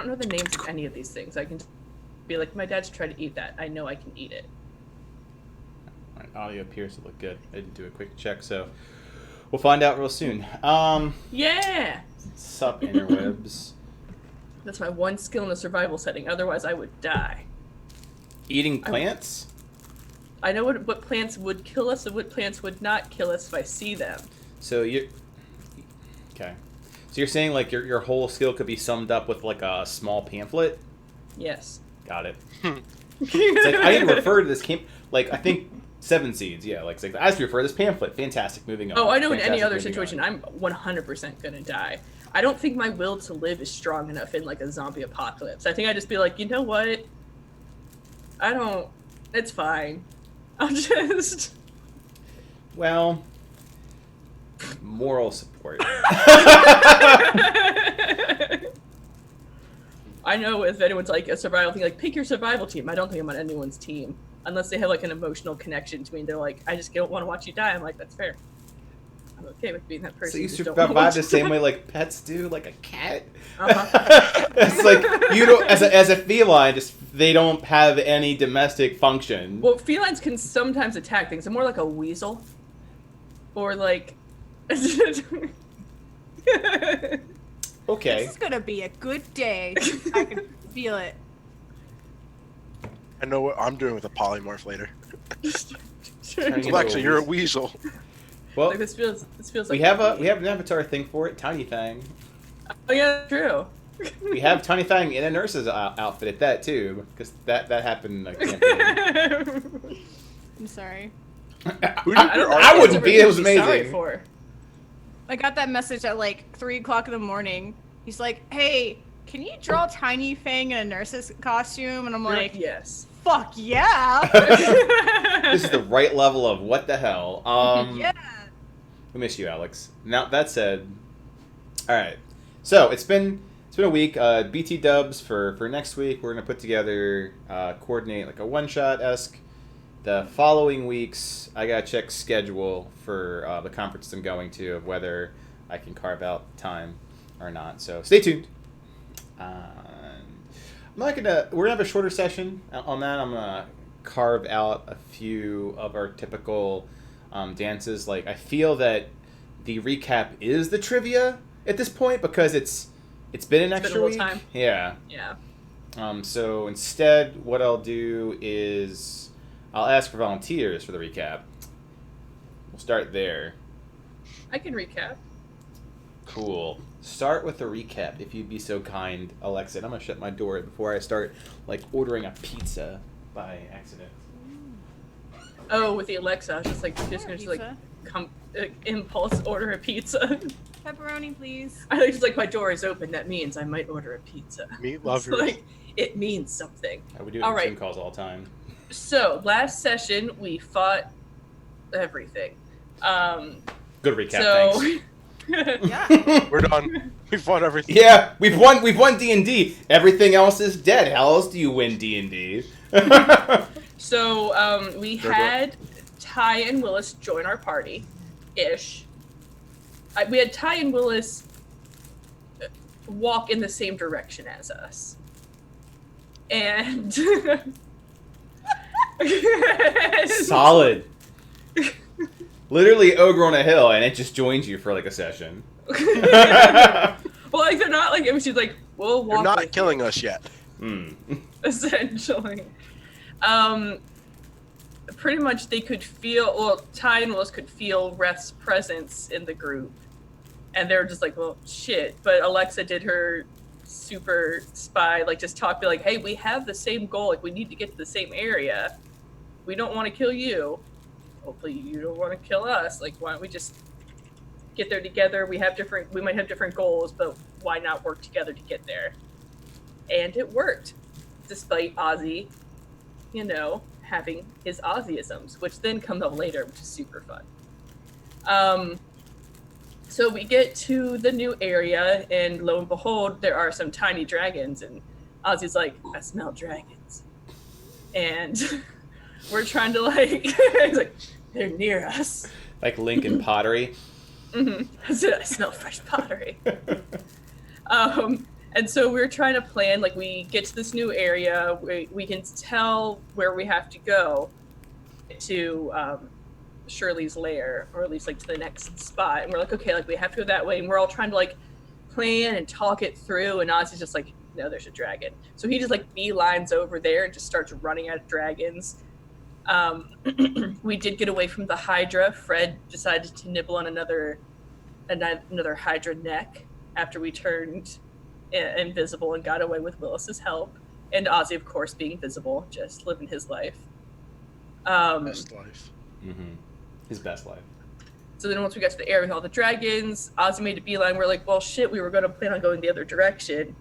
don't know the names of any of these things. I can be like, my dad's tried to eat that. I know I can eat it. All right, audio appears to look good. I didn't do a quick check, so we'll find out real soon. Yeah! Sup, interwebs. That's my one skill in a survival setting. Otherwise, I would die. Eating plants? I know what plants would kill us and what plants would not kill us if I see them. So you... Okay. So you're saying, like, your whole skill could be summed up with, like, a small pamphlet? Yes. Got it. It's like, I need to refer to this like, I think 7 seeds, yeah. Like, I have to refer to this pamphlet. Fantastic, moving on. Oh, I know in any other situation, I'm 100% gonna die. I don't think my will to live is strong enough in, like, a zombie apocalypse. I think I'd just be like, you know what? It's fine. I'll just... Well... Moral support. I know if anyone's like a survival thing, like pick your survival team. I don't think I'm on anyone's team unless they have like an emotional connection to me. They're like, I just don't want to watch you die. I'm like, that's fair. I'm okay with being that person. So you survive the same way like pets do, like a cat. Uh-huh. It's like you don't, as a feline, just they don't have any domestic function. Well, felines can sometimes attack things. I'm more like a weasel, or like. Okay. This is gonna be a good day. I can feel it. I know what I'm doing with a polymorph later. Turning Alexa, into you're a weasel. Well, like this feels like we have an avatar thing for it, Tiny Thang. Oh yeah, true. We have Tiny Thang in a nurse's outfit at that too, because that happened. Campaign. I'm sorry. I wouldn't be. It was Sorry amazing. for. I got that message at like 3 o'clock in the morning. He's like, "Hey, can you draw Tiny Fang in a nurse's costume?" And I'm like, yes. "Fuck yeah!" This is the right level of what the hell. Yeah. We miss you, Alex. Now that said, all right. So it's been a week. BT dubs for next week. We're gonna put together, coordinate like a one shot esque. The following weeks, I gotta check schedule for the conference I'm going to of whether I can carve out time or not. So stay tuned. I'm not gonna. We're gonna have a shorter session on that. I'm gonna carve out a few of our typical dances. Like I feel that the recap is the trivia at this point because it's been an extra week. Time. Yeah. Yeah. So instead, what I'll do is. I'll ask for volunteers for the recap. We'll start there. I can recap. Cool. Start with the recap, if you'd be so kind, Alexa. I'm gonna shut my door before I start, like, ordering a pizza by accident. Oh, with the Alexa, I was just gonna impulse order a pizza. Pepperoni, please. I think just like my door is open. That means I might order a pizza. Meat lovers. Like it means something. We do it All in right. Zoom calls all the time. So last session we fought everything. Good recap. Thanks. Yeah. We're done. We fought everything. Yeah, we've won D&D. Everything else is dead. How else do you win D&D? So we had Ty and Willis join our party, ish. We had Ty and Willis walk in the same direction as us, and Solid. Literally ogre on a hill, and it just joins you for like a session. Well, like they're not like. It was just like we'll walk. You're not with killing us yet. essentially. Pretty much they could feel, well, Ty and Willis could feel Reth's presence in the group. And they were just like, well, shit. But Alexa did her super spy, like just talk, be like, hey, we have the same goal. Like we need to get to the same area. We don't want to kill you. Hopefully you don't want to kill us. Like, why don't we just get there together? We might have different goals, but why not work together to get there? And it worked. Despite Ozzy, having his Ozzyisms, which then come up later, which is super fun. So we get to the new area, and lo and behold, there are some tiny dragons, and Ozzy's like, I smell dragons. And we're trying to he's like, they're near us. Like Lincoln Pottery. Mm-hmm. I said, I smell fresh pottery. And And so we're trying to plan, like, we get to this new area, we can tell where we have to go to Shirley's lair, or at least, like, to the next spot. And we're like, okay, like, we have to go that way. And we're all trying to, like, plan and talk it through. And Ozzy's just like, no, there's a dragon. So he just, like, beelines over there and just starts running at dragons. We did get away from the Hydra. Fred decided to nibble on another Hydra neck after we turned invisible and got away with Willis's help. And Ozzy, of course, being visible, just living his life. Best life. Mm-hmm. His best life. So then once we got to the area with all the dragons, Ozzy made a beeline. We're like, well, shit, we were going to plan on going the other direction.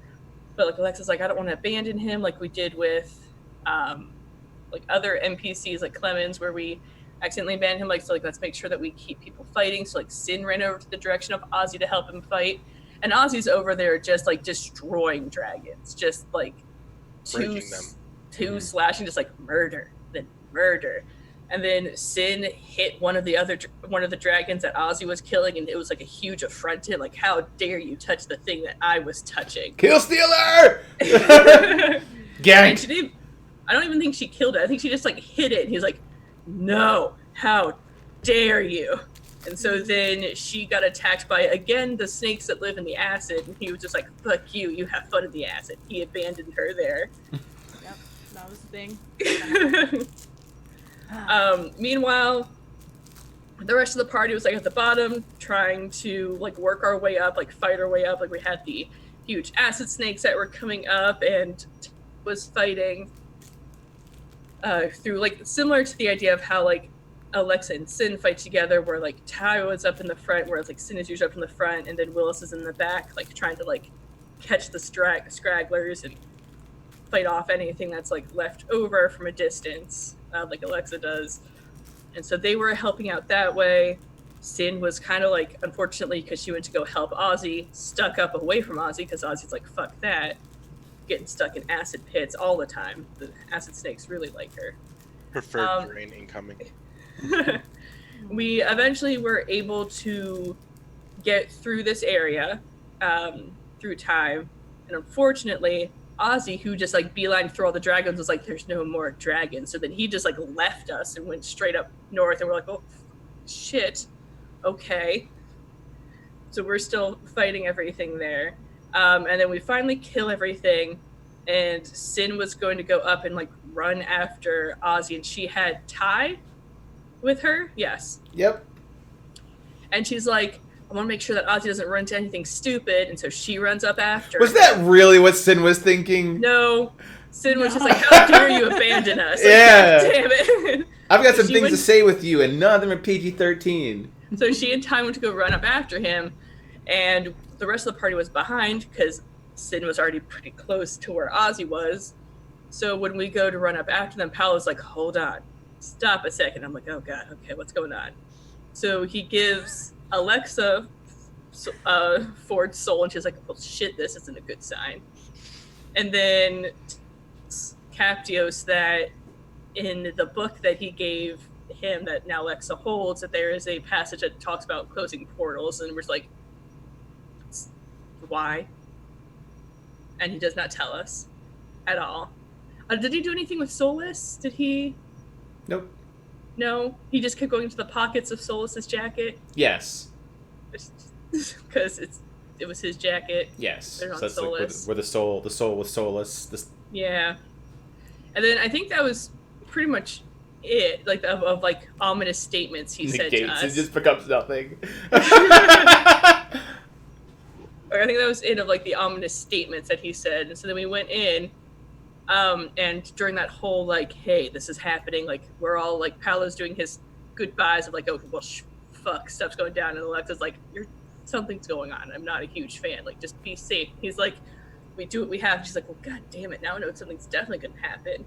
But, like, Alexa's like, I don't want to abandon him like we did with, like, other NPCs, like Clemens, where we accidentally abandoned him. Like, so, like, let's make sure that we keep people fighting. So, like, Sin ran over to the direction of Ozzy to help him fight. And Ozzy's over there just, like, destroying dragons. Just, like, two slashing, just, like, murder, then murder. And then Sin hit one of the dragons that Ozzy was killing, and it was, like, a huge affront to him. Like, how dare you touch the thing that I was touching? Kill Stealer! Ganked! I don't even think she killed it. I think she just, like, hit it. And he's like, no, how dare you? And so then she got attacked by, again, the snakes that live in the acid. And he was just like, fuck you, you have fun in the acid. He abandoned her there. Yep, that was the thing. Meanwhile, the rest of the party was, like, at the bottom, trying to, like, work our way up, like, fight our way up. Like, we had the huge acid snakes that were coming up and was fighting through, like, similar to the idea of how, like, Alexa and Sin fight together, where, like, Ty was up in the front, whereas, like, Sin is usually up in the front, and then Willis is in the back, like, trying to, like, catch the scragglers and fight off anything that's, like, left over from a distance, like Alexa does. And so they were helping out that way. Sin was kind of, like, unfortunately, because she went to go help Ozzy, stuck up away from Ozzy, because Ozzy's like, fuck that. Getting stuck in acid pits all the time. The acid snakes really like her. Preferred drain incoming. We eventually were able to get through this area through time. And unfortunately, Ozzy, who just, like, beeline through all the dragons, was like, there's no more dragons. So then he just, like, left us and went straight up north. And we're like, oh, shit. Okay. So we're still fighting everything there. And then we finally kill everything. And Sin was going to go up and, like, run after Ozzy. And she had Ty with her. Yes. Yep. And she's like, I want to make sure that Ozzy doesn't run into anything stupid, and so she runs up after. Was that really what Sin was thinking? No. Sin was just like, how dare you abandon us? Like, yeah. God damn it. I've got some things to say with you, and none of them are PG-13. So she and Ty went to go run up after him, and the rest of the party was behind, because Sin was already pretty close to where Ozzy was. So when we go to run up after them, Paolo's like, hold on. Stop a second. I'm like, oh, God, okay, what's going on? So he gives Alexa Ford's soul, and she's like, well, shit, this isn't a good sign. And then Captios that in the book that he gave him that now Alexa holds, that there is a passage that talks about closing portals, and we're like, why? And he does not tell us at all. Did he do anything with Solus? Did he? Nope. No? He just kept going into the pockets of Solus's jacket? Yes. Because it was his jacket. Yes. So that's Solus. Like where the soul with Solus. Yeah. And then I think that was pretty much it, like, of like ominous statements he said to us. It just becomes nothing. Or I think that was it, of like the ominous statements that he said. And so then we went in, and during that whole, like, hey, this is happening, like, we're all, like, Paolo's doing his goodbyes of like, oh, well, fuck, stuff's going down, and Alexa's like, something's going on, I'm not a huge fan, like, just be safe. He's like, we do what we have. She's like, well, god damn it, now I know something's definitely gonna happen.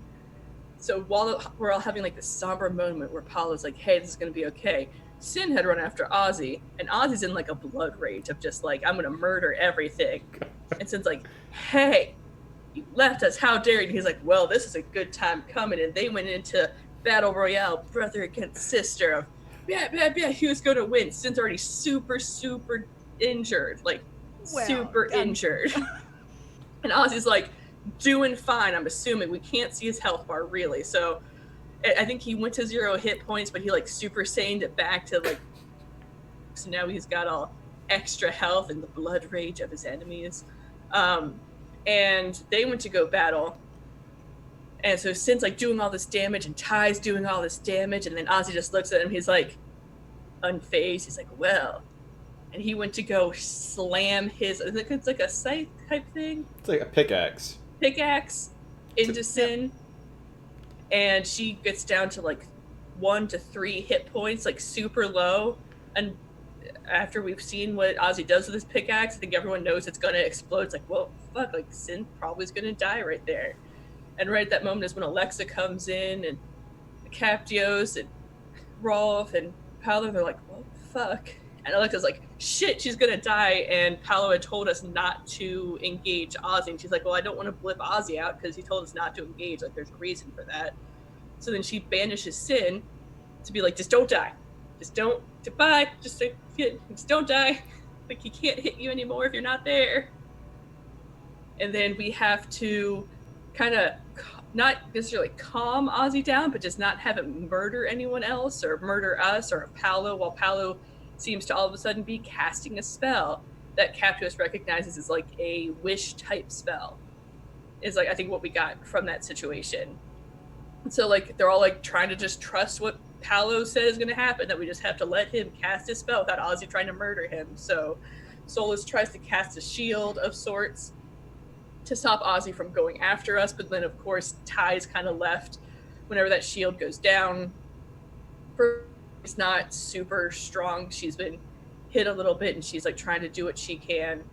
So while we're all having, like, this somber moment where Paolo's like, hey, this is gonna be okay, Sin had run after Ozzy, and Ozzy's in, like, a blood rage of just like, I'm gonna murder everything. And Sin's like, hey, you left us, how dare you? And he's like, well, this is a good time coming. And they went into battle royale, brother against sister, of yeah, who's gonna win? Sin's already super injured, like, super injured. And Ozzy's like, doing fine, I'm assuming. We can't see his health bar, really. So I think he went to 0 hit points, but he, like, Super Saiyaned it back to, like... So now he's got all extra health and the blood rage of his enemies. And they went to go battle. And so Sin's, like, doing all this damage, and Ty's doing all this damage, and then Ozzy just looks at him, he's, like, unfazed. He's like, well... And he went to go slam his... I think it's like a scythe type thing. It's like a pickaxe. Into Sin. And she gets down to, like, 1 to 3 hit points, like, super low. And after we've seen what Ozzy does with his pickaxe, I think everyone knows it's going to explode. It's like, well, fuck, like, Sin probably is going to die right there. And right at that moment is when Alexa comes in, and Captios and Rolf and Paolo, they're like, well, fuck. And Alexa's like, shit, she's gonna die. And Paolo had told us not to engage Ozzy. And she's like, well, I don't want to blip Ozzy out because he told us not to engage. Like, there's a reason for that. So then she banishes Sin to be like, just don't die. Just don't, goodbye. Just don't die. Like, he can't hit you anymore if you're not there. And then we have to kind of not necessarily calm Ozzy down, but just not have him murder anyone else or murder us or Paolo, while Paolo seems to all of a sudden be casting a spell that Captios recognizes as like a wish type spell. Is like, I think, what we got from that situation. So like they're all like trying to just trust what Paolo said is going to happen, that we just have to let him cast his spell without Ozzy trying to murder him. So Solus tries to cast a shield of sorts to stop Ozzy from going after us, but then of course Ty's kind of left whenever that shield goes down. It's not super strong. She's been hit a little bit, and she's like trying to do what she can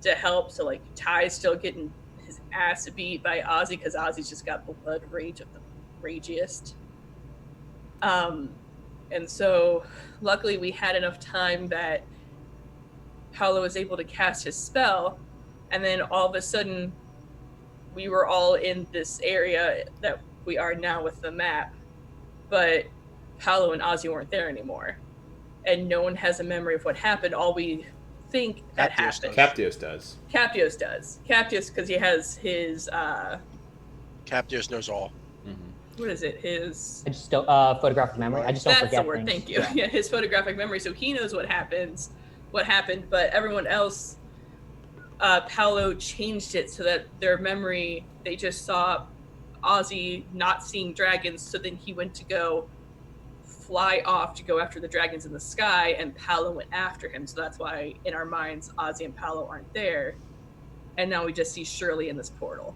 to help. So like Ty's still getting his ass beat by Ozzy because Ozzy's just got blood rage of the ragiest. And so luckily we had enough time that Paolo was able to cast his spell, and then all of a sudden we were all in this area that we are now with the map, but Paolo and Ozzy weren't there anymore, and no one has a memory of what happened. All we think that happened. Captios does. Captios, because he has his... Captios knows all. Mm-hmm. What is it? His... I just don't... photographic memory. I just don't forget That's the word, things. thank you. Yeah, his photographic memory, so he knows what happened, but everyone else, Paolo changed it so that their memory, they just saw Ozzy not seeing dragons, so then he went to go fly off to go after the dragons in the sky, and Paolo went after him. So that's why in our minds Ozzy and Paolo aren't there, and now we just see Shirley in this portal,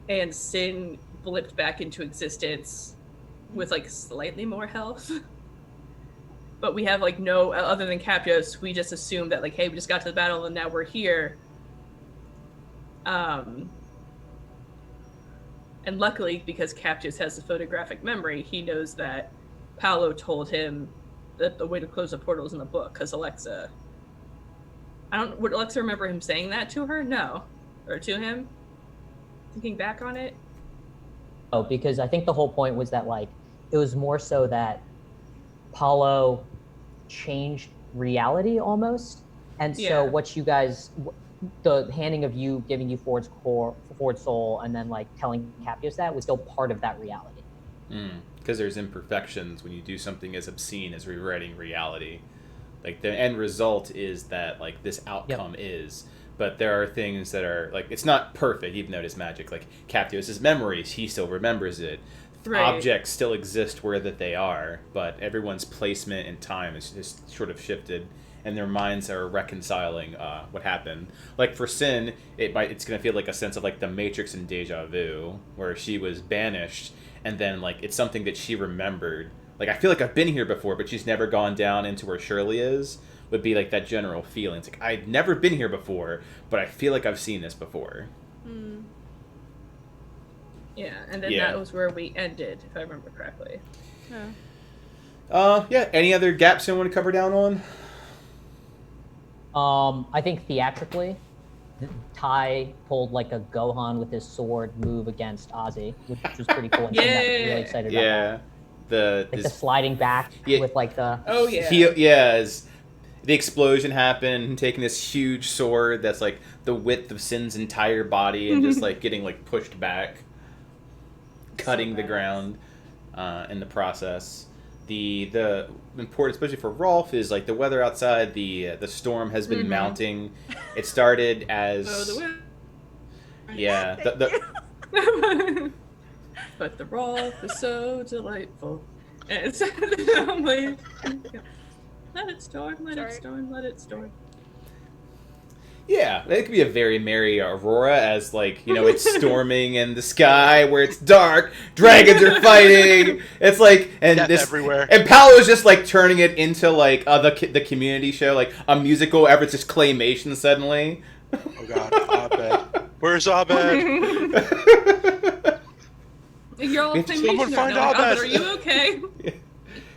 and Sin blipped back into existence with like slightly more health. But we have like no, other than Captios, we just assume that like, hey, we just got to the battle and now we're here. And luckily, because Captios has the photographic memory, he knows that Paolo told him that the way to close the portal is in the book, because Alexa... would Alexa remember him saying that to her? No. Or to him? Thinking back on it? Oh, because I think the whole point was that, like, it was more so that Paolo changed reality almost. And so what you guys... the handing of you, giving you Ford's soul, and then, like, telling Captios that was still part of that reality. Because there's imperfections when you do something as obscene as rewriting reality. Like, the end result is that, like, this outcome is, but there are things that are, like, it's not perfect, even though it is magic. Like, Captios' memories, he still remembers it. Right. Objects still exist where that they are, but everyone's placement and time is just sort of shifted, and their minds are reconciling what happened. Like, for Sin, it's going to feel like a sense of, like, the Matrix and Deja Vu, where she was banished, and then, like, it's something that she remembered. Like, I feel like I've been here before, but she's never gone down into where Shirley is, would be, like, that general feeling. It's like, I've never been here before, but I feel like I've seen this before. Yeah, and then that was where we ended, if I remember correctly. Any other gaps you want to cover down on? I think theatrically, Ty pulled like a Gohan with his sword move against Ozzy, which was pretty cool. And really excited about that. The sliding back with like the... Oh, yeah. the explosion happened, and taking this huge sword that's like the width of Sin's entire body, and just like getting like pushed back, cutting the ground in the process. The important, especially for Rolf, is like the weather outside. The storm has been mounting. It started as but the Rolf is so delightful. And it's I'm like, let it storm, let it storm, let it storm. Yeah, it could be a very merry Aurora as, like, you know, it's storming in the sky where it's dark, dragons are fighting. It's like, and Death this everywhere. And Paolo's just like turning it into like the Community show, like a musical. Ever it's just claymation suddenly. Oh God, Abed. Where's Abed? You're all Someone find now. Like, Abed. are you okay?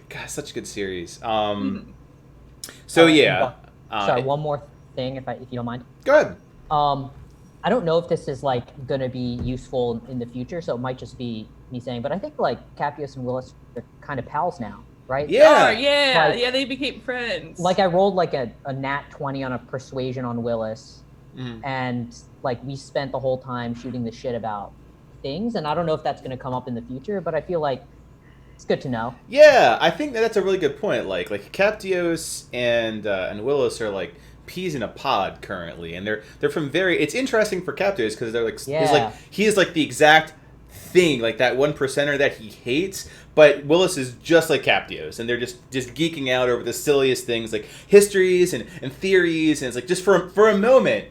God, such a good series. So yeah. Sorry, one more thing, if you don't mind. Go ahead. I don't know if this is like gonna be useful in the future, so it might just be me saying, but I think like Captios and Willis are kind of pals now, right? Yeah. Oh, yeah, Like- yeah, they became friends. Like I rolled like a nat 20 on a persuasion on Willis, and like we spent the whole time shooting the shit about things, and I don't know if that's gonna come up in the future, but I feel like it's good to know. Yeah, I think that's a really good point. Like Captios and Willis are like peas in a pod currently, and they're from very. It's interesting for Captios because they're like he is like the exact thing, like that 1%er that he hates. But Willis is just like Captios, and they're just geeking out over the silliest things like histories and theories, and it's like just for a moment.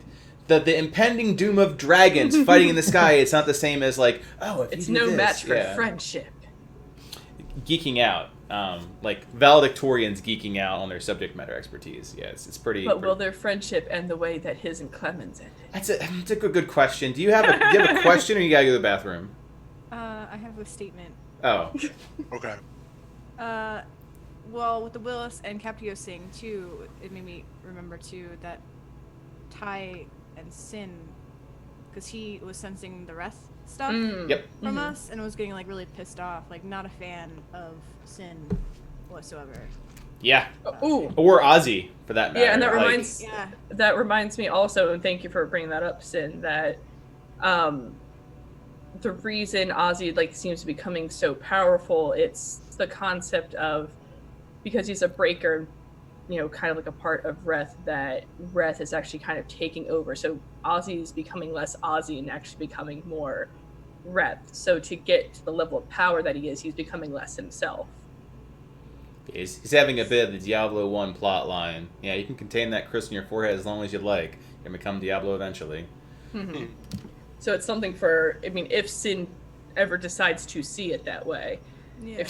The impending doom of dragons fighting in the sky, it's not the same as like, oh, if it's you do no this, match for friendship. Geeking out, like valedictorians geeking out on their subject matter expertise. Yeah, it's pretty. But will their friendship end the way that his and Clemens ended? That's a good question. Do you have a question, or you gotta go to the bathroom? I have a statement. Oh, Okay. Well, with the Willis and Captios thing too, it made me remember too that Ty and Sin, because he was sensing the rest stuff yep. from us and was getting like really pissed off, like not a fan of Sin whatsoever. Yeah. Ooh. Or Ozzy, for that matter. Yeah, and like, that reminds me also, and thank you for bringing that up, Sin, that the reason Ozzy like seems to be becoming so powerful, it's the concept of, because he's a breaker, you know, kind of like a part of Reth, that Reth is actually kind of taking over. So Ozzy's becoming less Ozzy and actually becoming more Reth. So to get to the level of power that he is, he's becoming less himself. He's having a bit of the Diablo 1 plot line. Yeah, you can contain that crystal in your forehead as long as you like. You're going to become Diablo eventually. Mm-hmm. So it's something for, I mean, if Sin ever decides to see it that way. Yeah.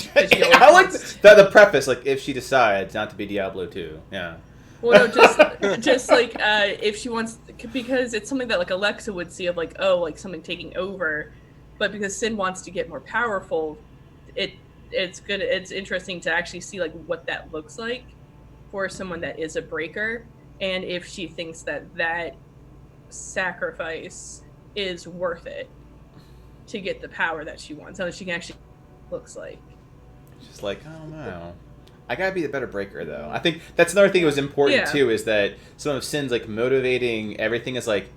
I like the preface, like, if she decides not to be Diablo 2. Yeah. Well, no, just like if she wants, because it's something that like Alexa would see of like, oh, like something taking over, but because Sin wants to get more powerful, it's good. It's interesting to actually see like what that looks like for someone that is a breaker, and if she thinks that sacrifice is worth it to get the power that she wants, so that she can actually looks like. Just like, I don't know. I gotta be the better breaker, though. I think that's another thing that was important, too, is that some of Sin's, like, motivating everything is like,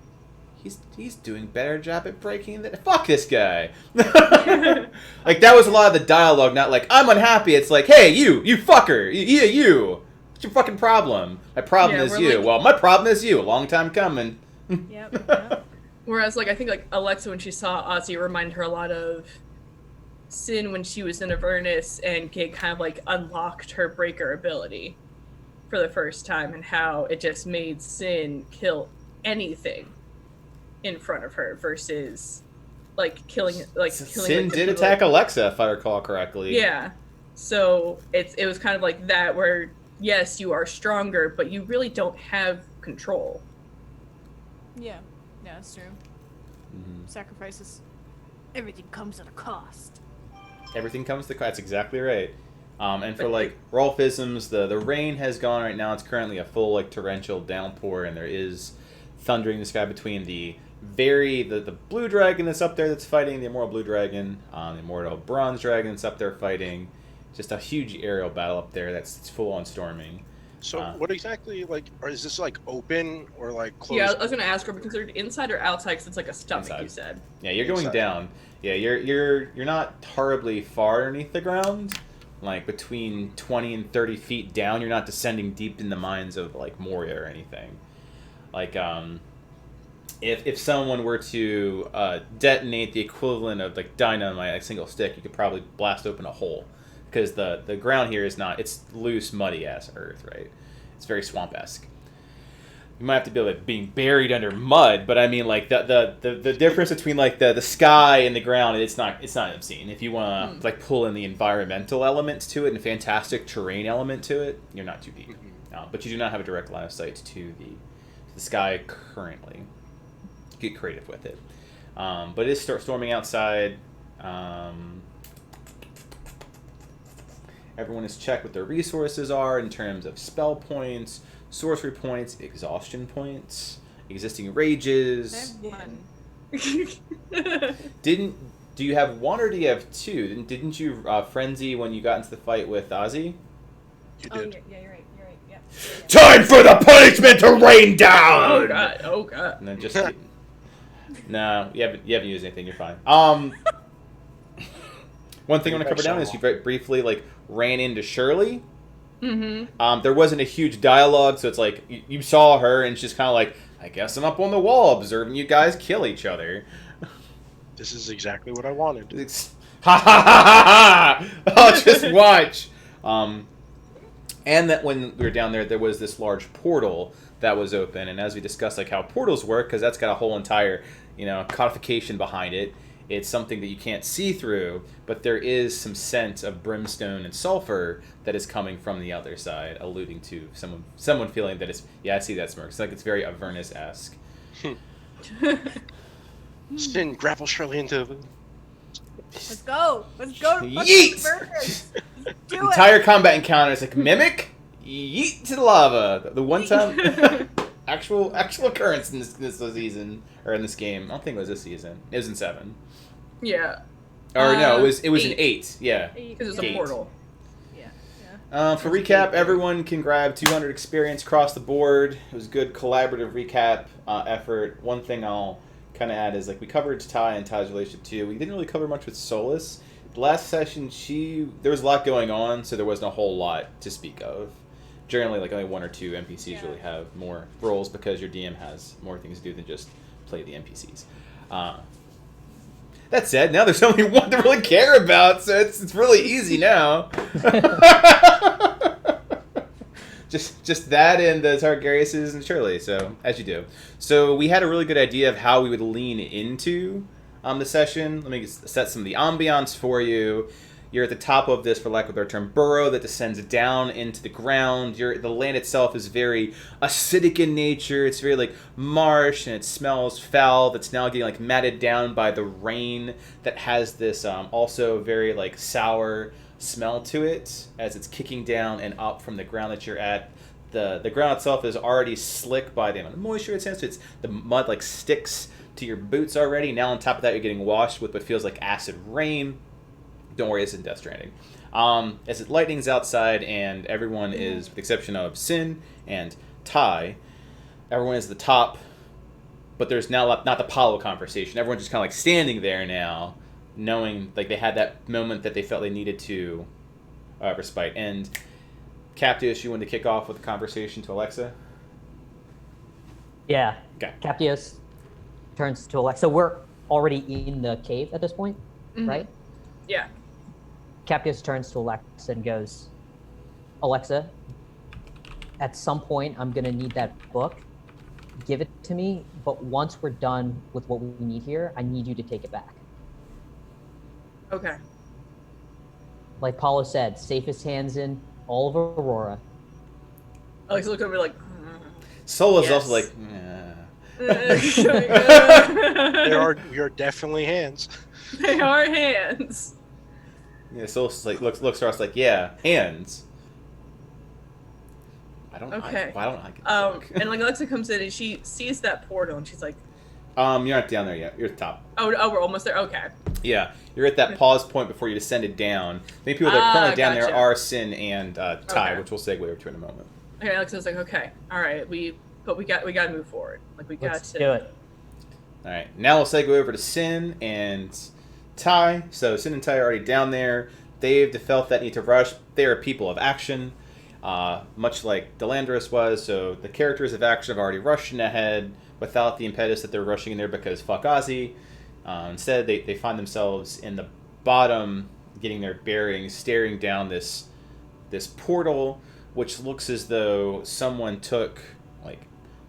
he's doing better job at breaking than... Fuck this guy! Like, that was a lot of the dialogue, not like, I'm unhappy. It's like, hey, you fucker! You! What's your fucking problem? My problem is you. Like, well, my problem is you. A long time coming. Yep. Whereas, like, I think, like, Alexa, when she saw Ozzy, reminded her a lot of Sin when she was in Avernus, and Gig kind of, like, unlocked her breaker ability for the first time, and how it just made Sin kill anything in front of her versus, like, killing Sin did attack Alexa, if I recall correctly. Yeah. So it was kind of like that, where, yes, you are stronger, but you really don't have control. Yeah, that's true. Mm-hmm. Sacrifices. Everything comes at a cost. Everything comes to... That's exactly right. And for, like, Rolfisms, the rain has gone right now. It's currently a full, like, torrential downpour, and there is thundering in the sky between the blue dragon that's up there that's fighting, the immortal blue dragon, the immortal bronze dragon that's up there fighting. Just a huge aerial battle up there that's full on storming. So what exactly, like, or is this like open or like closed? Yeah, I was gonna ask, are we considered inside or outside? Because it's like a stomach. Inside. You said. Yeah, you're going Inside. down. Yeah, you're not horribly far underneath the ground. Like between 20 and 30 feet down, you're not descending deep in the mines of like Moria or anything. Like if someone were to detonate the equivalent of like dynamite, like single stick, you could probably blast open a hole, because the ground here is not, it's loose, muddy ass earth, right? It's very swamp-esque. You might have to be like being buried under mud, but I mean like the difference between like the sky and the ground, it's not obscene. If you want to like pull in the environmental elements to it and fantastic terrain element to it, you're not too deep. But you do not have a direct line of sight to the sky currently. Get creative with it. But it is storming outside. Everyone has checked what their resources are in terms of spell points, sorcery points, exhaustion points, existing rages. I have one. Do you have one or do you have two? Didn't you frenzy when you got into the fight with Ozzy? You Oh, did. yeah, you're right. Yeah. Time for the punishment to rain down! Oh god. And then just no, you haven't used anything. You're fine. One thing I want to cover down is you very briefly like ran into Shirley. Mm-hmm. There wasn't a huge dialogue, so it's like you saw her and she's kind of like, I guess I'm up on the wall observing you guys kill each other. This is exactly what I wanted. Ha ha ha ha! Oh, just watch. And that when we were down there was this large portal that was open, and as we discussed, like how portals work, because that's got a whole entire, codification behind it. It's something that you can't see through, but there is some scent of brimstone and sulfur that is coming from the other side, alluding to someone feeling that it's, I see that smirk. It's like it's very Avernus-esque. Sin, grapple Shirley into the... Let's go to Yeet! Do it. Entire combat encounter is like mimic, yeet to the lava. The one time actual occurrence in this season, or in this game. I don't think it was this season. It was in 7. Yeah. Or no, it was in 8. 8. Yeah. Because it's Gate. a portal. For recap, everyone can grab 200 experience across the board. It was a good collaborative recap effort. One thing I'll kind of add is like we covered Ty and Ty's relationship too. We didn't really cover much with Solus. The last session, there was a lot going on, so there wasn't a whole lot to speak of. Generally, like only 1 or 2 NPCs really have more roles because your DM has more things to do than just play the NPCs. That said, now there's only one to really care about, so it's really easy now. just that and the Targaryuses and Shirley, so as you do. So we had a really good idea of how we would lean into the session. Let me set some of the ambiance for you. You're at the top of this, for lack of a better term, burrow that descends down into the ground. The land itself is very acidic in nature. It's very like marsh, and it smells foul. That's now getting like matted down by the rain that has this also very like sour smell to it as it's kicking down and up from the ground that you're at. The ground itself is already slick by the amount of moisture it sends, so the mud like sticks to your boots already. Now on top of that, you're getting washed with what feels like acid rain. Don't worry, it's in Death Stranding. As it lightning's outside, and everyone is, with the exception of Sin and Ty, everyone is at the top, but there's now not the Apollo conversation. Everyone's just kind of like standing there now, knowing like they had that moment that they felt they needed to respite. And Captius, you wanted to kick off with the conversation to Alexa? Yeah. Okay. Captius turns to Alexa. We're already in the cave at this point, right? Yeah. Captius turns to Alexa and goes, Alexa, at some point I'm going to need that book. Give it to me, but once we're done with what we need here, I need you to take it back. Okay. Like Paulo said, safest hands in all of Arhor'ha. Alex look over like. Solus Yes. also like. We are definitely hands. They are hands. Yeah, Solus like looks to us like, yeah, hands. Okay. Why don't I get the book? And like Alexa comes in and she sees that portal and she's like, You're not down there yet. You're at the top. oh, we're almost there. Okay. Yeah, you're at that pause point before you descended down. The people that are currently down there gotcha. are Sin and Ty, Okay. which we'll segue over to in a moment. And Alex was like, okay, all right, we got to move forward. Like we got Let's to do it. All right, now we'll segue over to Sin and Ty. So Sin and Ty are already down there. They've felt that need to rush. They are people of action, much like Delandris was. So the characters of action have already rushed in ahead without the impetus that they're rushing in there because fuck Ozzy. Instead, they find themselves in the bottom, getting their bearings, staring down this portal, which looks as though someone took like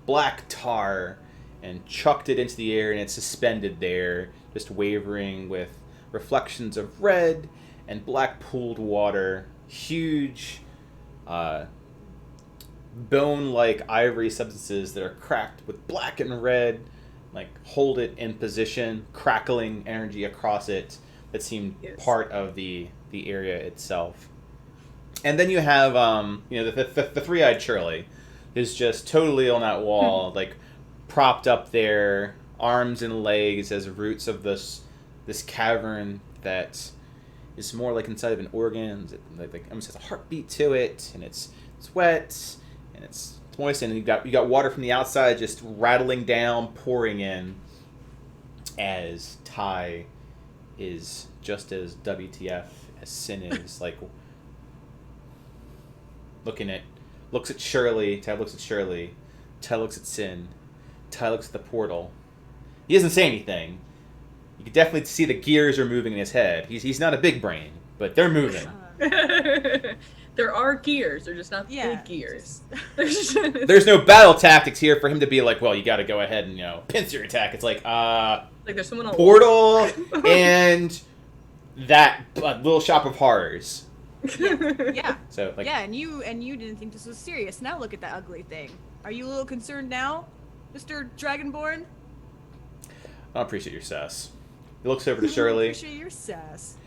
black tar and chucked it into the air, and it's suspended there, just wavering with reflections of red and black pooled water. Huge bone-like ivory substances that are cracked with black and red, like hold it in position, crackling energy across it that seemed part of the area itself. And then you have the three-eyed Shirley is just totally on that wall, like propped up there, arms and legs as roots of this cavern that is more like inside of an organ. It like almost has a heartbeat to it, and it's wet and it's moist, and you got water from the outside just rattling down, pouring in. As Ty is just as WTF as Sin is, like looks at Shirley. Ty looks at Shirley. Ty looks at Sin. Ty looks at the portal. He doesn't say anything. You can definitely see the gears are moving in his head. He's not a big brain, but they're moving. There are gears. They're just not big gears. There's no battle tactics here for him to be like, well, you got to go ahead and pincer attack. It's like there's someone on portal and that little shop of horrors. Yeah. So like and you didn't think this was serious. Now look at that ugly thing. Are you a little concerned now, Mr. Dragonborn? I appreciate your sass. He looks over to Shirley. Appreciate your sass.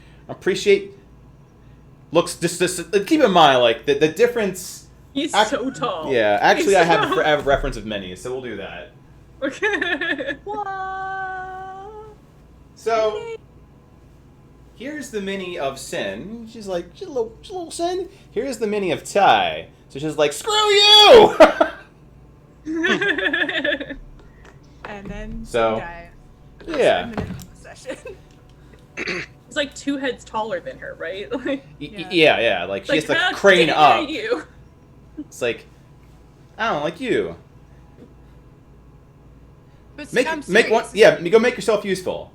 Looks just keep in mind like the difference. He's so tall. Yeah, actually, I have a reference of many, so we'll do that. Okay. What? So here's the mini of Sin. She's like, she's a little Sin. Here's the mini of Ty. So she's like, screw you. And then so die. yeah. Session. He's like 2 heads taller than her, right? Like, yeah. Like she has to how crane dare up. You? It's like, I don't like you. But Make one. Yeah, go make yourself useful.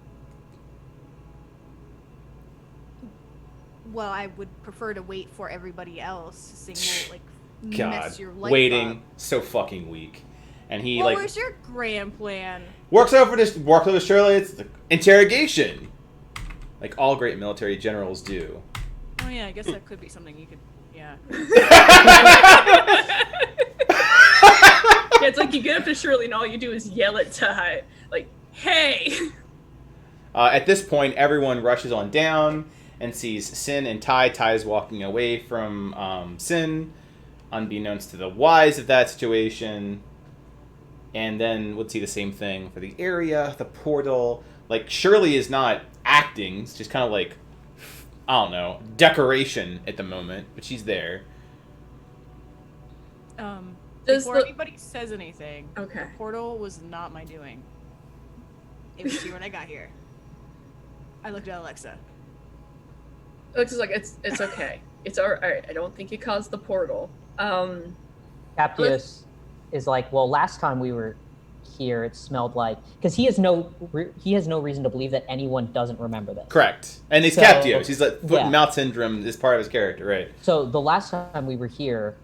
Well, I would prefer to wait for everybody else. Sing will like God, mess your life waiting up. so fucking weak, and he What was your grand plan? works over to Shirley. It's the interrogation, like all great military generals do. Oh yeah, I guess that could be something you could. Yeah. Yeah, it's like you get up to Shirley and all you do is yell at Ty, like, "Hey!" At this point, everyone rushes on down and sees Sin and Ty. Ty is walking away from Sin, unbeknownst to the wise of that situation. And then we'll see the same thing for the area, the portal. Like, Shirley is not acting. It's just kind of like, I don't know, decoration at the moment. But she's there. Before anybody says anything, Okay. the portal was not my doing. It was here when I got here. I looked at Alexa. Alexa's like, it's okay. It's all right. I don't think you caused the portal. Captius is like, well, last time we were here, it smelled like, because he has no reason to believe that anyone doesn't remember this. Correct. And he's So, Captios. He's like, foot yeah. and mouth syndrome is part of his character, right? So the last time we were here,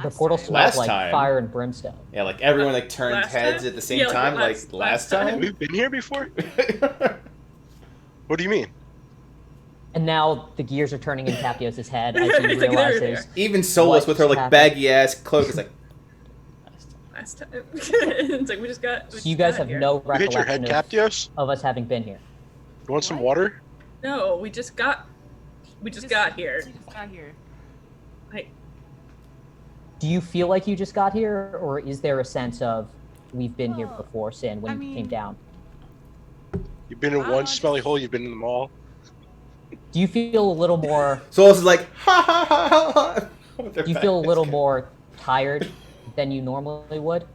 the portal time. smelled Last like time. fire and brimstone. Yeah, like everyone like turned Last heads time? at the same Yeah, like time, last like last time. time. We've been here before? What do you mean? And now the gears are turning in Captios' head as he It's like, there, realizes. Even Solus What with her like happened? baggy ass cloak is like. Last time. It's like we just got. So you guys have no You hit your head, recollection Captios? of us having been here. You want some water? No, we just got. We just got here. We just got here. Do you feel like you just got here, or is there a sense of we've been here Well, before, Sin, when I you mean- came down? You've been in I one don't smelly just- hole, you've been in them all. Do you feel a little more? Solus is like ha ha ha ha. With their Do you feel a back. little more tired than you normally would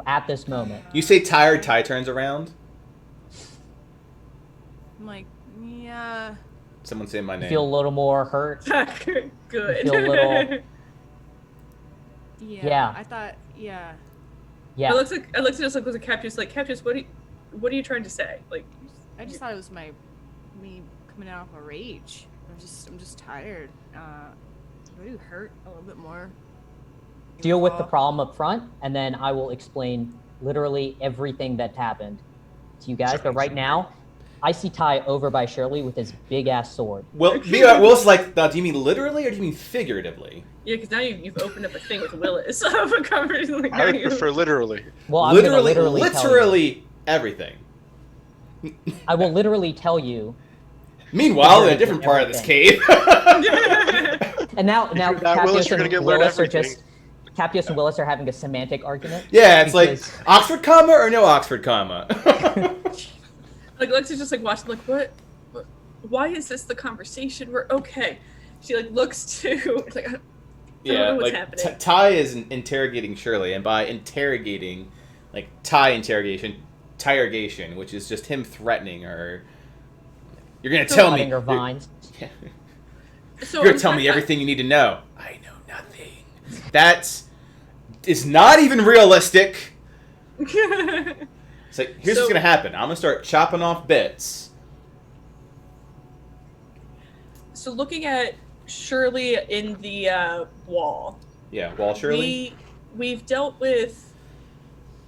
at this moment. You say tired, Ty turns around. I'm like, yeah. Someone say my You name. feel a little more hurt. Good. You feel a little. Yeah. I thought, yeah. Yeah. It looks like just like was a Captious. Like Captious, what are you trying to say? Like, I just thought it was me coming out of a rage. I'm just tired. Do you hurt a little bit more? Deal with the problem up front, and then I will explain literally everything that happened to you guys. But right now, I see Ty over by Shirley with his big ass sword. Well, Will's like, now, do you mean literally or do you mean figuratively? yeah, because now you've opened up a thing with Willis of a conversation. Like, I would prefer literally. Well, I'm gonna literally tell you. everything. I will literally tell you. Meanwhile, in a different part of this cave. And now Willis, you're gonna get learn everything. Captious and Willis are having a semantic argument. Yeah, it's because- like Oxford comma or no Oxford comma. Like Lexi's just like watching, like what? Why is this the conversation? We're okay. She like looks to like I don't know what's happening. Ty is interrogating Shirley, and by interrogating, like Ty interrogation, which is just him threatening her. You're gonna tell me. Cutting her vines. So You're gonna tell me everything you need to know. I know nothing. That is not even realistic. It's like, here's what's gonna happen. I'm gonna start chopping off bits. So looking at Shirley in the wall. Yeah, wall Shirley. We've dealt with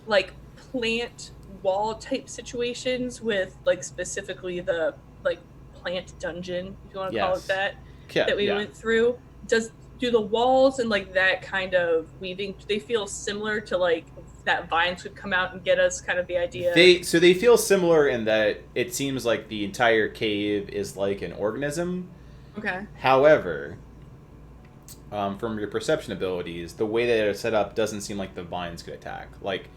like plant wall type situations with like specifically the like plant dungeon, if you want to call it that, that we went through. Do the walls and like that kind of weaving, do they feel similar to like that vines would come out and get us kind of the idea? They feel similar in that it seems like the entire cave is like an organism. Okay. However, from your perception abilities, the way that it's set up doesn't seem like the vines could attack. Like,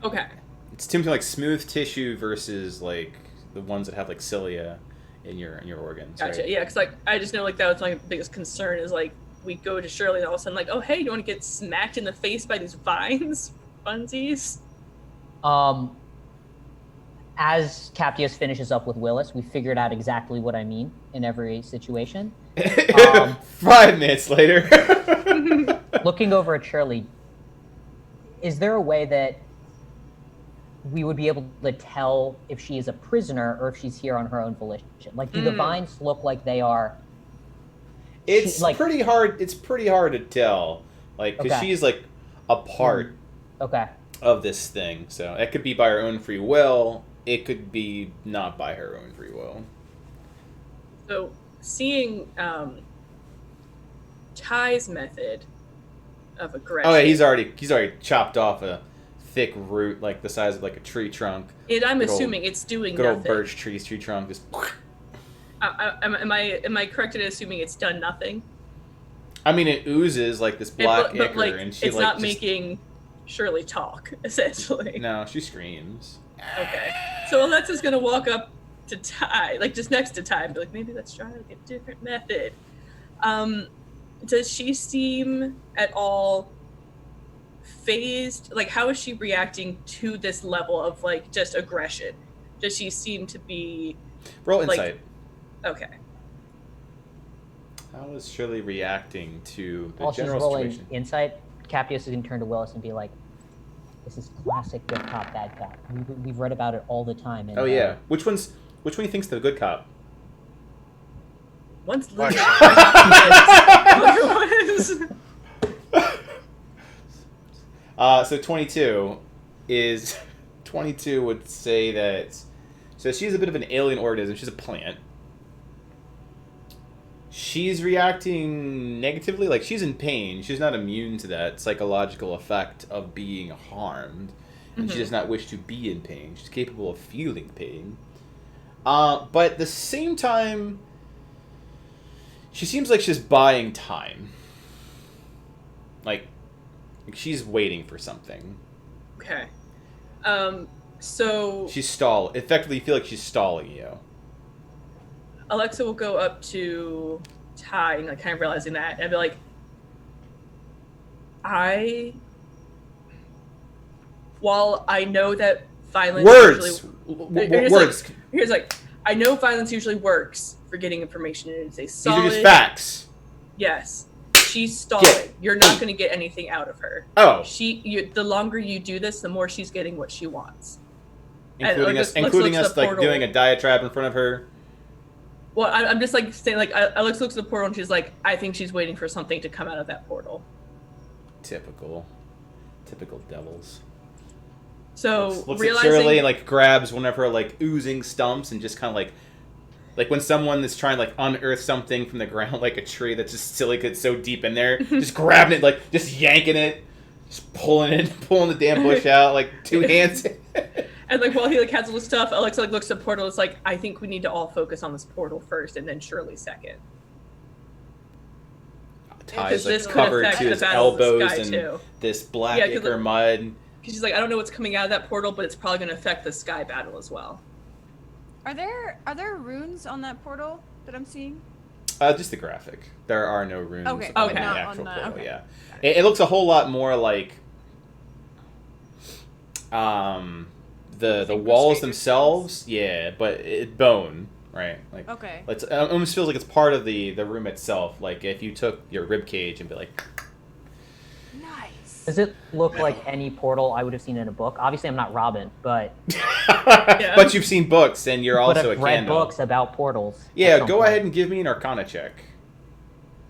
okay, it seems like smooth tissue versus like the ones that have like cilia in your organs. Gotcha. Right? Yeah, because like I just know like that was my biggest concern is like we go to Shirley and all of a sudden like, oh hey, do you want to get smacked in the face by these vines, funsies? As Captius finishes up with Willis, we figured out exactly what I mean in every situation. 5 minutes later. Looking over at Shirley, is there a way that we would be able to tell if she is a prisoner or if she's here on her own volition? Like, do the vines look like they are? It's pretty hard. It's pretty hard to tell, like, because she's like a part of this thing. So it could be by her own free will. It could be not by her own free will. So seeing Ty's method of aggression. Oh yeah, he's already chopped off a thick root like the size of like a tree trunk. And I'm assuming it's doing good nothing. Old birch tree trunk just. Am I correct in assuming it's done nothing? I mean, it oozes like this black but ichor, like, and she it's like not just... making Shirley talk essentially. No, she screams. Okay, so Alexa's gonna walk up to Ty, like just next to Ty, and be like, maybe let's try like a different method. Does she seem at all phased? Like, how is she reacting to this level of like just aggression? Does she seem to be roll like, insight? Okay. How is Shirley reacting to the While she's general rolling situation? insight, Captius is going to turn to Willis and be like, this is classic good cop, bad cop. We've read about it all the time. And, Oh yeah, which one do you think's the good cop? One's Liz. So 22 would say that. So she's a bit of an alien organism. She's a plant. She's reacting negatively, like she's in pain. She's not immune to that psychological effect of being harmed, and she does not wish to be in pain. She's capable of feeling pain, but at the same time, she seems like she's buying time. Like she's waiting for something. Okay. So She's effectively, you feel like she's stalling you. Alexa will go up to Ty and like, kind of realizing that and be like, While I know that violence Words. Words. Here's like, I know violence usually works for getting information. It is a solid. These are just facts. Yes, she's stalling. You're not going to get anything out of her. Oh. The longer you do this, the more she's getting what she wants. Including us like doing a diatribe in front of her. Well, I'm just like saying, like, Alex looks at the portal and she's like, I think she's waiting for something to come out of that portal. Typical devils. So looks realizing, at Shirley and like grabs one of her like oozing stumps and just kind of like when someone is trying to like unearth something from the ground, like a tree that's just silly because it's so deep in there, just grabbing it, like just yanking it, just pulling the damn bush out, like 2 hands. And like while he like has all this stuff, Alex like looks at the portal. It's like, I think we need to all focus on this portal first, and then Shirley second. Ty's like this could covered affect to the his battle of the elbows sky, in too. this black Yeah, 'cause ichor mud. Because she's like, I don't know what's coming out of that portal, but it's probably going to affect the sky battle as well. Are there runes on that portal that I'm seeing? Just the graphic. There are no runes on Okay. the Not actual portal. okay. Yeah, it looks a whole lot more like the walls themselves. Yeah, but it bone, right? Like Okay. it almost feels like it's part of the room itself. Like if you took your rib cage and be like. Nice. Does it look like any portal I would have seen in a book? Obviously, I'm not Robin, but But you've seen books, and you're but also I've a read candle. books about portals. Yeah, at some go point. ahead and give me an Arcana check.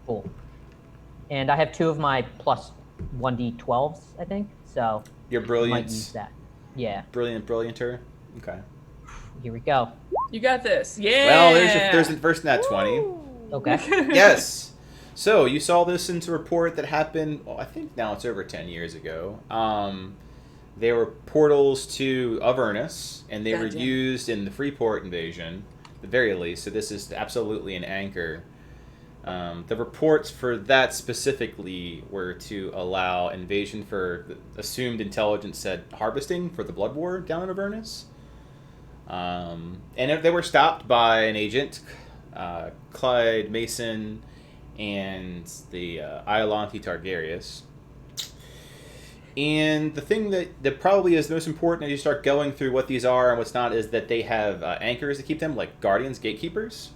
Cool. And I have 2 of my plus 1d12s, I think. So Your I might brilliance. use that. Yeah. Brillianter. Okay. Here we go. You got this. Yeah. Well, there's the first nat 20. Okay. Yes. So you saw this into a report that happened. Well, I think now it's over 10 years ago. They were portals to Avernus, and they were Gotcha. used in the Freeport invasion, at the very least. So this is absolutely an anchor. The reports for that specifically were to allow invasion for the assumed intelligence said harvesting for the Blood War down in Avernus. And they were stopped by an agent, Clyde Mason, and the Iolanthe Targaryen. And the thing that probably is most important as you start going through what these are and what's not is that they have anchors to keep them, like guardians, gatekeepers.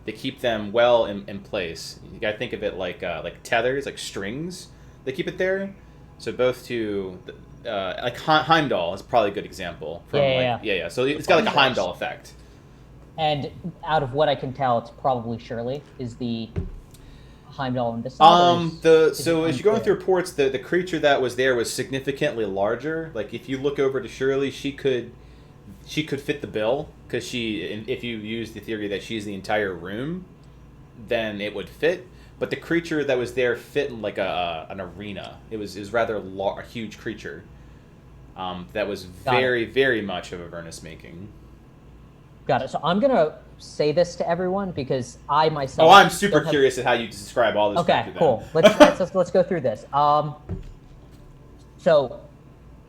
They keep them well in place. You gotta think of it like tethers, like strings. They keep it there. So both to like Heimdall is probably a good example. From yeah. So it's got like a Heimdall effect. And out of what I can tell, it's probably Shirley is the Heimdall in this. So as you're going through reports, the creature that was there was significantly larger. Like if you look over to Shirley, she could fit the bill because if you use the theory that she's the entire room, then it would fit. But the creature that was there fit in like an arena. It was rather a huge creature. That was very much of Avernus making. Got it. So I'm gonna say this to everyone because I myself. Oh, I'm super curious at how you describe all this. Okay, cool. Let's go through this. So,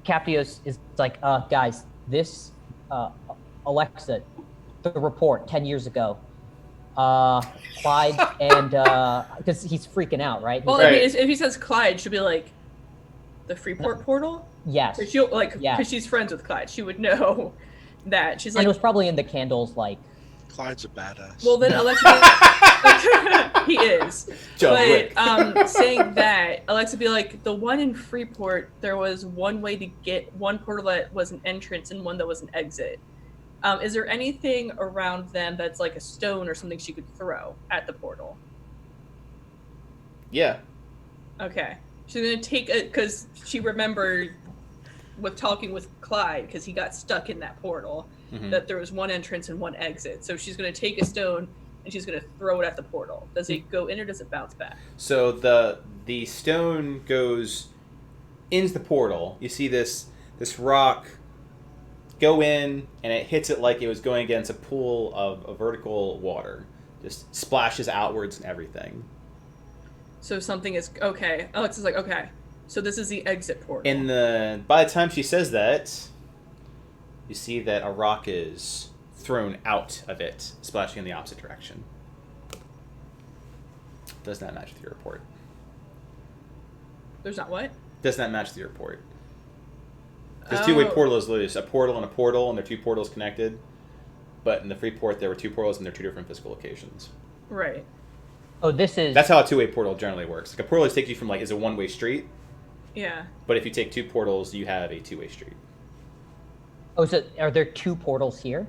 Captios is like, guys, this Alexa, the report 10 years ago. Clyde and because he's freaking out, right? Well, Right. I mean, if he says Clyde, she'll be like, the Freeport portal. Yes. So she'll because she's friends with Clyde. She would know that. She's And like, it was probably in the candles, like. Clyde's a badass. well, then Alexa, he is. John Wick. But saying that, Alexa be like, the one in Freeport, there was one way to get one portal that was an entrance and one that was an exit. Is there anything around them that's like a stone or something she could throw at the portal? Yeah. Okay. She's gonna take it because she remembered with talking with Clyde because he got stuck in that portal that there was one entrance and one exit. So she's gonna take a stone and she's gonna throw it at the portal. Does it go in or does it bounce back? So the stone goes into the portal. You see this rock go in, and it hits it like it was going against a pool of vertical water. Just splashes outwards and everything. So something is okay. Alexa's like, okay. So this is the exit portal. By the time she says that, you see that a rock is thrown out of it, splashing in the opposite direction. Does not match with your report. There's not what? Does not match the airport. Because two-way portal is literally just a portal and a portal, and they're two portals connected. But in the free port, there were two portals, and they're two different physical locations. Right. Oh, this is... That's how a two-way portal generally works. Like a portal takes you from is a one-way street. Yeah. But if you take two portals, you have a two-way street. Oh, so are there two portals here?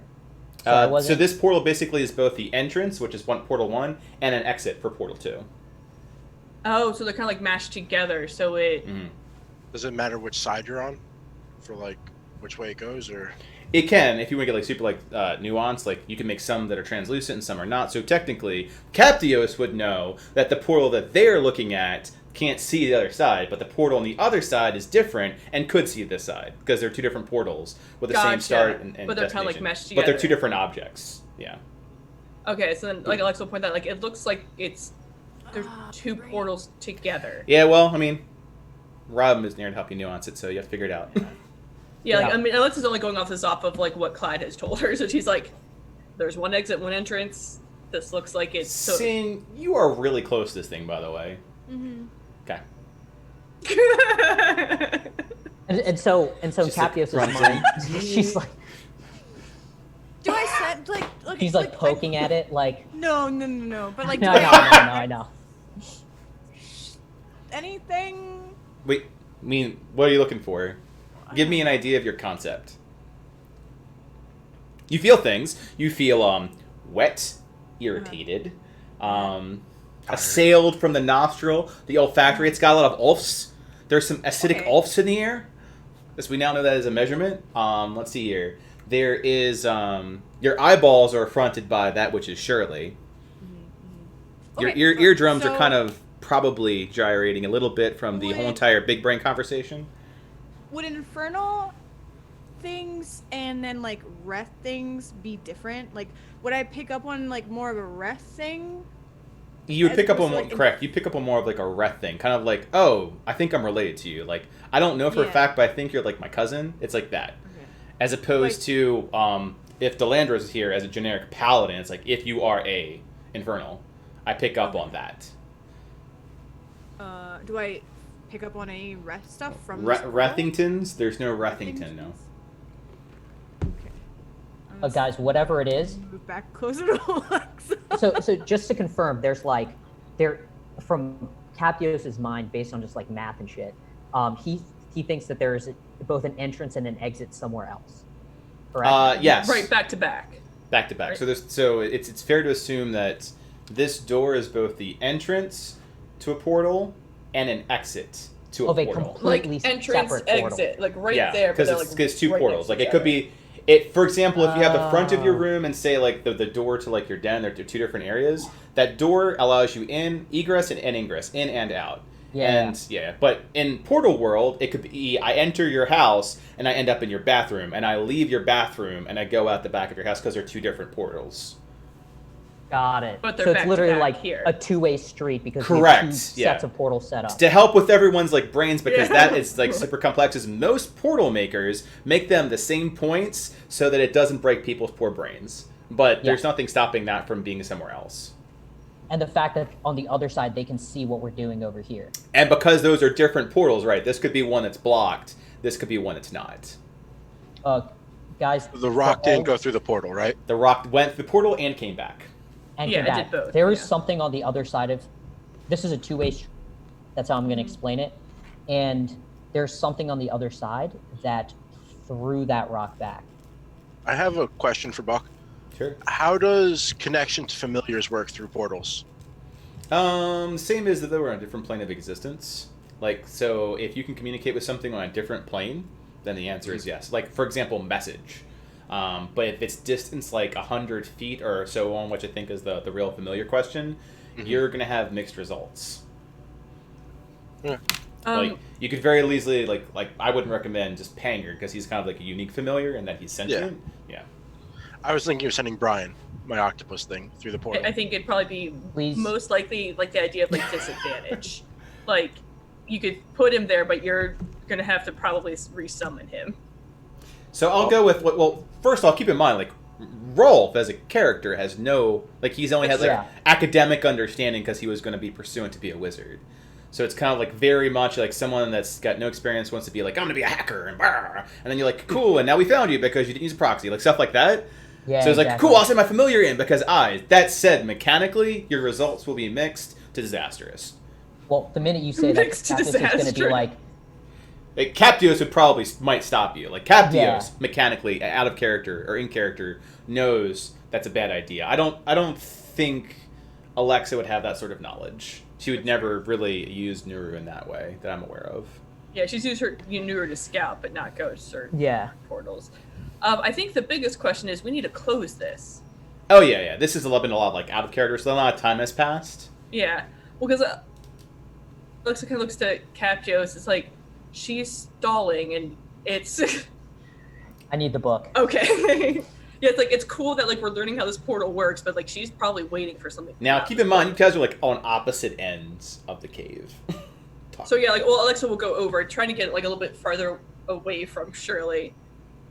So this portal basically is both the entrance, which is portal 1, and an exit for portal 2. Oh, so they're kind of like mashed together, so it... Mm-hmm. Does it matter which side you're on? For which way it goes, or... It can, if you want to get super nuanced, you can make some that are translucent and some are not. So technically, Captios would know that the portal that they're looking at can't see the other side, but the portal on the other side is different and could see this side because they're two different portals with the same start and but they're kind of meshed together. But they're two different objects. Yeah. Okay, so then Alexa will point out it looks like there's two portals together. Yeah, well, I mean, Rob is near to help you nuance it, so you have to figure it out. Yeah, I mean, Alexa's only going off what Clyde has told her, so she's like, there's one exit, one entrance. This looks like it's... Sin, you are really close to this thing, by the way. Mm-hmm. Okay. and so Captios' mind, she's like... Do I set, He's poking at it, No, but No, I know. Anything? Wait, what are you looking for? Give me an idea of your concept. You feel things. You feel wet, irritated, assailed from the nostril, the olfactory. It's got a lot of olfs. There's some acidic olfs in the air. As we now know that is a measurement. Let's see here. There is your eyeballs are affronted by that which is Shirley. Okay, Your eardrums are kind of probably gyrating a little bit from the whole entire big brain conversation. Would infernal things and then wrath things be different? Would I pick up on more of a wrath thing? You would pick up on correct. You pick up on more of a wrath thing, kind of oh, I think I'm related to you. I don't know for a fact, but I think you're my cousin. It's like that, as opposed to if Delandra is here as a generic paladin. It's if you are a infernal, I pick up on that. Do I pick up on any wrath stuff from Wrathingtons? There's no Wrathington, no. Okay. Guys, whatever it is. Move back closer to Alexa. So just to confirm, there's from Captios' mind, based on just math and shit, he thinks that there is both an entrance and an exit somewhere else. Correct? Yes. Right, back to back. Back to back. Right. So it's fair to assume that this door is both the entrance to a portal and an exit to a portal. Completely entrance, separate exit, portal. there. Because it's two portals. It could be, for example, if you have the front of your room and say the door to your den, they're two different areas. That door allows you egress and ingress, in and out. But in Portal World, it could be I enter your house and I end up in your bathroom, and I leave your bathroom and I go out the back of your house because they're two different portals. Got it. But they're so back it's literally to back here. a two-way street because Correct. we have two sets of portals set up. To help with everyone's brains, because that is super complex, is most portal makers make them the same points so that it doesn't break people's poor brains. But there's nothing stopping that from being somewhere else. And the fact that on the other side they can see what we're doing over here. And because those are different portals, right? This could be one that's blocked. This could be one that's not. Guys, The rock didn't go through the portal, right? The rock went through the portal and came back. and Yeah, came it back. did both, There is yeah. something on the other side of. This is a two-way street. That's how I'm going to explain it. And there's something on the other side that threw that rock back. I have a question for Buck. Sure. How does connection to familiars work through portals? Same as that they were on a different plane of existence. So if you can communicate with something on a different plane, then the answer is yes. For example, message. But if it's distance 100 feet or so on, which I think is the real familiar question, you're going to have mixed results. Yeah. You could very easily, I wouldn't recommend just Panger, because he's kind of a unique familiar in that he's sentient. Yeah. I was thinking of sending Brian, my octopus thing, through the portal. I think it'd probably be most likely the idea of disadvantage. You could put him there, but you're gonna have to probably resummon him. So I'll go with first I'll keep in mind Rolf as a character has no he's only has academic understanding because he was going to be pursuant to be a wizard. So it's kind of like very much like someone that's got no experience wants to be like, I'm going to be a hacker, and then you're like, cool, and now we found you because you didn't use a proxy, like stuff like that. Yeah, so it's like, exactly. cool, I'll send my familiar in because That said, mechanically, your results will be mixed to disastrous. Well, the minute you say that, Mixed to Captios is going to be disaster. like, Captios would probably might stop you. Like Captios, Yeah. mechanically, out of character or in character, knows that's a bad idea. I don't think Alexa would have that sort of knowledge. She would never really use Nuru in that way that I'm aware of. Yeah, she's used her Nuru to scout, but not go to certain yeah. portals. I think the biggest question is we need to close this. Oh yeah. This has been a lot like out of character, so a lot of time has passed. Yeah, well, because Alexa kind of looks to Captios. It's like she's stalling, and it's I need the book. okay. Yeah, it's like it's cool that like we're learning how this portal works, but like she's probably waiting for something. to Now happen. keep in mind, you guys are like on opposite ends of the cave. So yeah, like well, Alexa will go over, trying to get like a little bit farther away from Shirley.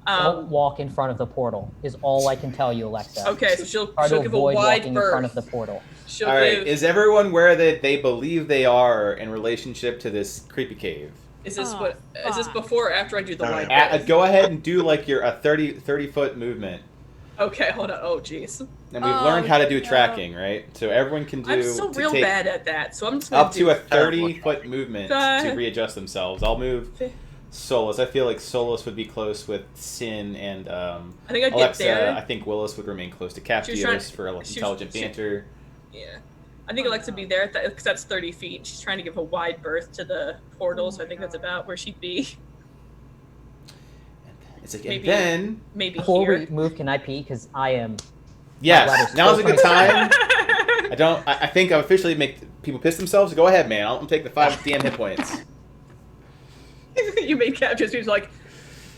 Don't walk in front of the portal is all I can tell you, Alexa. Okay, so she'll Try to give a avoid wide walking berth. in front of the portal. She'll All right, give. is everyone where they believe they are in relationship to this creepy cave? Is this Oh, what? Is this fuck. before or after I do the wide berth? Go ahead and do like your 30-foot movement. Okay, hold on. Oh, jeez. And we've Oh, learned how to do no. tracking, right? So everyone can do I'm so to real take bad at that, so I'm just gonna up do to a 30-foot movement to Uh, readjust themselves. I'll move Solus. I feel like Solus would be close with Sin and I think I'd Alexa. get there. I think Willis would remain close to She was trying- Captios for like, she was- intelligent she- banter. Yeah. I think Alexa would be there because that's 30 feet. She's trying to give a wide berth to the portal, Oh so I my think that's God. about where she'd be. It's like, Maybe- and then Maybe Before here. we move, can I pee? Because I am. yes, bladder's now's a so good funny. time. I think I've officially make people piss themselves. Go ahead, man. I'll take the 5 DM hit points. You made Captious be like,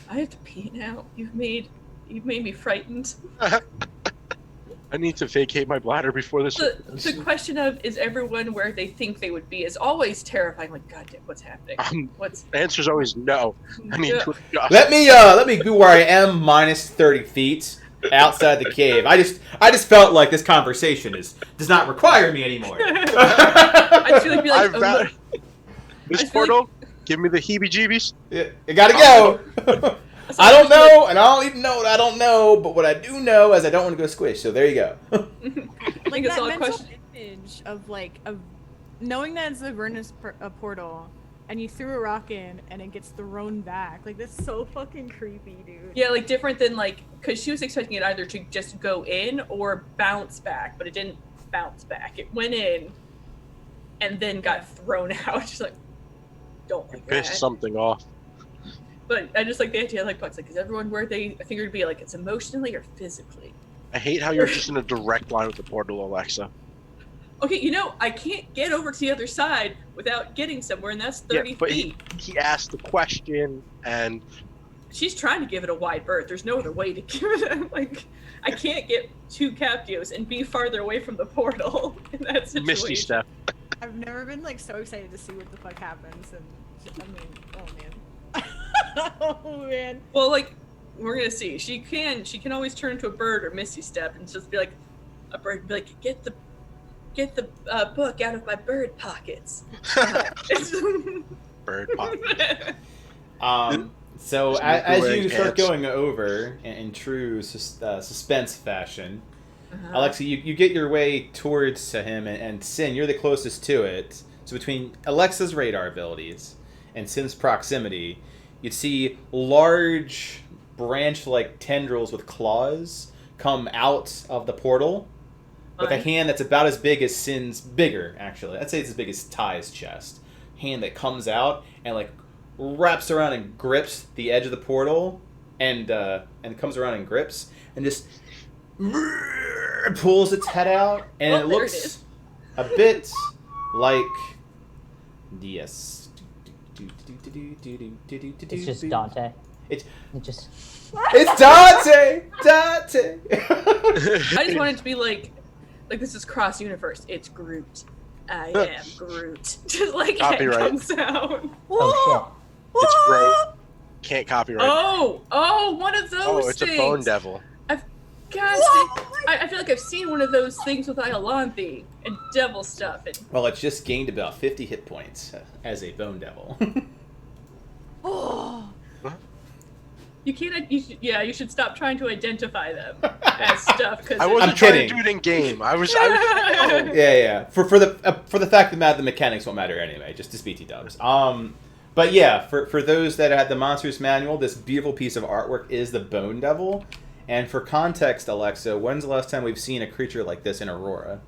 I have to pee now. You've made me frightened. I need to vacate my bladder before this. The question of is everyone where they think they would be is always terrifying. Like, God damn, what's happening? What's The answer's always no. I need to adjust. Let me be where I am minus 30 feet outside the cave. I just felt like this conversation does not require me anymore. I just feel like be like, I've got I this just feel portal. Give me the heebie-jeebies. You gotta go. I don't know, and I don't even know what I don't know, but what I do know is I don't want to go squish, so there you go. I Like think it's that all a mental question. image of like of knowing that it's a Avernus portal, and you threw a rock in and it gets thrown back. Like that's so fucking creepy, dude. Yeah, like different than like, because she was expecting it either to just go in or bounce back, but it didn't bounce back. It went in and then got thrown out. She's like, don't like Piss that. something off. But I just like the idea, like Buck's like, is everyone where they think it would be? Like, it's emotionally or physically? I hate how you're just in a direct line with the portal, Alexa. Okay, you know, I can't get over to the other side without getting somewhere, and that's 30 Yeah, but feet. he asked the question, and She's trying to give it a wide berth. There's no other way to give it like, I can't get to Captios and be farther away from the portal in that situation. Misty Step. I've never been like so excited to see what the fuck happens, and I mean, oh man. Oh man. Well, like, we're gonna see. She can always turn into a bird or Misty Step and just be like, a bird and be like, get the book out of my bird pockets. Bird pop. So Just as wearing you start pants. going over in true suspense fashion, Uh-huh. Alexa, you get your way towards him, and Sin, you're the closest to it. So between Alexa's radar abilities and Sin's proximity, you'd see large branch-like tendrils with claws come out of the portal with a Fine. hand that's about as big as Sin's, bigger actually. I'd say it's as big as Ty's chest. Hand that comes out and like wraps around and grips the edge of the portal, and comes around and grips and just pulls its head out, and Well, it there looks it is. a bit like yes. It's just Dante. It's It just. it's Dante. Dante. I just want it to be like this is cross universe. It's Groot. I am Groot. Just like Copyright. it comes out. Oh It's Groot. Can't copyright. Oh, one of those Oh, it's things. a bone devil. Gosh, I feel like I've seen one of those things with Iolanthe and devil stuff. And Well, it's just gained about 50 hit points as a bone devil. Oh. you can't. You should stop trying to identify them as stuff. Because I wasn't I'm trying kidding. to do it in game. I was oh. Yeah. For the fact that the mechanics won't matter anyway, just BT dubs. But yeah, for those that had the Monsters Manual, this beautiful piece of artwork is the Bone Devil. And for context, Alexa, when's the last time we've seen a creature like this in Arhor'ha?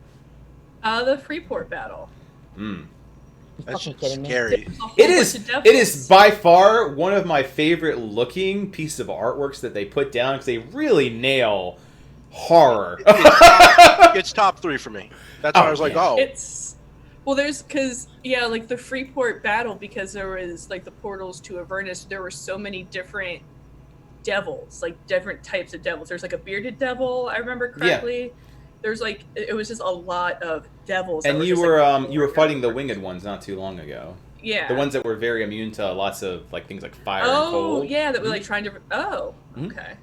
The Freeport battle. You That's fucking kidding me? scary. There's a whole It bunch of devils. is by far one of my favorite looking pieces of artworks that they put down because they really nail horror. It's top 3 for me. That's why I was like, yeah. oh. It's there's like the Freeport battle, because there was like the portals to Avernus. There were so many different devils, like different types of devils. There's like a bearded devil, I remember correctly. There's like it was just a lot of devils. that And were you just, were like, you were fighting the winged ones not too long ago. Yeah. The ones that were very immune to lots of like things like fire and Oh cold. yeah, that were like trying to. Oh, Mhm. okay.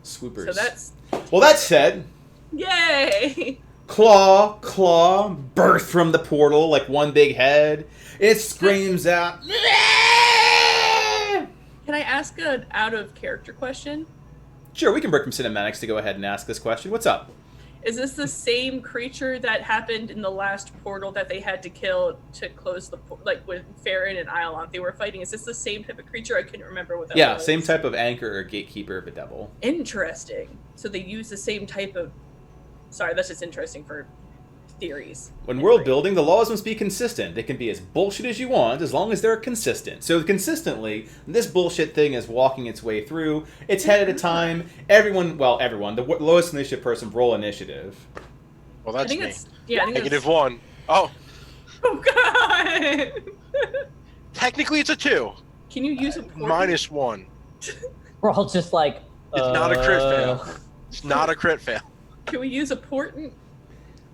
Swoopers. So that's Well, that said, yay. Claw, birth from the portal like one big head. It screams out. Can I ask an out of character question? Sure, we can break from cinematics to go ahead and ask this question. What's up? Is this the same creature that happened in the last portal that they had to kill to close the like with Farron and Iolanthe they were fighting? Is this the same type of creature? I couldn't remember what that Yeah, was. same type of anchor or gatekeeper of a devil. Interesting. So they use the same type of. Sorry, that's just interesting for theories. When world building, the laws must be consistent. They can be as bullshit as you want as long as they're consistent. So consistently, this bullshit thing is walking its way through. It's head at a time. Everyone, the lowest initiative person roll initiative. Well, I that's think me. that's yeah. I think that's, -1. Oh, oh god. technically it's a 2. Can you use a portal? -1. We're all just like. It's not a crit fail. It's not a crit fail. Can we use a portent?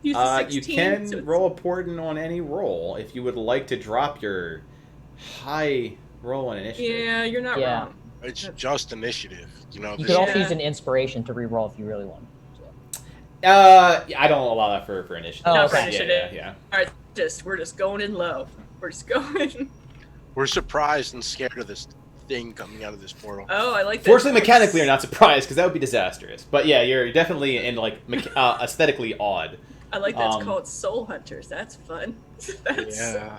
Use a 16, You can so it's- roll a portent on any roll if you would like to drop your high roll on initiative. Yeah, you're not Yeah. wrong. It's just initiative. You know, You this could also Yeah. use an inspiration to reroll if you really want. I don't allow that for initiative. Oh, Not for okay. initiative. Yeah. All right, we're just going in low. We're just going. we're surprised and scared of this thing coming out of this portal. Oh, I like that. Fortunately, mechanically, you're not surprised because that would be disastrous. But yeah, you're definitely in like aesthetically odd. I like that's Um, called Soul Hunters. That's fun. That's Yeah.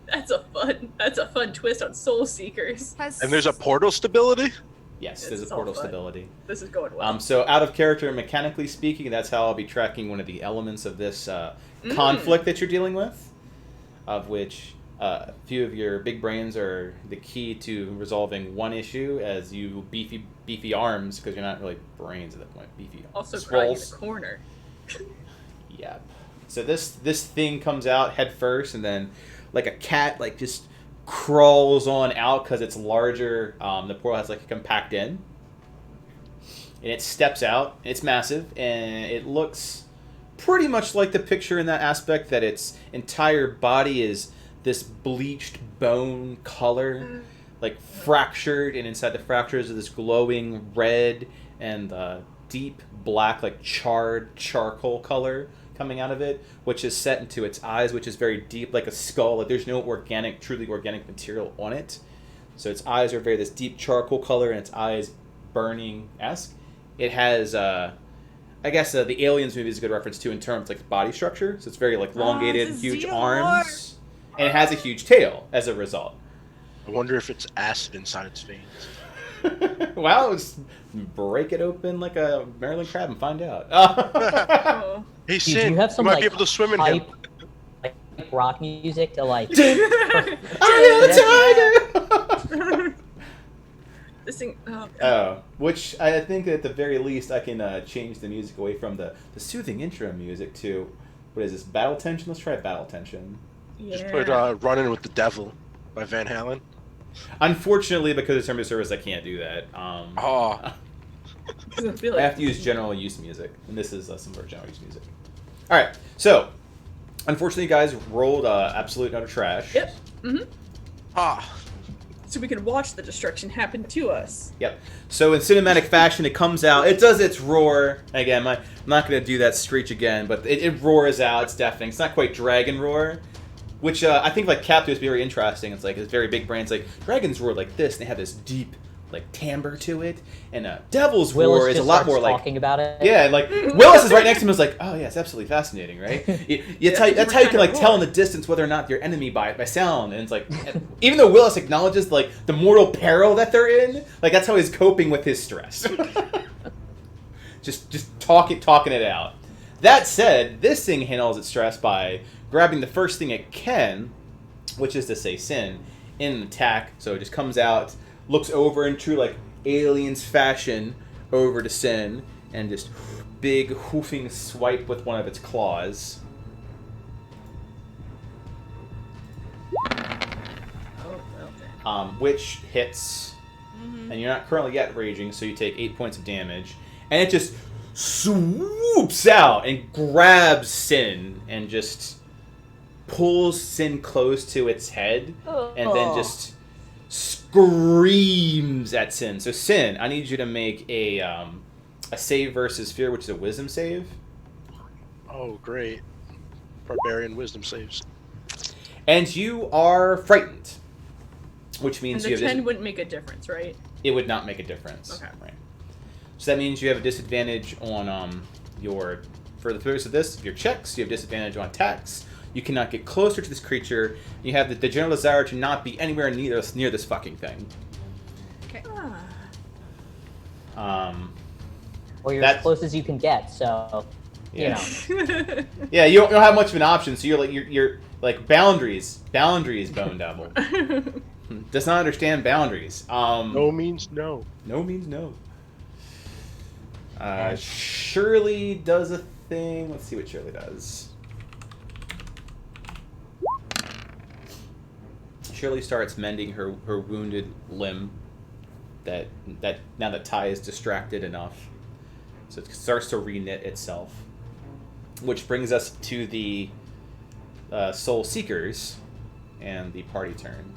that's a fun twist on Soul Seekers. And there's a portal stability? Yes, This there's a is all portal fun. stability. This is going well. So out of character, mechanically speaking, that's how I'll be tracking one of the elements of this conflict that you're dealing with, of which a few of your big brains are the key to resolving one issue, as you beefy arms, because you're not really brains at that point. Beefy Also crying in the scrolls. corner. Yep. So this thing comes out head first, and then like a cat, like just crawls on out because it's larger. The portal has like a compact end, and it steps out. It's massive, and it looks pretty much like the picture in that aspect that its entire body is this bleached bone color, like fractured, and inside the fractures is this glowing red and deep black, like charred charcoal color coming out of it, which is set into its eyes, which is very deep, like a skull. Like there's no truly organic material on it. So its eyes are very this deep charcoal color, and its eyes burning-esque. It has, I guess the Aliens movie is a good reference too in terms of like body structure. So it's very like elongated, it's a huge xenomorph. arms, and it has a huge tail as a result. I wonder if it's acid inside its veins. Well, just break it open like a Maryland crab and find out. Oh. Hey, Do Sin, you have some might like be able to swim in him. hype, like rock music to like? I am a tiger! This thing. Oh, Oh, which I think at the very least I can change the music away from the soothing intro music to, what is this, Battle Tension? Let's try Battle Tension. yeah. Just put Running with the Devil by Van Halen. Unfortunately, because of terms of service, I can't do that. Oh, I feel I like have to use general use music, and this is some of our general use music. Alright, so, unfortunately, you guys rolled absolute utter trash. Yep. Mm-hmm. ah. so we can watch the destruction happen to us. Yep. So in cinematic fashion, it comes out. It does its roar. Again, I'm not going to do that screech again, but it roars out. It's deafening. It's not quite dragon roar, which I think like Captive is very interesting. It's like it's very big brains. Like dragons roar like this, and they have this deep like timbre to it, and devil's Willis roar is a just lot starts more like talking about it. yeah, like Willis is right next to him. Is like, oh yeah, it's absolutely fascinating, right? That's how you can like tell in the distance whether or not your enemy by sound. And it's like, even though Willis acknowledges like the mortal peril that they're in, like that's how he's coping with his stress. just talking it out. That said, this thing handles its stress by grabbing the first thing it can, which is to say Sin, in an attack. So it just comes out, looks over in true like aliens fashion over to Sin, and just big hoofing swipe with one of its claws. Which hits, and you're not currently yet raging, so you take 8 points of damage, and it just swoops out and grabs Sin and just pulls Sin close to its head, and then just screams at Sin. So Sin, I need you to make a save versus fear, which is a wisdom save. Oh, great. Barbarian wisdom saves. And you are frightened, which means And you the have 10 wouldn't make a difference, right? it would not make a difference. Okay. Right. So that means you have a disadvantage on your, for the purpose of this, your checks. You have disadvantage on attacks. You cannot get closer to this creature. You have the general desire to not be anywhere near this fucking thing. Okay. Well, you're as close as you can get, so Yeah. you know. Yeah, you don't have much of an option, so you're like boundaries, Bone Devil. Does not understand boundaries. No means no. No means no. Shirley does a thing. Let's see what Shirley does. Shirley starts mending her wounded limb. That now that Ty is distracted enough, so it starts to reknit itself. Which brings us to the Soul Seekers and the party turn.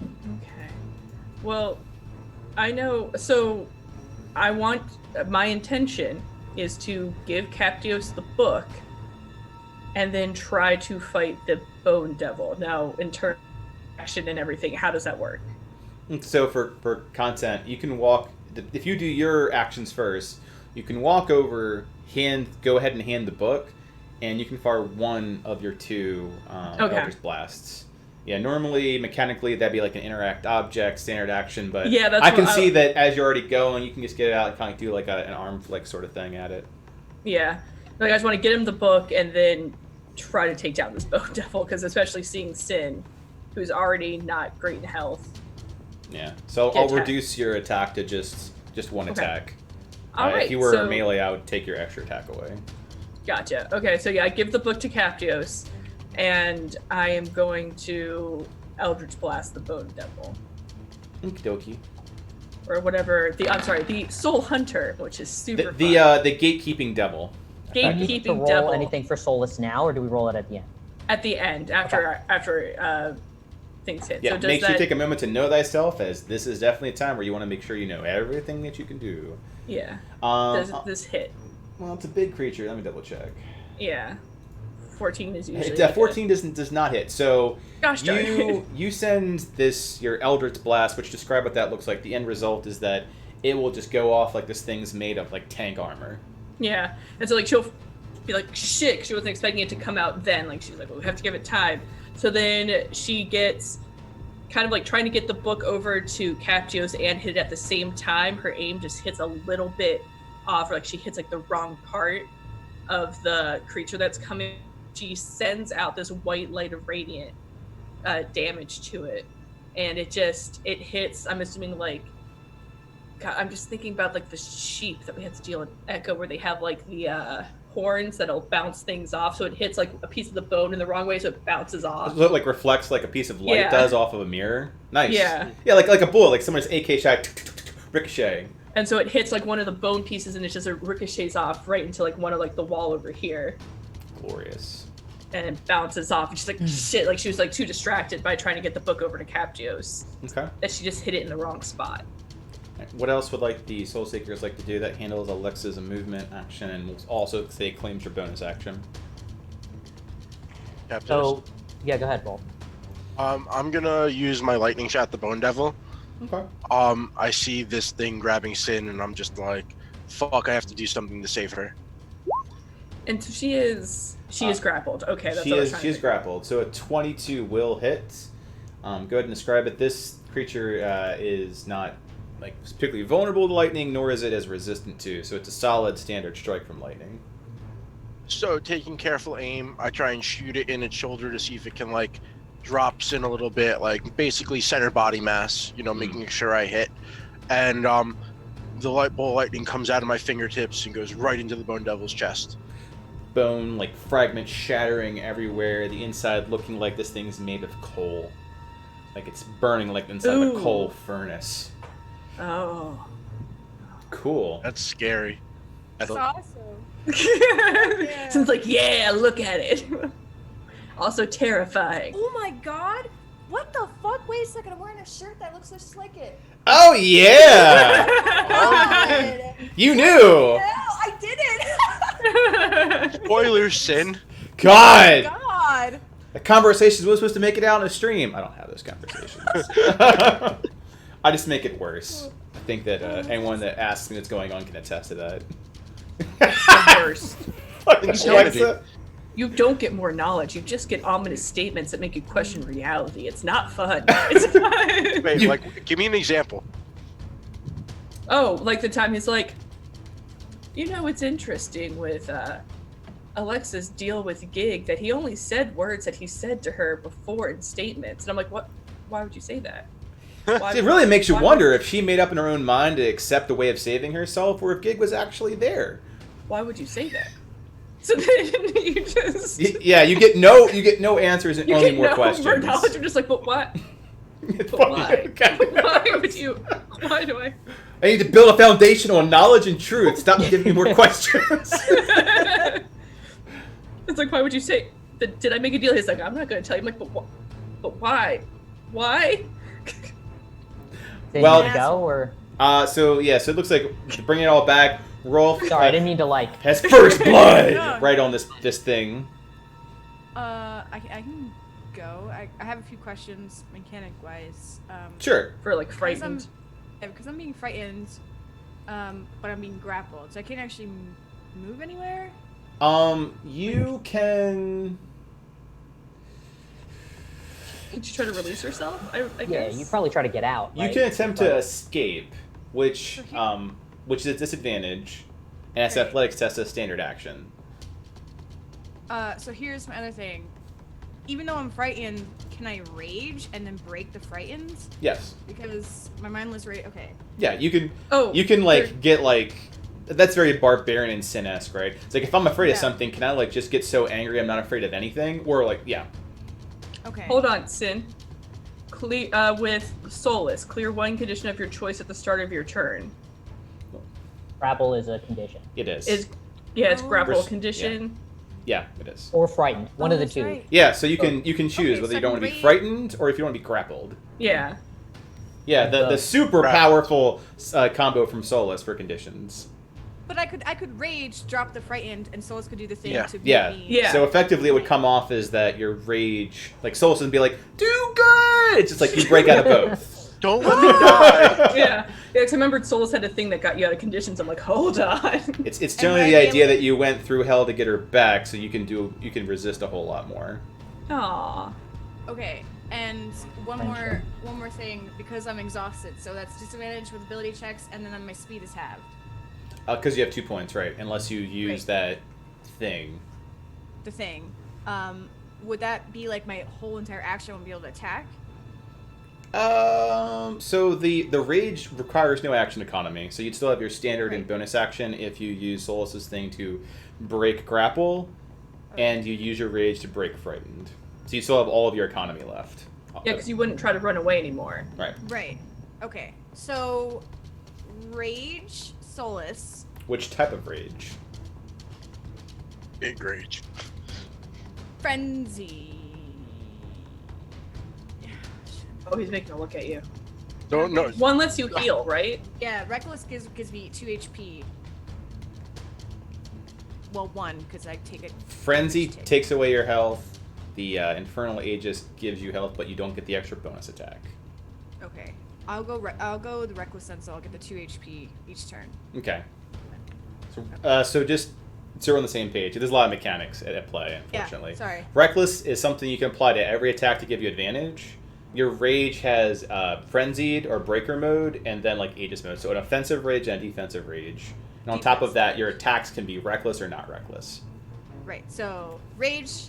Okay. Well, I know. So, my intention is to give Captios the book, and then try to fight the Bone Devil. Now, in turn, action and everything, how does that work? So for content, you can walk. If you do your actions first, you can walk over, go ahead and hand the book, and you can fire one of your two Eldritch Blasts. Yeah, normally, mechanically, that'd be like an interact object, standard action, but yeah, that's I can see that as you're already going, you can just get it out and kind of do like an arm flick sort of thing at it. Yeah. Like, I just want to get him the book and then try to take down this Bone Devil, because especially seeing Sin, who's already not great in health. Yeah, so I'll reduce your attack to just one attack. All right, if you were melee, I would take your extra attack away. Gotcha. Okay, so yeah, I give the book to Captios, and I am going to Eldritch Blast the Bone Devil. Okie dokie. Or whatever. The Soul Hunter, which is super fun. The gatekeeping devil. Do you need to roll anything for Soulless now, or do we roll it at the end? At the end, after things hit. Yeah, so make sure you take a moment to know thyself, as this is definitely a time where you want to make sure you know everything that you can do. Yeah. Does this hit? Well, it's a big creature. Let me double check. Yeah. 14 is usually 14 does not hit. So gosh darn. you send your Eldritch Blast, which describe what that looks like. The end result is that it will just go off like this thing's made of like tank armor. Yeah. And so like she'll be like, shit, 'cause she wasn't expecting it to come out then. Like she's like, well, we have to give it time. So then she gets kind of like trying to get the book over to Captios and hit it at the same time. Her aim just hits a little bit off, or like she hits like the wrong part of the creature that's coming. She sends out this white light of radiant damage to it, and it hits. I'm assuming like, God, I'm just thinking about like the sheep that we had to deal with Echo, where they have like the horns that'll bounce things off. So it hits like a piece of the bone in the wrong way, so it bounces off. It like reflects like a piece of light does off of a mirror. Nice. Yeah. Yeah, like a bullet, like someone's AK shot, ricochet. And so it hits like one of the bone pieces, and it just ricochets off right into like one of like the wall over here. Glorious. and it bounces off. And she's like, shit, like she was like too distracted by trying to get the book over to Captios Okay. that she just hit it in the wrong spot. What else would like the Soul Seekers like to do that handles Alexa's movement action and will also say claims your bonus action? Captives. So, yeah, go ahead, Bolt. I'm gonna use my lightning shot at the Bone Devil. Okay. I see this thing grabbing Sin, and I'm just like, fuck, I have to do something to save her. And so she is grappled. Okay, that's She what I was is trying she's to figure out. grappled. So a 22 will hit. Go ahead and describe it. This creature is not like particularly vulnerable to lightning, nor is it as resistant to. So it's a solid standard strike from lightning. So, taking careful aim, I try and shoot it in its shoulder to see if it can, like, drop Sin a little bit, like, basically center body mass, you know, making sure I hit. And, the light bolt of lightning comes out of my fingertips and goes right into the Bone Devil's chest. Bone, like, fragments shattering everywhere, the inside looking like this thing's made of coal. Like it's burning like inside of a Ooh. coal furnace. Oh. Cool. That's scary. That's awesome. Sounds like, yeah, look at it. Also terrifying. Oh my god! What the fuck? Wait a second, I'm wearing a shirt that looks just like it. Oh yeah! God. You knew! No, I didn't! Spoiler, Sin. God! God! The conversation was supposed to make it out in a stream. I don't have those conversations. I just make it worse. I think that anyone that asks me what's going on can attest to that. The worst. Fucking Alexa. You don't get more knowledge. You just get ominous statements that make you question reality. It's not fun. It's fun. Wait, like, give me an example. Oh, like the time he's like, you know, it's interesting with Alexa's deal with Gig that he only said words that he said to her before in statements. And I'm like, what? Why would you say that? Why It really makes you why wonder if she made up in her own mind to accept a way of saving herself, or if Gig was actually there. Why would you say that? So then you just Yeah, you get no answers and you only get more no questions. more knowledge. I'm just like, but what? It's But funny. why? Why would you? Why do I? I need to build a foundation on knowledge and truth. Stop giving me more questions. It's like, why would you say? Did I make a deal? He's like, I'm not going to tell you. I'm like, but why? Why? Did Well- you go or? So it looks like to bring it all back. Rolf Sorry, I didn't mean to like. has first blood No. right on this thing. I can go. I have a few questions mechanic wise. Sure. For like frightened. Because I'm being frightened, but I'm being grappled, so I can't actually move anywhere. You can. Could you try to release yourself? I Yeah, guess. you probably try to get out. You right? can attempt to But- escape, which is a disadvantage, and it's Right. athletics test as standard action. So here's my other thing. Even though I'm frightened, can I rage and then break the frightened? Yes. Because my mindless rage. Okay. Yeah, you can. Oh, You can there- get like. That's very barbarian and sin-esque, right? It's like if I'm afraid of Yeah. something, can I like just get so angry I'm not afraid of anything, or like yeah. Okay. Hold on, Sin. Clear with Soulless. Clear one condition of your choice at the start of your turn. Grapple is a condition. It is. It's Oh. grapple Vers- condition. Yeah, it is. Or frightened. One of the that's two. right. Yeah, so you can choose Okay, whether so you don't I want to can be rage- frightened or if you want to be grappled. Yeah. Yeah, the The- super Grappled. powerful combo from Solus for conditions. But I could rage, drop the frightened, and Solus could do the thing Yeah. to beat Yeah. me. Yeah. So effectively, it would come off as that your rage, like Solus would be like, "Do good." It's just like you break out of both. Don't let me die. Yeah. Because I remembered Soulless had a thing that got you out of conditions. I'm like, hold on. It's And generally would the I be idea able- that you went through hell to get her back, so you can resist a whole lot more. Aw. Okay. And one more thing, because I'm exhausted, so that's disadvantage with ability checks, and then my speed is halved. Because you have 2 points, right? Unless you use Right. that thing. The thing. Would that be like my whole entire action? I won't be able to attack. So the rage requires no action economy, so you'd still have your standard and Right. bonus action if you use Solus's thing to break grapple, and you use your rage to break frightened. So you still have all of your economy left. Yeah, because you wouldn't try to run away anymore. Right. Right. Okay. So, rage, Solus. Which type of rage? Big rage. Frenzy. Oh, he's making a look at you. Don't know. One lets you heal, right? Yeah, Reckless gives me 2 HP. Well, 1, because I take it. Frenzy takes away your health. The Infernal Aegis gives you health, but you don't get the extra bonus attack. Okay. I'll go with Reckless then, so I'll get the 2 HP each turn. Okay. So just so we're on the same page. There's a lot of mechanics at play, unfortunately. Yeah, sorry. Reckless is something you can apply to every attack to give you advantage. Your rage has frenzied or breaker mode, and then like Aegis mode. So an offensive rage and a defensive rage. And on top of that, your attacks can be reckless or not reckless. Right. So rage,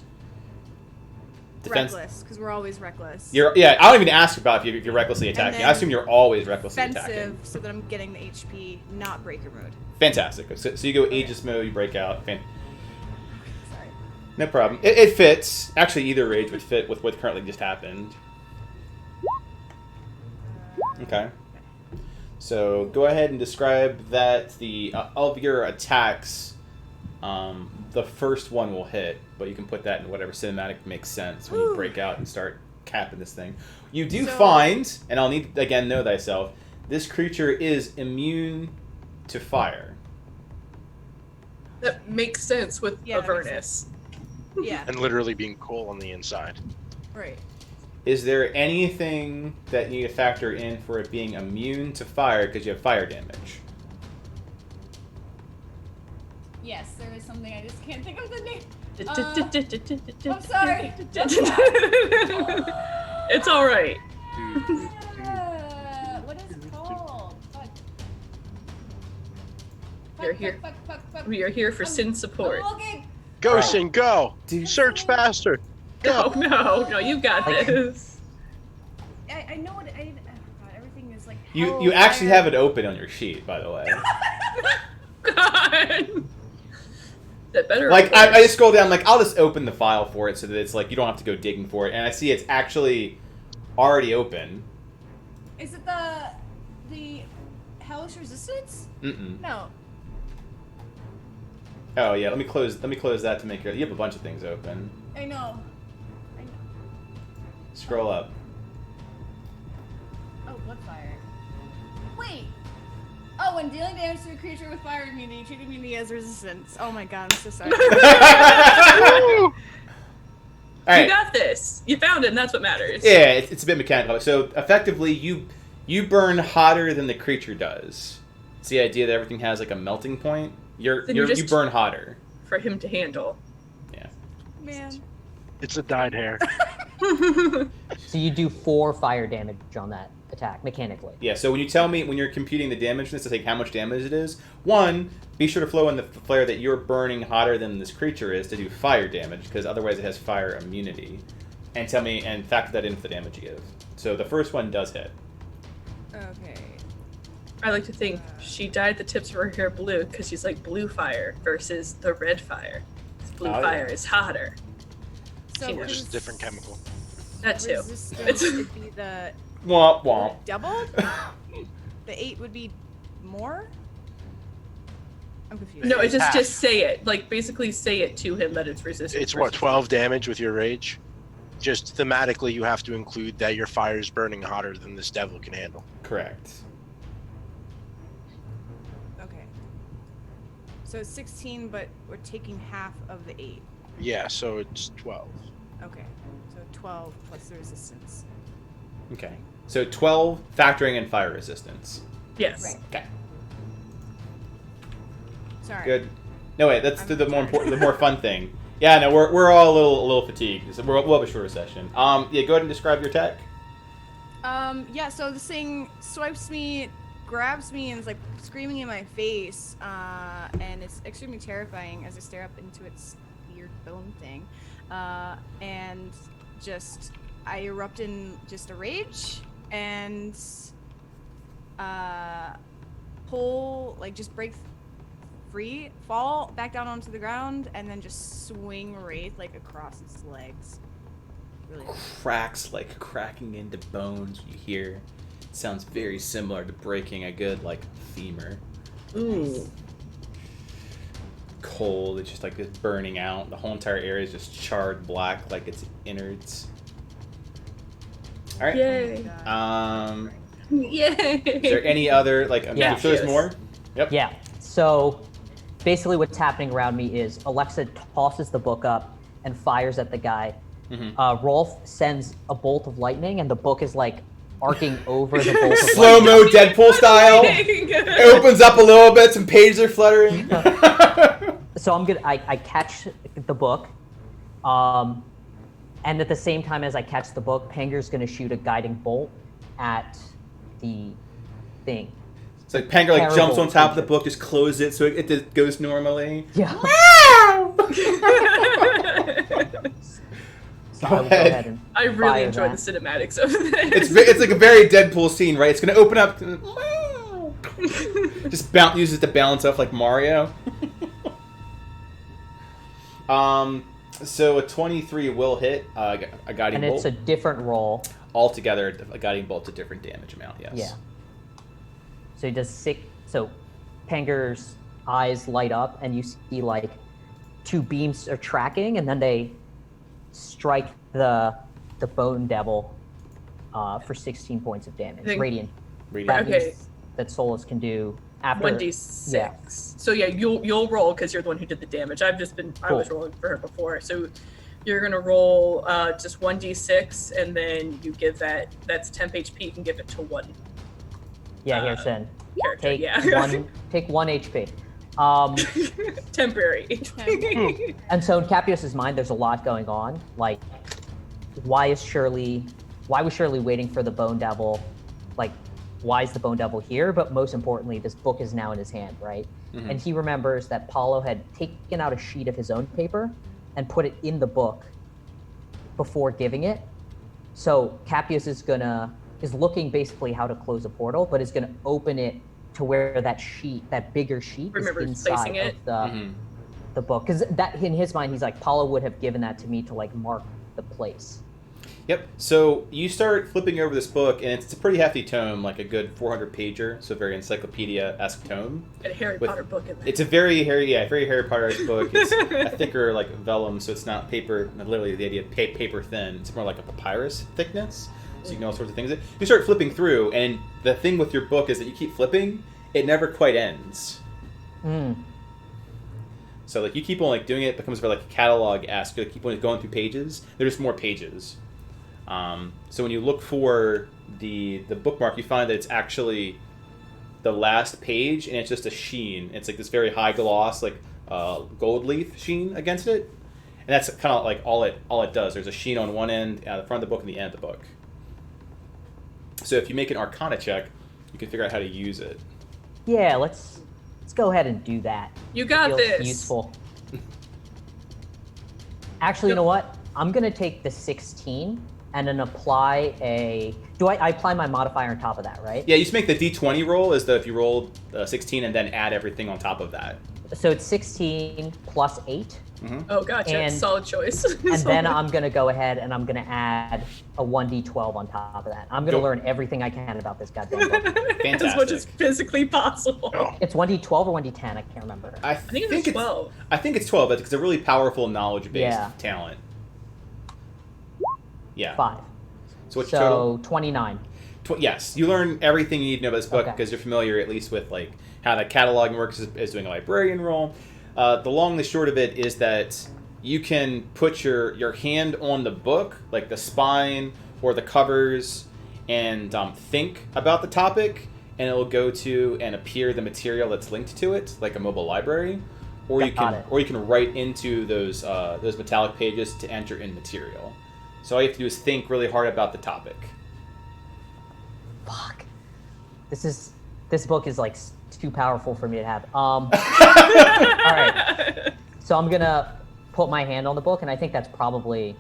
Defense. reckless, because we're always reckless. I don't even ask about if you're recklessly attacking. I assume you're always recklessly Offensive, attacking. so that I'm getting the HP, not breaker mode. Fantastic. So you go Aegis mode, you break out. Sorry. No problem. It fits. Actually, either rage would fit with what currently just happened. Okay. So go ahead and describe that the of your attacks, the first one will hit, but you can put that in whatever cinematic makes sense when you break out and start capping this thing. You do find, and I'll need again know thyself, this creature is immune to fire. That makes sense with Yeah, that makes Avernus. Yeah. And literally being cool on the inside. Right. Is there anything that you need to factor in for it being immune to fire because you have fire damage? Yes, there is something. I just can't think of the name. I'm I'm sorry. It's all right. What is it called? Fuck. You're here. Fuck. We are here for sin support. I'm looking. Go, Right. Sin, go! Dude. Search faster! No, no, you got this. I know what I. Oh God, everything is like. You actually have it open on your sheet, by the way. God. That better. Like I just scroll down, like I'll just open the file for it so that it's like you don't have to go digging for it, and I see it's actually already open. Is it the hellish resistance? Mm-mm. No. Oh yeah, let me close that to make you have a bunch of things open. I know. Scroll up. Oh, what fire? Wait. Oh, when dealing damage to a creature with fire immunity, treat immunity as Resistance. Oh my god, I'm so sorry. All You right. got this. You found it, and that's what matters. Yeah, it's a bit mechanical. So effectively, you burn hotter than the creature does. It's the idea that everything has like a melting point. You burn hotter. For him to handle. Yeah. Man. It's a dyed hair. So you do 4 fire damage on that attack mechanically. Yeah. So when you tell me when you're computing the damage, this is like how much damage it is. One, be sure to flow in the flare that you're burning hotter than this creature is to do fire damage, because otherwise it has fire immunity. And tell me and factor that into the damage you give. So the first one does hit. Okay. I like to think she dyed the tips of her hair blue because she's like blue fire versus the red fire. 'Cause blue Oh, fire yeah. is hotter. So She knows. Just a different chemical. That too. Resistance would be the Womp womp. double? The 8 would be more? I'm confused. No, it's Half. just say it. Like basically say it to him that it's resistant. It's what, 12 damage with your rage? Just thematically, you have to include that your fire is burning hotter than this devil can handle. Correct. Okay. So it's 16, but we're taking half of the 8. Yeah, so it's 12. Okay. So 12 plus the resistance. Okay. So 12 factoring in fire resistance. Yes. Right. Okay. Sorry. Good. No wait, that's the more important, the more fun thing. Yeah, no, we're all a little fatigued. So we'll have a shorter session. Yeah, go ahead and describe your attack. Yeah, so this thing swipes me, grabs me, and is like screaming in my face. And it's extremely terrifying as I stare up into its weird bone thing. And just, I erupt in just a rage and pull, like just break free, fall back down onto the ground, and then just swing Wraith like across its legs. Really hard. Cracks like cracking into bones. You hear. It sounds very similar to breaking a good like femur. Ooh. cold. It's just like it's burning out. The whole entire area is just charred black, like it's innards. All right. Yay. Yay. Is there any other like? Yeah. I'm sure there's more. Yep. Yeah. So basically, what's happening around me is Alexa tosses the book up and fires at the guy. Mm-hmm. Rolf sends a bolt of lightning, and the book is like arcing over the bolt of Slow mo lightning. Deadpool style. It opens up a little bit. Some pages are fluttering. So I catch the book, and at the same time as I catch the book, Penger's gonna shoot a guiding bolt at the thing. It's like Panger like Terrible jumps on top of the creature. book, just closes it so it just goes normally. Yeah. So I will go ahead. ahead and I really fire enjoy that. the cinematics of this. It's like a very Deadpool scene, right? It's gonna open up. Just uses to balance off like Mario. So a 23 will hit a guiding And bolt. it's a different roll. Altogether, a guiding bolt's a different damage amount. Yes. Yeah. So he does 6. So Penger's eyes light up, and you see like 2 beams are tracking, and then they strike the bone devil for 16 points of damage. Think- Radiant. Radiant. Okay. That Solus can do after 1d6. Yeah. So yeah, you'll roll because you're the one who did the damage. I Cool. was rolling for her before. So you're gonna roll just 1d6, and then you give that's temp HP. You can give it to one Yeah, here, Sin. character. Take Yeah. take 1 HP. Temporary HP. And so in Capios's mind, there's a lot going on. Like, why was Shirley waiting for the Bone Devil? Like, why is the Bone Devil here? But most importantly, this book is now in his hand, right? Mhm. And he remembers that Paulo had taken out a sheet of his own paper and put it in the book before giving it. So Capios is looking basically how to close a portal, but is gonna open it to where that bigger sheet Remember is inside placing it? of the book. Because that in his mind, he's like, Paulo would have given that to me to like mark the place. Yep. So you start flipping over this book, and it's a pretty hefty tome, like a good 400 pager, so very encyclopedia-esque tome. And a Harry With- Potter book in there. It's a very Harry Potter-esque book. It's a thicker like vellum, so it's not paper. Literally, the idea of paper thin. It's more like a papyrus thickness, so you can know all sorts of things. You start flipping through, and the thing with your book is that you keep flipping; it never quite ends. So like you keep on like doing it, becomes very like catalog-esque. You keep on going through pages. There's just more pages. So when you look for the bookmark, you find that it's actually the last page, and it's just a sheen. It's like this very high gloss, like gold leaf sheen against it, and that's kind of like all it does. There's a sheen on one end, the front of the book, and the end of the book. So if you make an Arcana check, you can figure out how to use it. Yeah, let's go ahead and do that. You got Feels this. useful. Actually, you know what? I'm gonna take the 16 and then apply a. I apply my modifier on top of that, right? Yeah, you just make the D20 roll as though if you rolled 16 and then add everything on top of that. So it's 16 plus 8, Oh, gotcha. And- Solid choice. and then I'm gonna go ahead and I'm gonna add a 1d12 on top of that. I'm gonna Go. learn everything I can about this goddamn book. As much as physically possible. Oh. It's 1d12 or 1d10, I can't remember. I think it's 12. I think it's 12. It's a really powerful knowledge-based Yeah. talent. Yeah. 5. So what's your total? So 29. Yes, you learn everything you need to know about this book Okay. because you're familiar at least with like how the cataloging works as doing a librarian role. The long and the short of it is that you can put your hand on the book, like the spine or the covers, and think about the topic, and it will go to and appear the material that's linked to it, like a mobile library, or you Got it. can write into those metallic pages to enter in material. So all you have to do is think really hard about the topic. Fuck. This book is like too powerful for me to have. All right. So I'm gonna put my hand on the book, and I think that's probably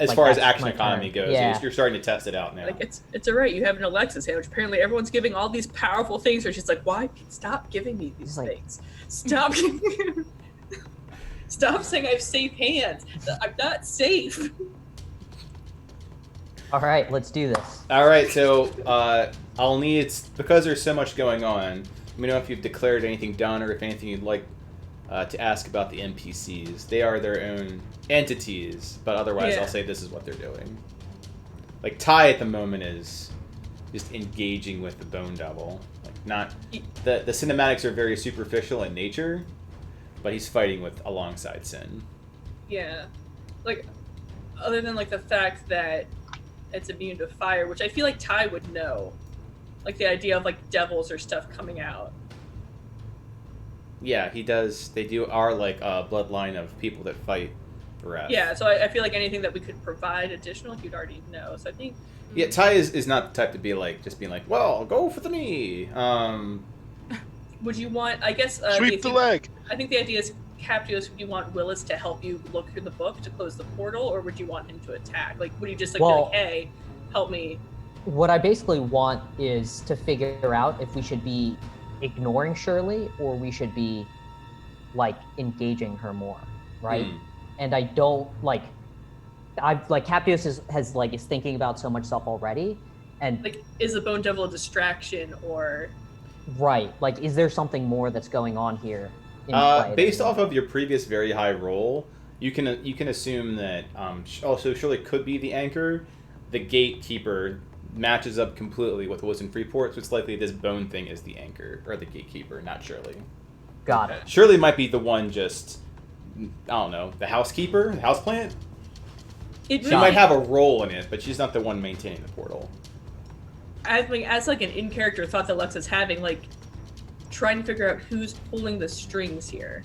As like, far as that's action my economy turn. goes, Yeah. you're starting to test it out now. Like it's alright. You have an Alexa sandwich. Apparently, everyone's giving all these powerful things. Where she's like, "Why? Stop giving me these It's like- things. Stop. Stop saying I have safe hands. I'm not safe." All right, let's do this. All right, so I'll need because there's so much going on. Let me know if you've declared anything done or if anything you'd like to ask about the NPCs. They are their own entities, but otherwise I'll say this is what they're doing. Like, Ty at the moment is just engaging with the Bone Devil. Like, not... The cinematics are very superficial in nature, but he's fighting alongside Sin. Yeah. Like, other than, like, the fact that it's immune to fire, which I feel like Ty would know. Like, the idea of, like, devils or stuff coming out. Yeah, he does. They are, like, a bloodline of people that fight breath. Yeah, so I feel like anything that we could provide additional, he'd already know. So I think... Yeah, Ty is not the type to be, like, just being like, well, go for the knee. Would you want, I guess... Sweep the leg! I think the idea is, Captios, would you want Willis to help you look through the book to close the portal, or would you want him to attack? Like, would you just, like, be like, hey, help me? What I basically want is to figure out if we should be ignoring Shirley or we should be, like, engaging her more, right? And I don't, like... Captios is thinking about so much stuff already, and... Like, is the Bone Devil a distraction, or... Right. Like, is there something more that's going on here? Based off of your previous very high roll, you can assume that also Shirley could be the anchor. The gatekeeper matches up completely with what was in Freeport, so it's likely this bone thing is the anchor or the gatekeeper, not Shirley. Got it. Shirley might be the one just, I don't know, the housekeeper, the houseplant. She might have a role in it, but she's not the one maintaining the portal. As like an in-character thought that Lex is having, like, trying to figure out who's pulling the strings here.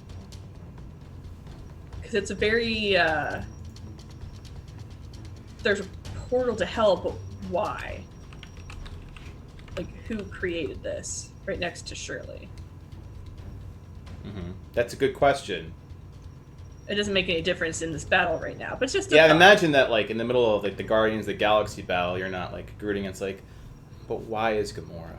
Because it's a very, there's a portal to hell, but why? Like, who created this? Right next to Shirley. That's a good question. It doesn't make any difference in this battle right now, but it's just imagine that, like, in the middle of, like, the Guardians of the Galaxy battle, you're not, like, rooting against, like, but why is Gamora?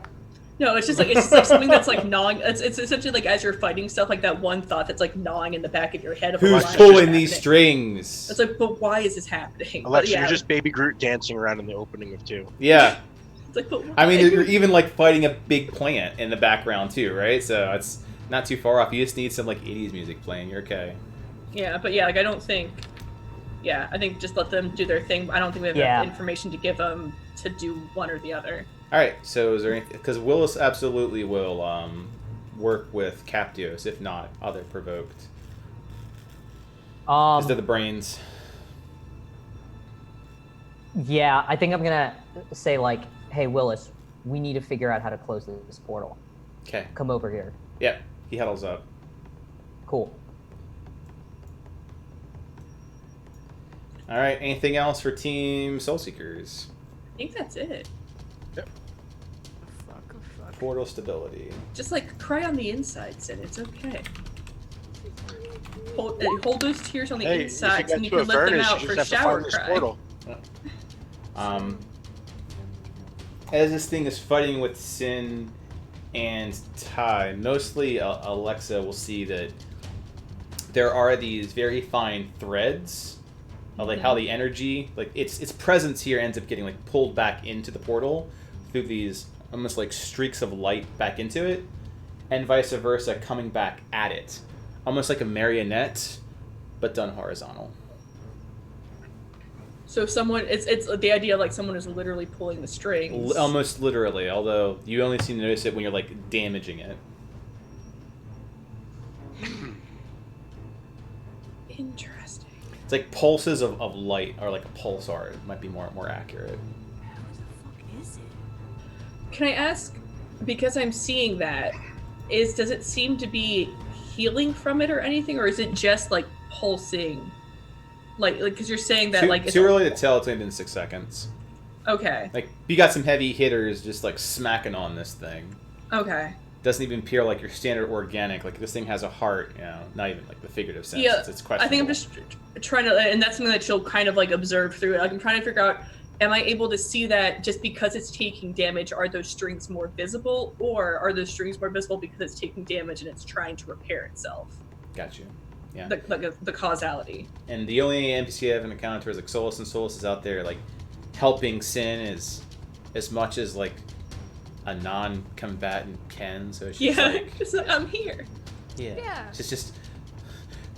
No, it's just like something that's like gnawing. It's essentially like as you're fighting stuff, like that one thought that's like gnawing in the back of your head. Of who's pulling these strings? It's like, but why is this happening? Alexa, you're just Baby Groot dancing around in the opening of 2. Yeah. It's like, but why? I mean, you're even like fighting a big plant in the background too, right? So it's not too far off. You just need some like 80s music playing. You're okay. Yeah, but yeah, like I don't think. Yeah, I think just let them do their thing. I don't think we have enough information to give them to do one or the other. All right, so is there anything? Because Willis absolutely will work with Captios, if not other provoked. Is there the brains? Yeah, I think I'm gonna say like, hey Willis, we need to figure out how to close this portal. Okay. Come over here. Yep, he huddles up. Cool. All right, anything else for Team Soulseekers? I think that's it. Portal stability. Just like cry on the inside, Sid. It's okay. Hold those tears on the inside, and you can let them out for shower cry. As this thing is fighting with Sin and Ty, mostly Alexa will see that there are these very fine threads, like how the energy, like its presence here ends up getting like pulled back into the portal through these almost like streaks of light back into it, and vice versa coming back at it, almost like a marionette, but done horizontal. So if someone, it's the idea of like someone is literally pulling the strings. Almost literally, although you only seem to notice it when you're like damaging it. Interesting. It's like pulses of light, or like a pulsar. It might be more accurate. Can I ask, because I'm seeing that, does it seem to be healing from it or anything, or is it just like pulsing? Like because you're saying that too early to tell. It's only been 6 seconds. Okay. Like you got some heavy hitters just like smacking on this thing. Okay. Doesn't even appear like your standard organic. Like this thing has a heart, you know, not even like the figurative sense. Yeah, it's questionable. I think I'm just trying to, and that's something that she'll kind of like observe through it. Like I'm trying to figure out, am I able to see that just because it's taking damage, are those strings more visible, or are those strings more visible because it's taking damage and it's trying to repair itself? Got you. Yeah. The causality. And the only NPC I haven't encountered is like Solus, and Solus is out there like helping Sin as much as like a non-combatant can. So she's like, just like, I'm here. Yeah. Just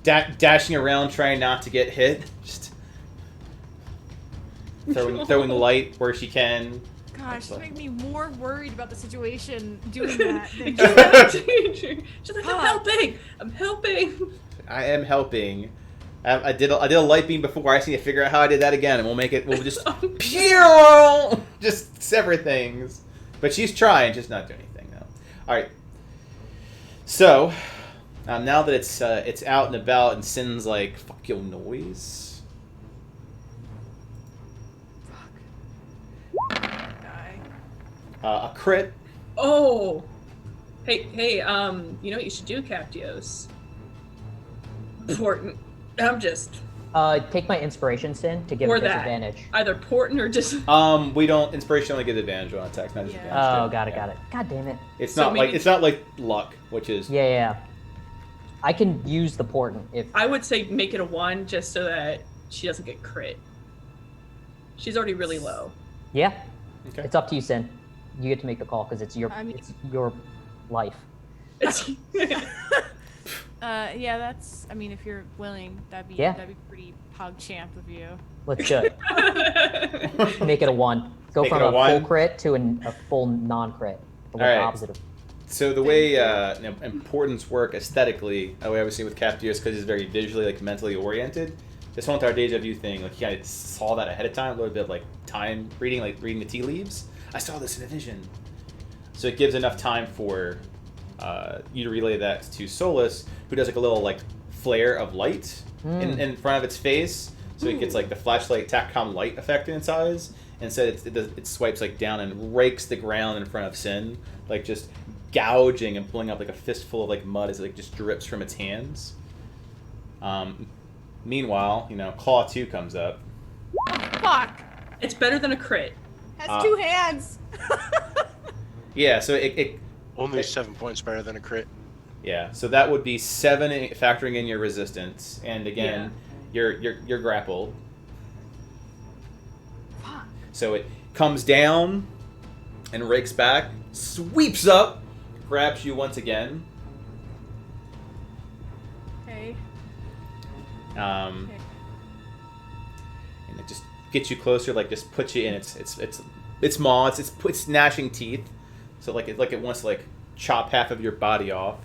dashing around trying not to get hit. Just throwing light where she can. Gosh, you make me more worried about the situation doing that. Than She's like, I'm helping. I am helping. I did a light beam before. I just need to figure out how I did that again, and we'll just just sever things. But she's trying, just not doing anything now. All right. So now that it's out and about, and Sin's like, "Fuck your noise." A crit. Oh. Hey, you know what you should do, Captios? Important. I'm just... Take my inspiration sin to give or a that. disadvantage. Either important or just... We don't... Inspiration only gives advantage on attacks, not disadvantage. Oh, got it. God damn it. It's So not maybe- it's not like luck, which is... Yeah. I can use the portent if... I would say make it a 1 just so that she doesn't get crit. She's already really low. Yeah. Okay. It's up to you, Sin. You get to make the call because it's your life. Yeah, that's. I mean, if you're willing, that'd be pretty PogChamp of you. Let's do it. Make it a 1. Go Make from it a a 1? full crit to a full non-crit. The All right. opposite of... So the way importance work aesthetically, the way I was seeing with Captius, because he's very visually, like, mentally oriented, this whole entire deja vu thing, like, he kind of saw that ahead of time, a little bit of, like, time reading, like, reading the tea leaves. I saw this in a vision. So it gives enough time for you to relay that to Solus, who does, like, a little, like, flare of light in front of its face, so it gets, like, the flashlight TACCOM light effect in its eyes. Instead, it swipes, like, down and rakes the ground in front of Sin, like, just gouging and pulling up, like, a fistful of, like, mud as it, like, just drips from its hands. Meanwhile, Claw 2 comes up. Fuck! It's better than a crit. Has 2 hands. Yeah, so it Only 7 points better than a crit. yeah, so that would be 7 factoring in your resistance, and again, you're grappled. Fuck. So it comes down and rakes back, sweeps up, grabs you once again. Okay. And it just gets you closer, like just puts you in its maw, it's gnashing teeth. So like it wants to like chop half of your body off.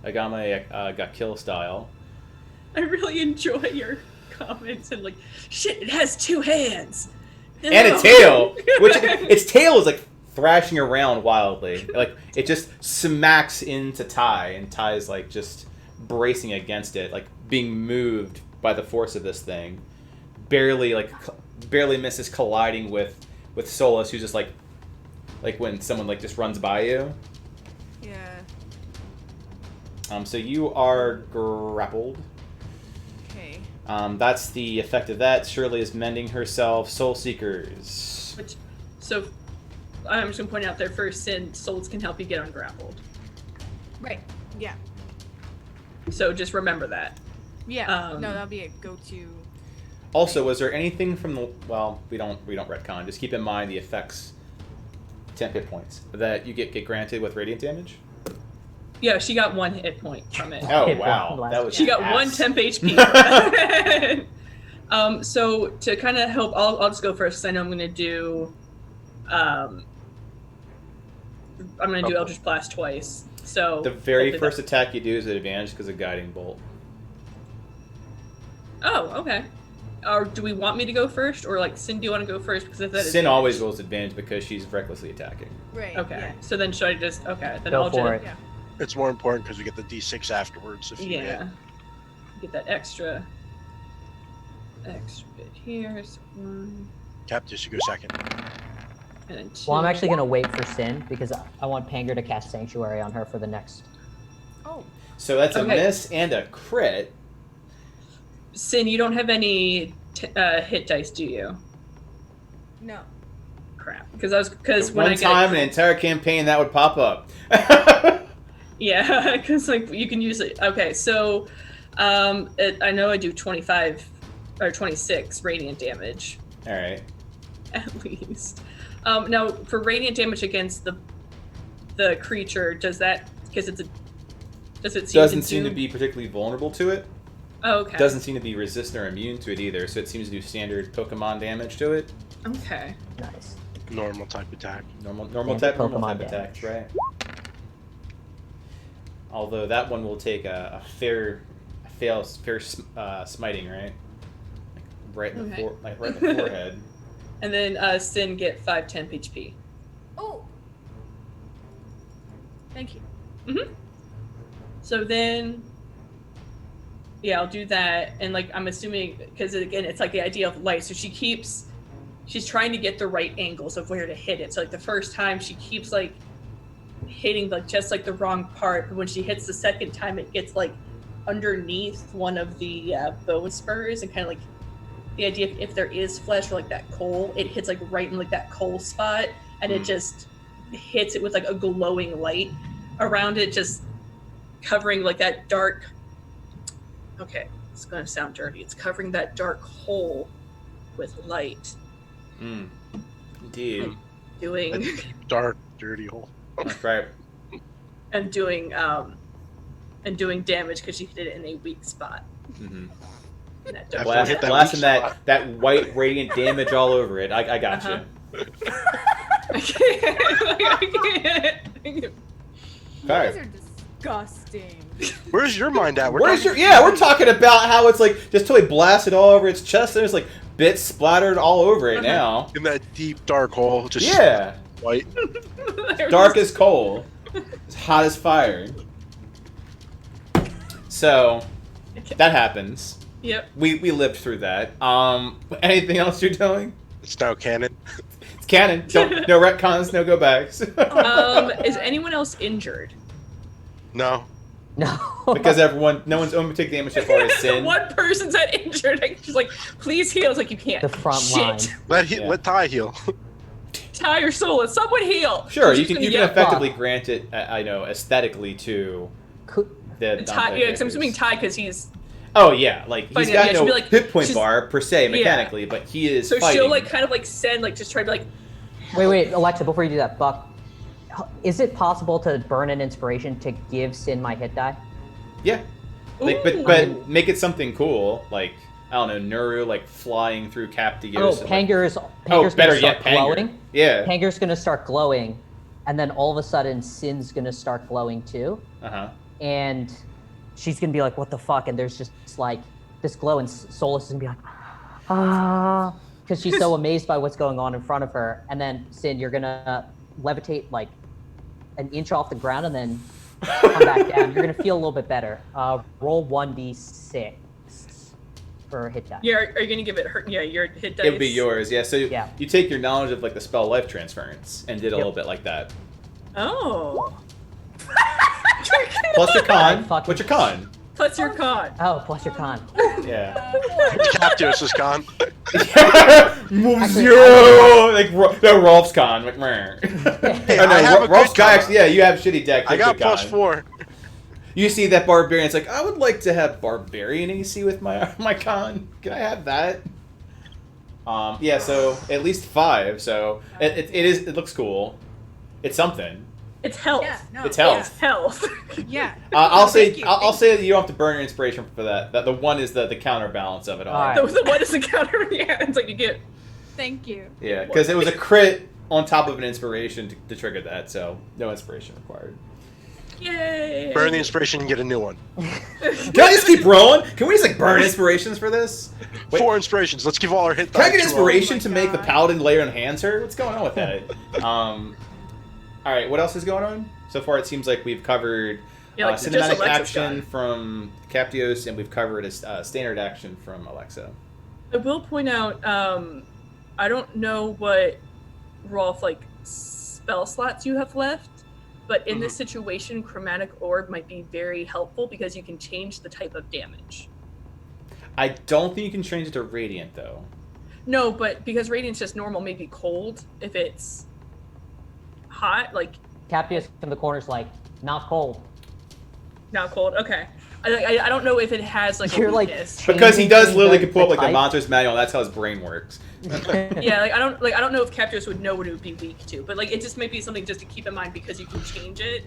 Agame got kill style. I really enjoy your comments and like, shit, it has 2 hands. And a tail, which its tail is like thrashing around wildly. Like it just smacks into Ty, and Ty's like just bracing against it, like being moved by the force of this thing. Barely misses colliding with Solus, who's just like when someone like just runs by you. Yeah. So you are grappled. Okay. That's the effect of that. Shirley is mending herself. Soul Seekers. So I'm just gonna point out there first, Sin, souls can help you get ungrappled. Right. Yeah. So just remember that. Yeah. No, that'll be a go-to. Also, was there anything from the... Well, we don't retcon. Just keep in mind the effects, 10 hit points, that you get granted with radiant damage. Yeah, she got 1 hit point from it. Oh, Hit wow. point That was She got ass. 1 temp HP. So to kind of help, I'll just go first, 'cause I know I'm going to do... I'm going to do Eldritch Blast twice. So The very hopefully first attack you do is at advantage because of Guiding Bolt. Oh, okay. Or do we want me to go first? Or like, Sin, do you want to go first? Because if that is Sin always rolls advantage because she's recklessly attacking. Right. Okay. Yeah. So then should I just... Okay. Then Go I'll for just... it. Yeah. It's more important because we get the D6 afterwards if you hit. Yeah. Get that extra bit here. So 1, Captus, you go second. and then 2. Well, I'm actually going to wait for Sin because I want Panger to cast Sanctuary on her for the next... Oh. So that's a Okay. miss and a crit. Sin, you don't have any hit dice, do you? No. Crap. Because when One I get time in an entire campaign that would pop up. yeah, because like you can use it. Okay, so I know I do 25 or 26 radiant damage All right. at least. Now for radiant damage against the creature, does that because it's a does it seem Doesn't to seem do? to be particularly vulnerable to it. Okay. Doesn't seem to be resistant or immune to it either, so it seems to do standard Pokemon damage to it. Okay. Nice. Normal type attack. Normal Standard type Pokemon attacks, right? Although that one will take a fair smiting, right? Like right in the Okay. right in the forehead. And then Sin get 5 temp HP. Oh, Thank you. So then, yeah, I'll do that. And like, I'm assuming, because again, it's like the idea of light. So she's trying to get the right angles of where to hit it. So like the first time she keeps like hitting like just like the wrong part. But when she hits the second time, it gets like underneath one of the bone spurs, and kind of like the idea if there is flesh or like that coal, it hits like right in like that coal spot, and it just hits it with like a glowing light around it, just covering like that dark. Okay, it's gonna sound dirty. It's covering that dark hole with light. Indeed. Doing A deep, dark, dirty hole. That's right. and doing damage because she hit it in a weak spot. Mm-hmm. In that dark Blast- hit that Blasting weak spot. that white radiant damage all over it. I got Uh-huh. you. I can't. You All guys right. are disgusting. Where's your mind at? We're talking about how it's like just totally blasted all over its chest. There's like bits splattered all over it now. in that deep, dark hole. Just Yeah. white. Dark as coal. It's hot as fire. So that happens. Yep. We lived through that. Anything else you're doing? It's now canon. It's canon. No retcons, no go backs. Is anyone else injured? No. No. Because no one's going to take damage as far as Sin. One person's at injured. She's like, please heal. It's like, you can't. The front Shit. line. Yeah. Let Ty heal. Tie your soul and someone heal. Sure, She's you can gonna you can get effectively grant it. I know aesthetically to Could, the. Ty, yeah, 'cause I'm assuming Ty, because he's Oh yeah, like he's Fighting, got yeah, she'll no be like- hit point she's- bar per se yeah. mechanically, but he is so fighting. she'll like kind of like send like just try to like wait, Alexa, before you do that, Buck, is it possible to burn an inspiration to give Sin my hit die? Yeah, like, Ooh. but make it something cool, like I don't know, Nuru like flying through Captios. Oh, Panger's better gonna yet, start Panger. glowing. Yeah. Panger's gonna start glowing, and then all of a sudden Sin's gonna start glowing too, and she's gonna be like, "What the fuck?" And there's just like this glow, and Solus is gonna be like, "Ah," because she's so amazed by what's going on in front of her. And then Sin, you're gonna levitate like an inch off the ground, and then come back down. You're gonna feel a little bit better. Roll 1d6 for hit die. yeah. Are you gonna give it her? Yeah, your hit dice. It would be yours, yeah. So Yeah. you take your knowledge of like the spell life transference and did a Yep. little bit like that. Oh. Plus your con. Fucking- What's your con? Plus your con. Oh, plus your con. Yeah. Captios is gone. Zero. Like no, Rolf's con. Like, meh. Hey, Oh, no, I have a Rolf's good con. con. Actually, yeah, you have shitty deck. I you have got good con. +4. You see that barbarian? It's like I would like to have barbarian AC with my con. Can I have that? Yeah. So at least 5. So it looks cool. It's something. It's health. Yeah, no. It's health. It's health. Yeah. I'll say Thank you, I'll thank say that you don't have to burn your inspiration for that. That the one is the counterbalance of it all. Alright. the one is the counter. Yeah, it's like you get. Thank you. Yeah, because it was a crit on top of an inspiration to trigger that, so no inspiration required. Yay. Burn the inspiration and get a new one. Can I just keep rolling? Can we just like burn inspirations for this? Wait, 4 inspirations. Let's give all our hit can I die get to, inspiration Oh to my make the God. paladin layer enhance her? What's going on with that? All right, what else is going on? So far, it seems like we've covered Yeah, like, just cinematic Alexa's action gone. from Captios, and we've covered a standard action from Alexa. I will point out, I don't know what Rolf like spell slots you have left, but in this situation, Chromatic Orb might be very helpful because you can change the type of damage. I don't think you can change it to radiant though. No, but because Radiant's just normal, maybe cold. If it's hot, like Captius in the corner's like, not cold. not cold. Okay, I don't know if it has like You're a like weakness. Because he does changing literally the can pull up like the type. monster's manual. That's how his brain works. Yeah, like I don't know if Captors would know what it would be weak to, but like it just might be something just to keep in mind because you can change it.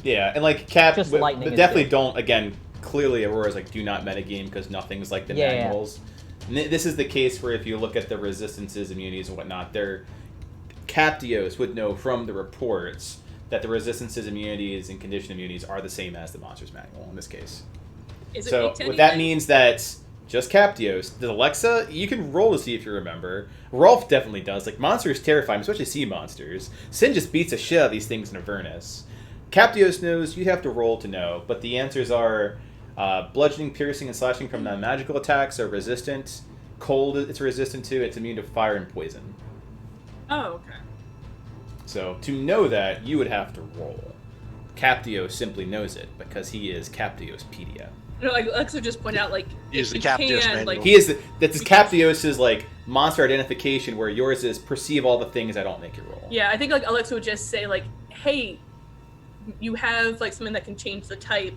Yeah, and like Cap, Just lightning is definitely good. don't again clearly Aurora's like do not metagame because nothing's like the Yeah, yeah. manuals. And this is the case where if you look at the resistances, immunities, and whatnot, Captios would know from the reports that the resistances, immunities, and condition immunities are the same as the monster's manual in this case. Is it So weak to what that anything? means that just Captios. Does Alexa? You can roll to see if you remember. Rolf definitely does. Like monsters terrify him, especially sea monsters. Sin just beats a shit out of these things in Avernus. Captios knows. You'd have to roll to know, but the answers are bludgeoning, piercing, and slashing from non-magical attacks are resistant. Cold, it's resistant to. It's immune to fire and poison. Oh, okay. So to know that, you would have to roll. Captios simply knows it because he is Captiospedia. No, like Alexa just point out, like He is the you Captios can, manual. like, He is that's Captios's like monster identification, where yours is perceive all the things I don't make you roll. Yeah, I think like Alexa would just say like, "Hey, you have like something that can change the type."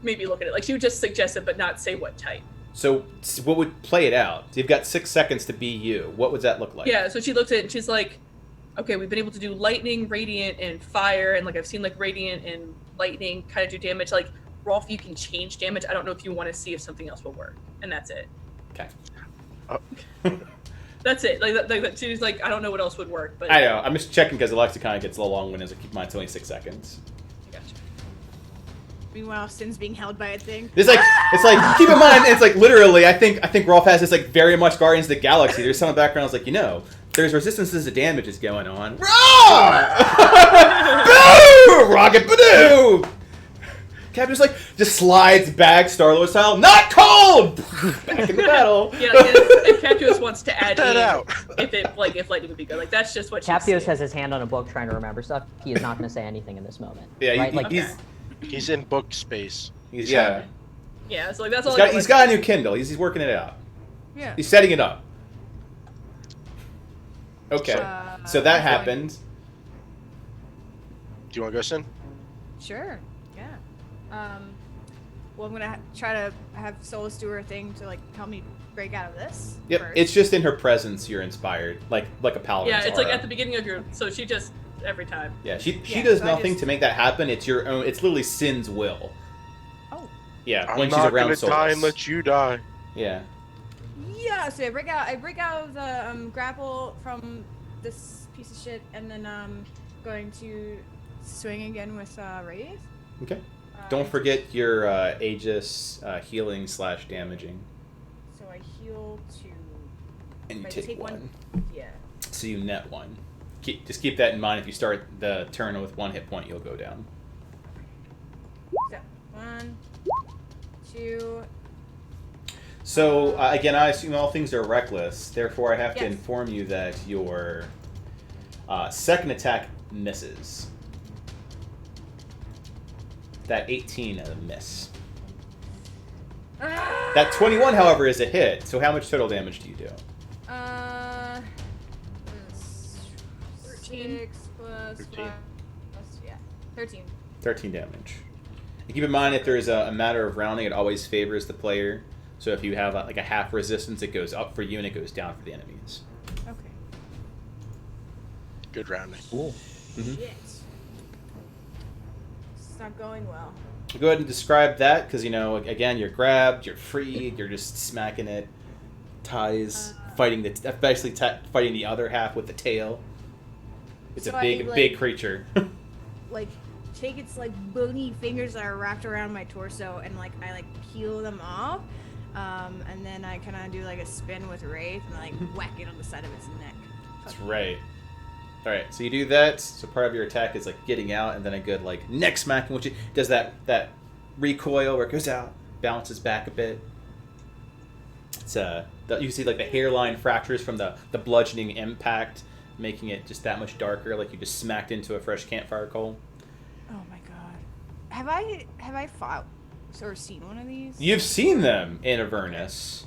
Maybe look at it. Like she would just suggest it, but not say what type. So what would play it out? You've got 6 seconds to be you. What would that look like? Yeah, so she looks at it and she's like, "Okay, we've been able to do lightning, radiant, and fire, and like I've seen like radiant and lightning kind of do damage. Like Rolf, you can change damage. I don't know if you want to see if something else will work." And that's it. Okay. That's it. Like she's like, I don't know what else would work, but I know. I'm just checking because Alexa kind of gets a little long-winded. So keep in mind it's only 6 seconds. I gotcha. Meanwhile, Sin's being held by a thing. It's like keep in mind it's like literally I think Rolf has this like very much Guardians of the Galaxy. There's some in the background. It's like there's resistances to damage is going on. Boom! Rocket badoo! Captain's like just slides back Star-Lord style. Not cold. Back in the battle. Yeah, like, if Captios wants to add Cut that in, out. if lightning would be good, like that's just what she's Captios saying. has his hand on a book trying to remember stuff. He is not going to say anything in this moment. Yeah, right? Like, He's in book space. he's Yeah, so like that's all. he's got a new Kindle. He's working it out. Yeah. He's setting it up. Okay, so that going- happened. Do you want to go, Sin? Sure. Yeah. Well, I'm gonna try to have Solus do her thing to like help me break out of this. Yep, first. it's just in her presence you're inspired, like a paladin. Yeah, it's like at the beginning of your. So she just every time. Yeah, she Yeah, does so I nothing just- to make that happen. It's your own. It's literally Sin's will. Oh. Yeah, I'm when she's not around gonna die and Solus. let you die. Yeah. Yeah. So I break out of the grapple from this piece of shit, and then going to swing again with Radius. Okay. Don't forget your Aegis healing / damaging, So I heal to. and you I take take one. one. Yeah. So you net 1. Just keep that in mind. If you start the turn with 1 hit point, you'll go down. So 1, 2. So again, I assume all things are reckless. Therefore, I have to Yes. inform you that your second attack misses. That 18 is a miss. That 21, however, is a hit. So how much total damage do you do? 6 plus 13. 5 plus 13. 13 damage. And keep in mind, if there's a matter of rounding, it always favors the player. So if you have like a half resistance, it goes up for you and it goes down for the enemies. Okay. Good rounding. cool. Mhm. Shit. It's not going well. Go ahead and describe that, because again, you're grabbed, you're freed, you're just smacking it. Ties, fighting fighting the other half with the tail. It's So a big, I, like- big creature. Like, take its like bony fingers that are wrapped around my torso, and like I like peel them off, and then I kind of do like a spin with Wraith and like whack it on the side of its neck. That's right. All right, so you do that. So part of your attack is like getting out, and then a good like neck smacking, which does that recoil where it goes out, bounces back a bit. It's you see like the hairline fractures from the bludgeoning impact, making it just that much darker, like you just smacked into a fresh campfire coal. Oh my god. Have I fought or seen one of these? You've seen them in Avernus,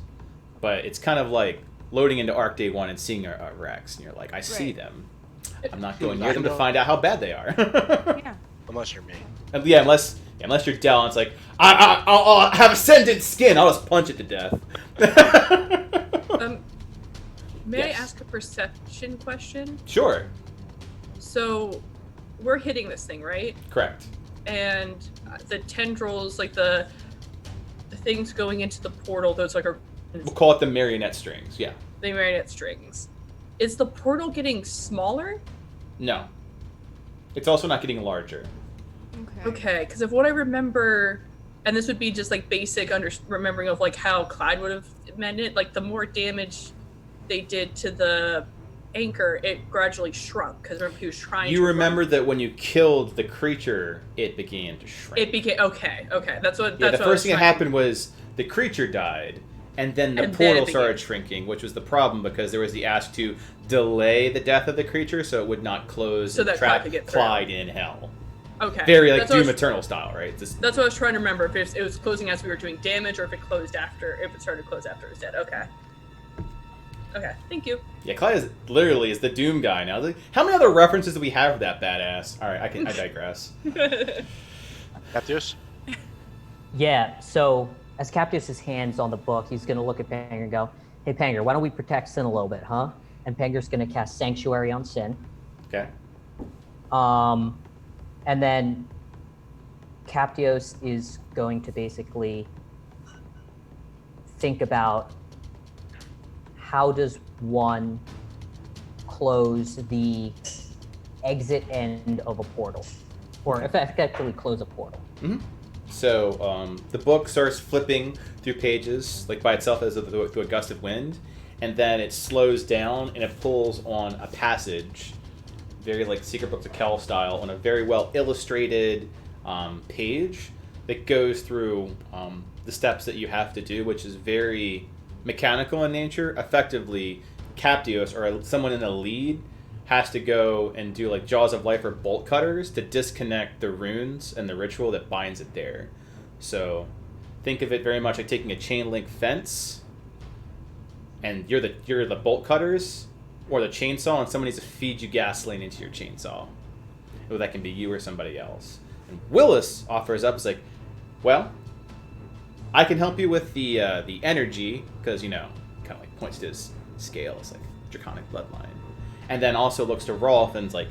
but it's kind of like loading into Arc Day 1 and seeing a Rex, and you're like, I see Right. them. I'm not going I near them to know. find out how bad they are. Yeah. Unless you're me. Yeah, unless you're Dell, and it's like, I'll have ascended skin. I'll just punch it to death. May Yes. I ask a perception question? Sure. So, we're hitting this thing, right? Correct. And the tendrils, like the things going into the portal, those like are We'll call it the marionette strings. Yeah. the marionette strings. Is the portal getting smaller? No. It's also not getting larger. Okay, because of what I remember, and this would be just like basic remembering of like how Clyde would have meant it. Like the more damage they did to the anchor, it gradually shrunk. Because remember, he was trying. You remember that when you killed the creature, it began to shrink. It became okay. That's what. Yeah, That's the first thing that happened was the creature died, and then the portal started shrinking, which was the problem because there was the ask to delay the death of the creature so it would not close so and that trap Clyde, Clyde in hell. Okay. Very like Doom Eternal style, right? That's what I was trying to remember. If it was closing as we were doing damage, or if it closed after, if it started to close after it was dead. Okay. Okay. Thank you. Yeah, Clyde is literally the Doom guy now. Like, how many other references do we have of that badass? All right, I digress. Captius? Yeah. So as Captius's hands on the book, he's gonna look at Panger and go, "Hey, Panger, why don't we protect Sin a little bit, huh?" And Panger's gonna cast Sanctuary on Sin. Okay. And then Captios is going to basically think about how does one close the exit end of a portal, or effectively close a portal. Mm-hmm. So the book starts flipping through pages like by itself as through a gust of wind, and then it slows down and it pulls on a passage, very like Secret Books of Kel style, on a very well illustrated page that goes through the steps that you have to do, which is very mechanical in nature. Effectively, Captios or someone in the lead has to go and do like Jaws of Life or bolt cutters to disconnect the runes and the ritual that binds it there. So think of it very much like taking a chain link fence, and you're the bolt cutters or the chainsaw, and someone needs to feed you gasoline into your chainsaw. Or that can be you or somebody else. And Willis offers up, is like, well, I can help you with the energy, because, you know, kind of like points to his scale. It's like draconic bloodline. And then also looks to Rolf and's like,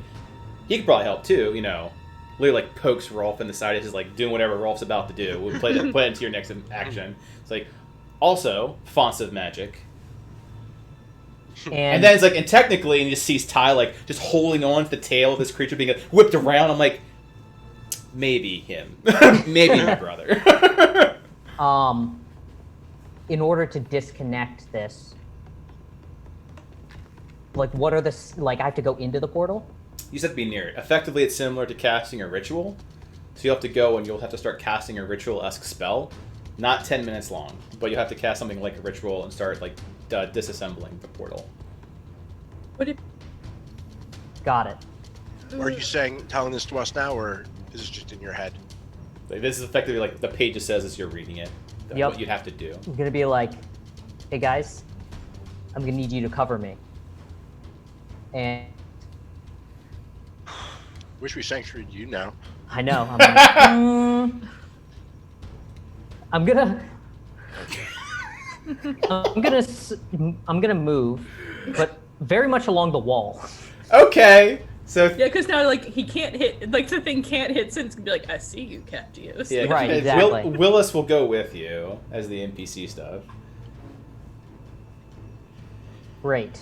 he could probably help too, you know. Literally like pokes Rolf in the side, is like doing whatever Rolf's about to do. We'll play it into your next action. It's like, also, fonts of magic. And then it's like, and technically, and you just sees Ty like just holding on to the tail of this creature being whipped around. I'm like, maybe him, maybe my brother. In order to disconnect this, like, what are the I have to go into the portal? You just have to be near it. Effectively, it's similar to casting a ritual. So you'll have to go and you'll have to start casting a ritual-esque spell. Not 10 minutes long, but you'll have to cast something like a ritual and start like disassembling the portal. Got it. Are you telling this to us now, or is this just in your head? Like, this is effectively like the page just says as you're reading it. Yep. What you'd have to do. I'm gonna be like, hey guys, I'm gonna need you to cover me. And Wish we sanctuaried you now. I know. I'm like, I'm gonna move, but very much along the wall. Okay. So Yeah, because now like he can't hit, like the thing can't hit, so it's gonna be like, I see you, Captios. yeah, Right, exactly. Willis will go with you as the NPC stuff. Great.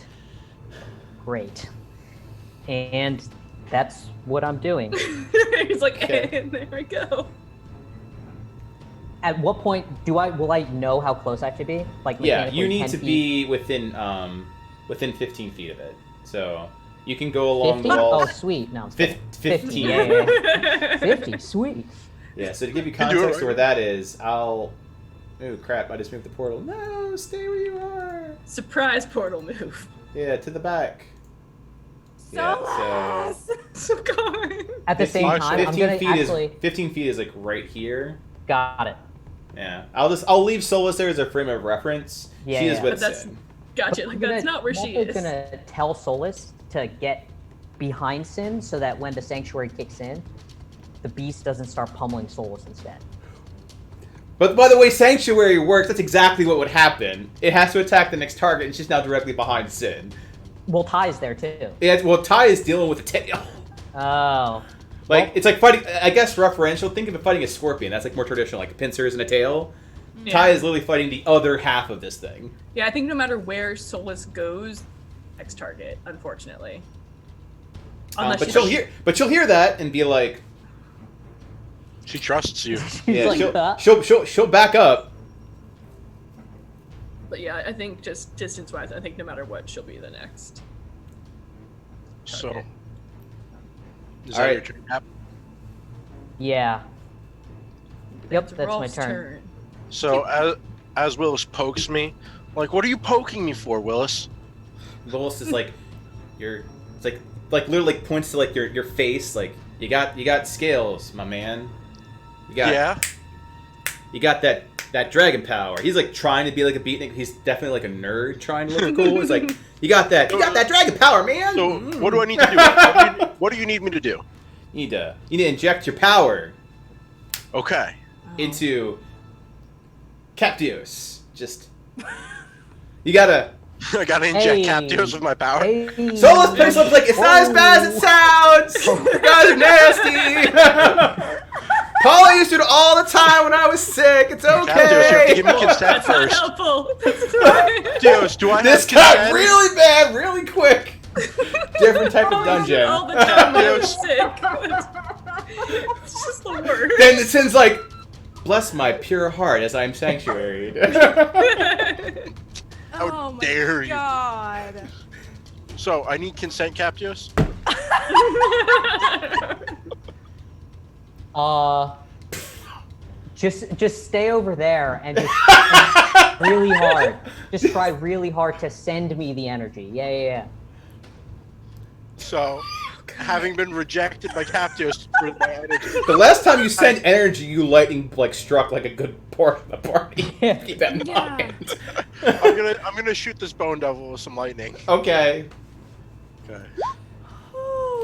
And that's what I'm doing. He's like, Okay. and there we go. At what point will I know how close I should be? Like, Yeah, you mechanically need 10 to feet? be within 15 feet of it. So you can go along 50? the wall. Oh, sweet. No, 15. Yeah. 50, sweet. Yeah, so to give you can do it, context to right? where that is, Oh crap, I just moved the portal. No, stay where you are. Surprise portal move. Yeah, to the back. Yeah, So gone. At the same time, I'm 15 gonna feet actually... 15 feet is like right here. Got it. Yeah. I'll leave Solus there as a frame of reference. Yeah, She is yeah. with But that's- Sin. Gotcha. Like that's not where she I'm is. gonna tell Solus to get behind Sin so that when the sanctuary kicks in, the beast doesn't start pummeling Solus instead. But by the way Sanctuary works, that's exactly what would happen. It has to attack the next target, and she's now directly behind Sin. Well, Ty's there too. Yeah, well, Ty is dealing with the tail. Oh. Like, it's like fighting, I guess referential, think of it fighting a scorpion. That's like more traditional, like pincers and a tail. Yeah. Ty is literally fighting the other half of this thing. Yeah, I think no matter where Solus goes, next target, unfortunately. Unless But she'll hear that and be like, She trusts you. yeah, like that. she'll back up. But yeah, I think just distance-wise, I think no matter what, she'll be the next. So, Okay. is All that right. your turn, Cap? Yeah. Yep, It's that's my Rolf's turn. So as Willis pokes me, like, what are you poking me for, Willis? Willis is like, it's like literally like points to like your face, like you got scales, my man. You got that dragon power. He's like trying to be like a beatnik. He's definitely like a nerd trying to look cool. He's like, you got that dragon power, man. So what do I need to do? What do you need me to do? You need to inject your power Okay. into Captios. Just you gotta. I gotta inject Hey. Captios with my power. Hey. Solus plays up like it's not as bad as it sounds. You guys are nasty. Paula used to do it all the time when I was sick. It's Captios, you have to give me okay. consent That's not first. helpful. That's not Captios, do I This have got consent? really bad, really quick. Different type of dungeon. All the time when I was sick. It's just the worst. Then it sends like, bless my pure heart as I am sanctuaried. How Oh my dare you. God. So I need consent, Captios. Just stay over there and just really hard. Just try really hard to send me the energy. Yeah. So, having been rejected by Captios for my energy, The last time you sent energy, you lightning like struck like a good part of the party. Keep that in Yeah. mind. I'm gonna shoot this bone devil with some lightning. Okay. Okay.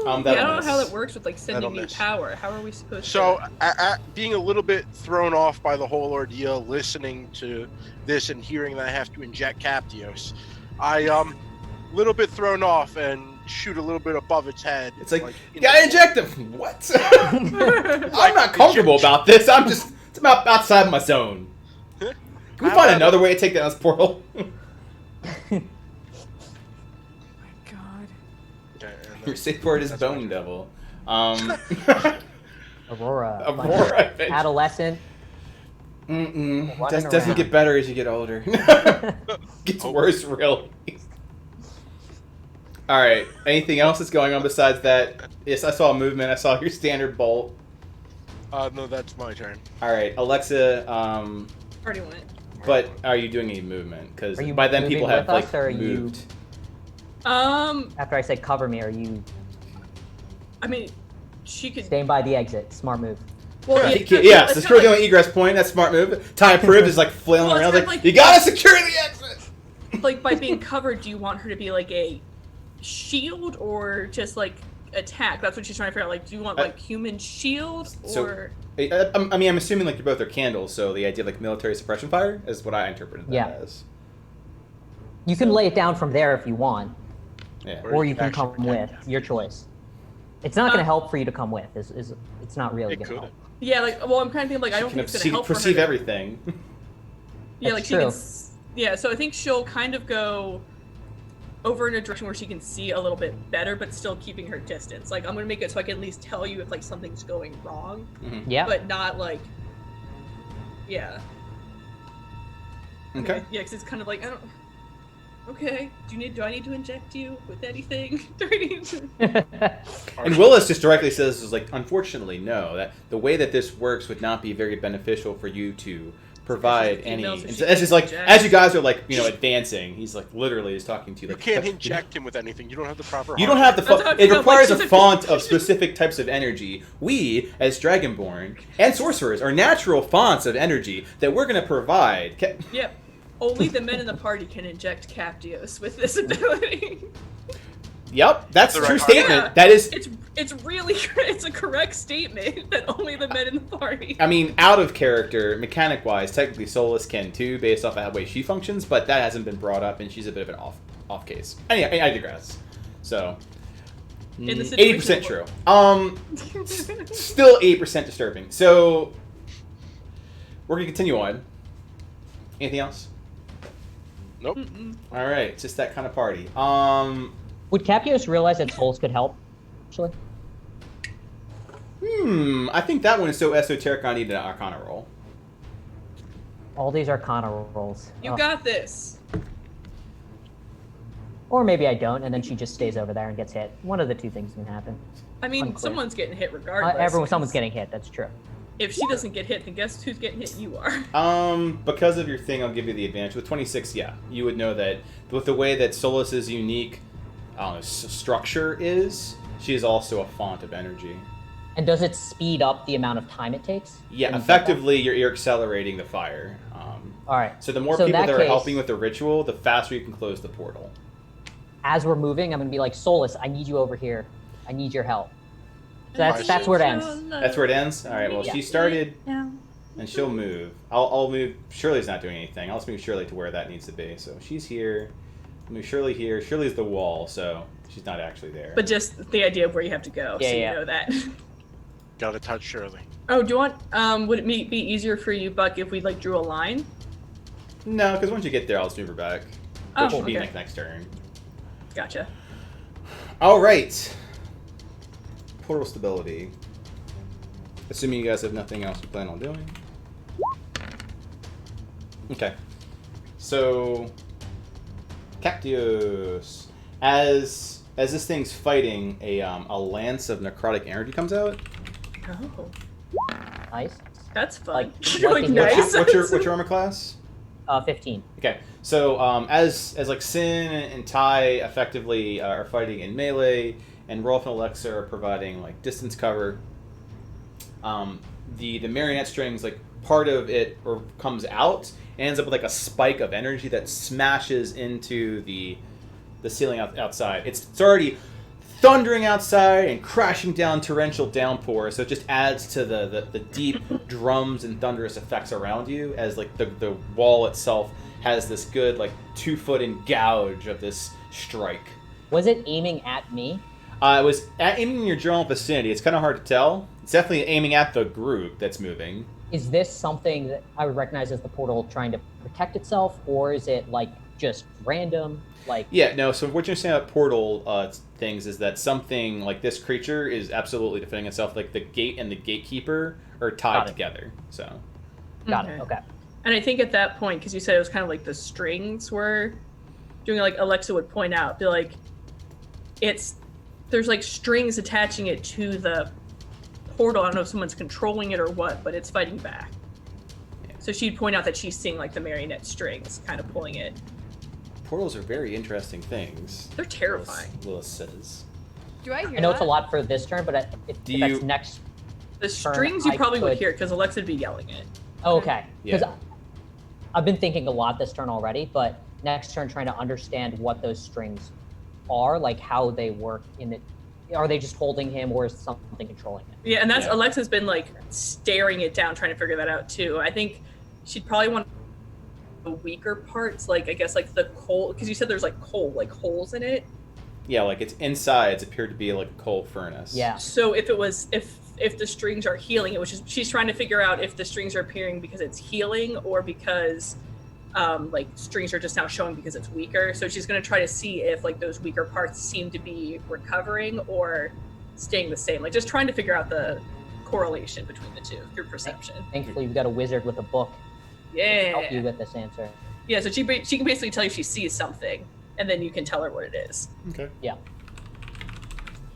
Yeah, I that'll don't know miss. how that works with like That'll sending new miss. power. How are we supposed So, to? being a little bit thrown off by the whole ordeal, listening to this and hearing that I have to inject Captios, I little bit thrown off and shoot a little bit above its head. It's like, in you gotta the- inject him. What? I'm not comfortable about this. It's about outside my zone. Can we How find about- another way to take down this portal? My God. Okay, and Your then- safe word is That's my bone turn. devil. Aurora. Aurora. Adolescent. Mm-mm. Running Doesn't around. get better as you get older. Gets worse, really. All right. Anything else that's going on besides that? Yes, I saw a movement. I saw your standard bolt. No, that's my turn. All right, Alexa. Already went. But are you doing any movement? Because Are you by then moving people have with us, like or are you- moved. After I say cover me, are you I mean, she could. staying by the exit? Smart move. Well, Yeah, it's secure the kinda only egress point. That's smart move. Ty Prib is like flailing Well, it's around kinda like, like- you gotta secure the exit. like by being covered, do you want her to be like a shield or just like attack? That's what she's trying to figure out. Like, do you want like human shield So- or? I mean, I'm assuming like you both are candles, so the idea of like military suppression fire is what I interpreted that Yeah. as. You can lay it down from there if you want, Yeah. or you can actually come with. protect Your choice. It's not going to Uh, help for you to come with. It's not really It going to could. help. Yeah, like well, I'm kind of thinking like I don't She think can it's gonna help for her. perceive to- everything. Yeah, That's like she true. can. Yeah, so I think she'll kind of go over in a direction where she can see a little bit better, but still keeping her distance. Like I'm gonna make it so I can at least tell you if like something's going wrong, Mhm. Yeah. but not like. Yeah. Okay. Yeah, because it's kind of like I don't. Okay. Do I need to inject you with anything? Do I need to? And Willis just directly says, "Is like, unfortunately, no. That the way that this works would not be very beneficial for you to provide Because any." females, And if so, she as he's can like, inject. as you guys are like, advancing, he's like literally is talking to you. You Like, can't but inject him with anything. You don't have the proper. You don't have the. That's Fo- what it I'm requires like, a she's font of specific types of energy. We, as Dragonborn and sorcerers, are natural fonts of energy that we're going to provide. Yep. Only the men in the party can inject Captios with this ability. Yep, that's a The true right statement. Yeah. That is. It's really it's a correct statement that only the men in the party. I mean, out of character, mechanic-wise, technically Solus can too, based off of the way she functions, but that hasn't been brought up, and she's a bit of an off case. Anyway, I digress. So, In the 80% situation true. Still 8% disturbing. So, we're gonna continue on. Anything else? Nope. All right, it's just that kind of party. Would Capios realize that souls could help? Actually, I think that one is so esoteric. I need an Arcana roll. all these Arcana rolls. You Oh. got this. Or maybe I don't, and then she just stays over there and gets hit. One of the two things can happen. I mean, Unclear. someone's getting hit regardless. Someone's getting hit. That's true. If she doesn't get hit, then guess who's getting hit? You are. Because of your thing, I'll give you the advantage. With 26, yeah, you would know that with the way that Solus's unique, structure is, she is also a font of energy. And does it speed up the amount of time it takes? Yeah, when you effectively, you're accelerating the fire. All right. So the more So in people that that are case- helping with the ritual, the faster you can close the portal. As we're moving, I'm gonna be like, Solus, I need you over here. I need your help. So that's where it ends. That's where it ends? Alright, well, Yeah. she started, and she'll move. I'll move. Shirley's not doing anything. I'll just move Shirley to where that needs to be. So she's here. I'll move Shirley here. Shirley's the wall, so she's not actually there. But just the idea of where you have to go, Yeah, so yeah. you know that. Gotta touch Shirley. Oh, do you want? Would it be easier for you, Buck, if we like drew a line? No, because once you get there, I'll just move her back. Oh, Which should be okay. next turn. Gotcha. Alright. Portal stability. Assuming you guys have nothing else you plan on doing. Okay. So, Cactius. As this thing's fighting, a lance of necrotic energy comes out. Oh, Nice. that's fun. Like- You're like like in- nice. What's your armor class? 15. Okay, so as like Sin and Ty effectively are fighting in melee, and Rolf and Alexa are providing like distance cover, the marionette strings, like part of it or comes out and ends up with like a spike of energy that smashes into the ceiling outside. It's already thundering outside and crashing down torrential downpour, so it just adds to the deep drums and thunderous effects around you, as like the wall itself has this good like 2-foot gouge of this strike. Was it aiming at me? It was aiming in your general vicinity. It's kind of hard to tell. It's definitely aiming at the group that's moving. Is this something that I would recognize as the portal trying to protect itself, or is it like just random? Like, Yeah, no, so what you're saying about portal things is that something like this creature is absolutely defending itself. Like the gate and the gatekeeper are tied Got it. together. So got it. Okay. And I think at that point, because you said it was kind of like the strings were doing, like Alexa would point out, be like, there's like strings attaching it to the portal. I don't know if someone's controlling it or what, but it's fighting back. Yeah. So she'd point out that she's seeing like the marionette strings kind of pulling it. portals are very interesting things. They're terrifying. Willis says. Do I hear I know that? it's a lot for this turn, but if Do that's you- next. The Turn, strings you I probably would could- hear because Alexa would be yelling it. Oh, okay. Yeah. Because I've been thinking a lot this turn already, but next turn trying to understand what those strings are, like how they work in it. Are they just holding him, or is something controlling him? Yeah, and that's Yeah. Alexa's been like staring it down, trying to figure that out too. I think she'd probably want the weaker parts, like I guess like the coal, because you said there's like coal, like holes in it. Yeah, like its insides appear to be like a coal furnace. Yeah. So if it was if the strings are healing, which is she's trying to figure out if the strings are appearing because it's healing or because like strings are just now showing because it's weaker. So she's going to try to see if like those weaker parts seem to be recovering or staying the same. Like just trying to figure out the correlation between the two through perception. Thankfully, we've got a wizard with a book to help you Yeah. with this answer. Yeah, so she can basically tell you if she sees something, and then you can tell her what it is. Okay. Yeah.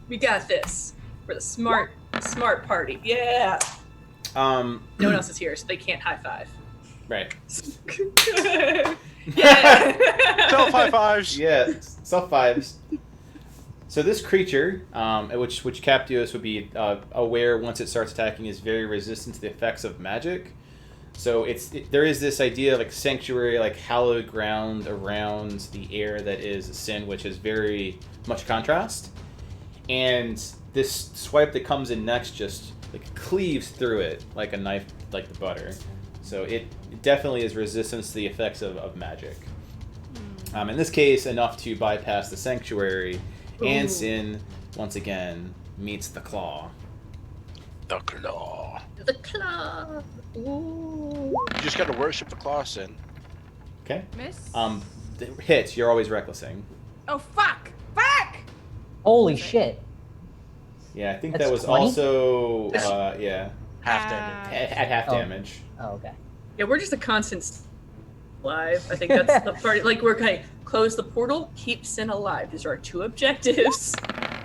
We got this. We're the smart party. Yeah. No one else is here, so they can't high five. Right. Yeah. Self high fives. Yeah, self fives. So this creature, which Captios would be aware once it starts attacking, is very resistant to the effects of magic. So there is this idea of like sanctuary, like hallowed ground around the air that is Sin, which is very much contrast. And this swipe that comes in next just like cleaves through it like a knife, like the butter. So it definitely is resistance to the effects of magic. In this case, enough to bypass the sanctuary, and Ooh. Sin once again meets the claw. The claw. The claw. Ooh. You just gotta worship the claw, Sin. Okay. Miss. The hits. You're always recklessing. Oh fuck! Fuck! Holy Okay. shit. Yeah, I think That's that was 20? also yeah Half damage. at half Oh. damage. Oh, okay. Yeah, we're just a constant alive. I think that's the part. Like we're okay. Close the portal. Keep Sin alive. These are our 2 objectives. And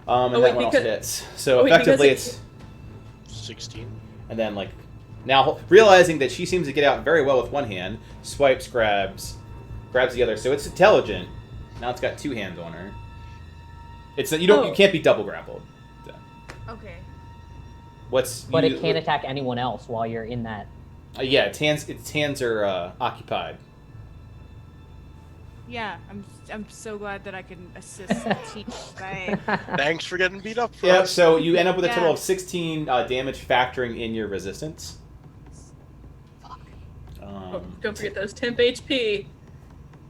Oh, that wait, one also because- hits. So oh, wait, effectively, because it's 16. and then like now realizing that she seems to get out very well with one hand, swipes, grabs the other. So it's intelligent. Now it's got 2 hands on her. It's you Oh. can't be double grappled. So, Okay. But it can't attack anyone else while you're in that. Yeah, its hands are occupied. Yeah, I'm so glad that I can assist the team by Thanks for getting beat up for Yeah, us. so you end up with a total Yeah. of 16 damage factoring in your resistance. Oh, don't forget those temp HP,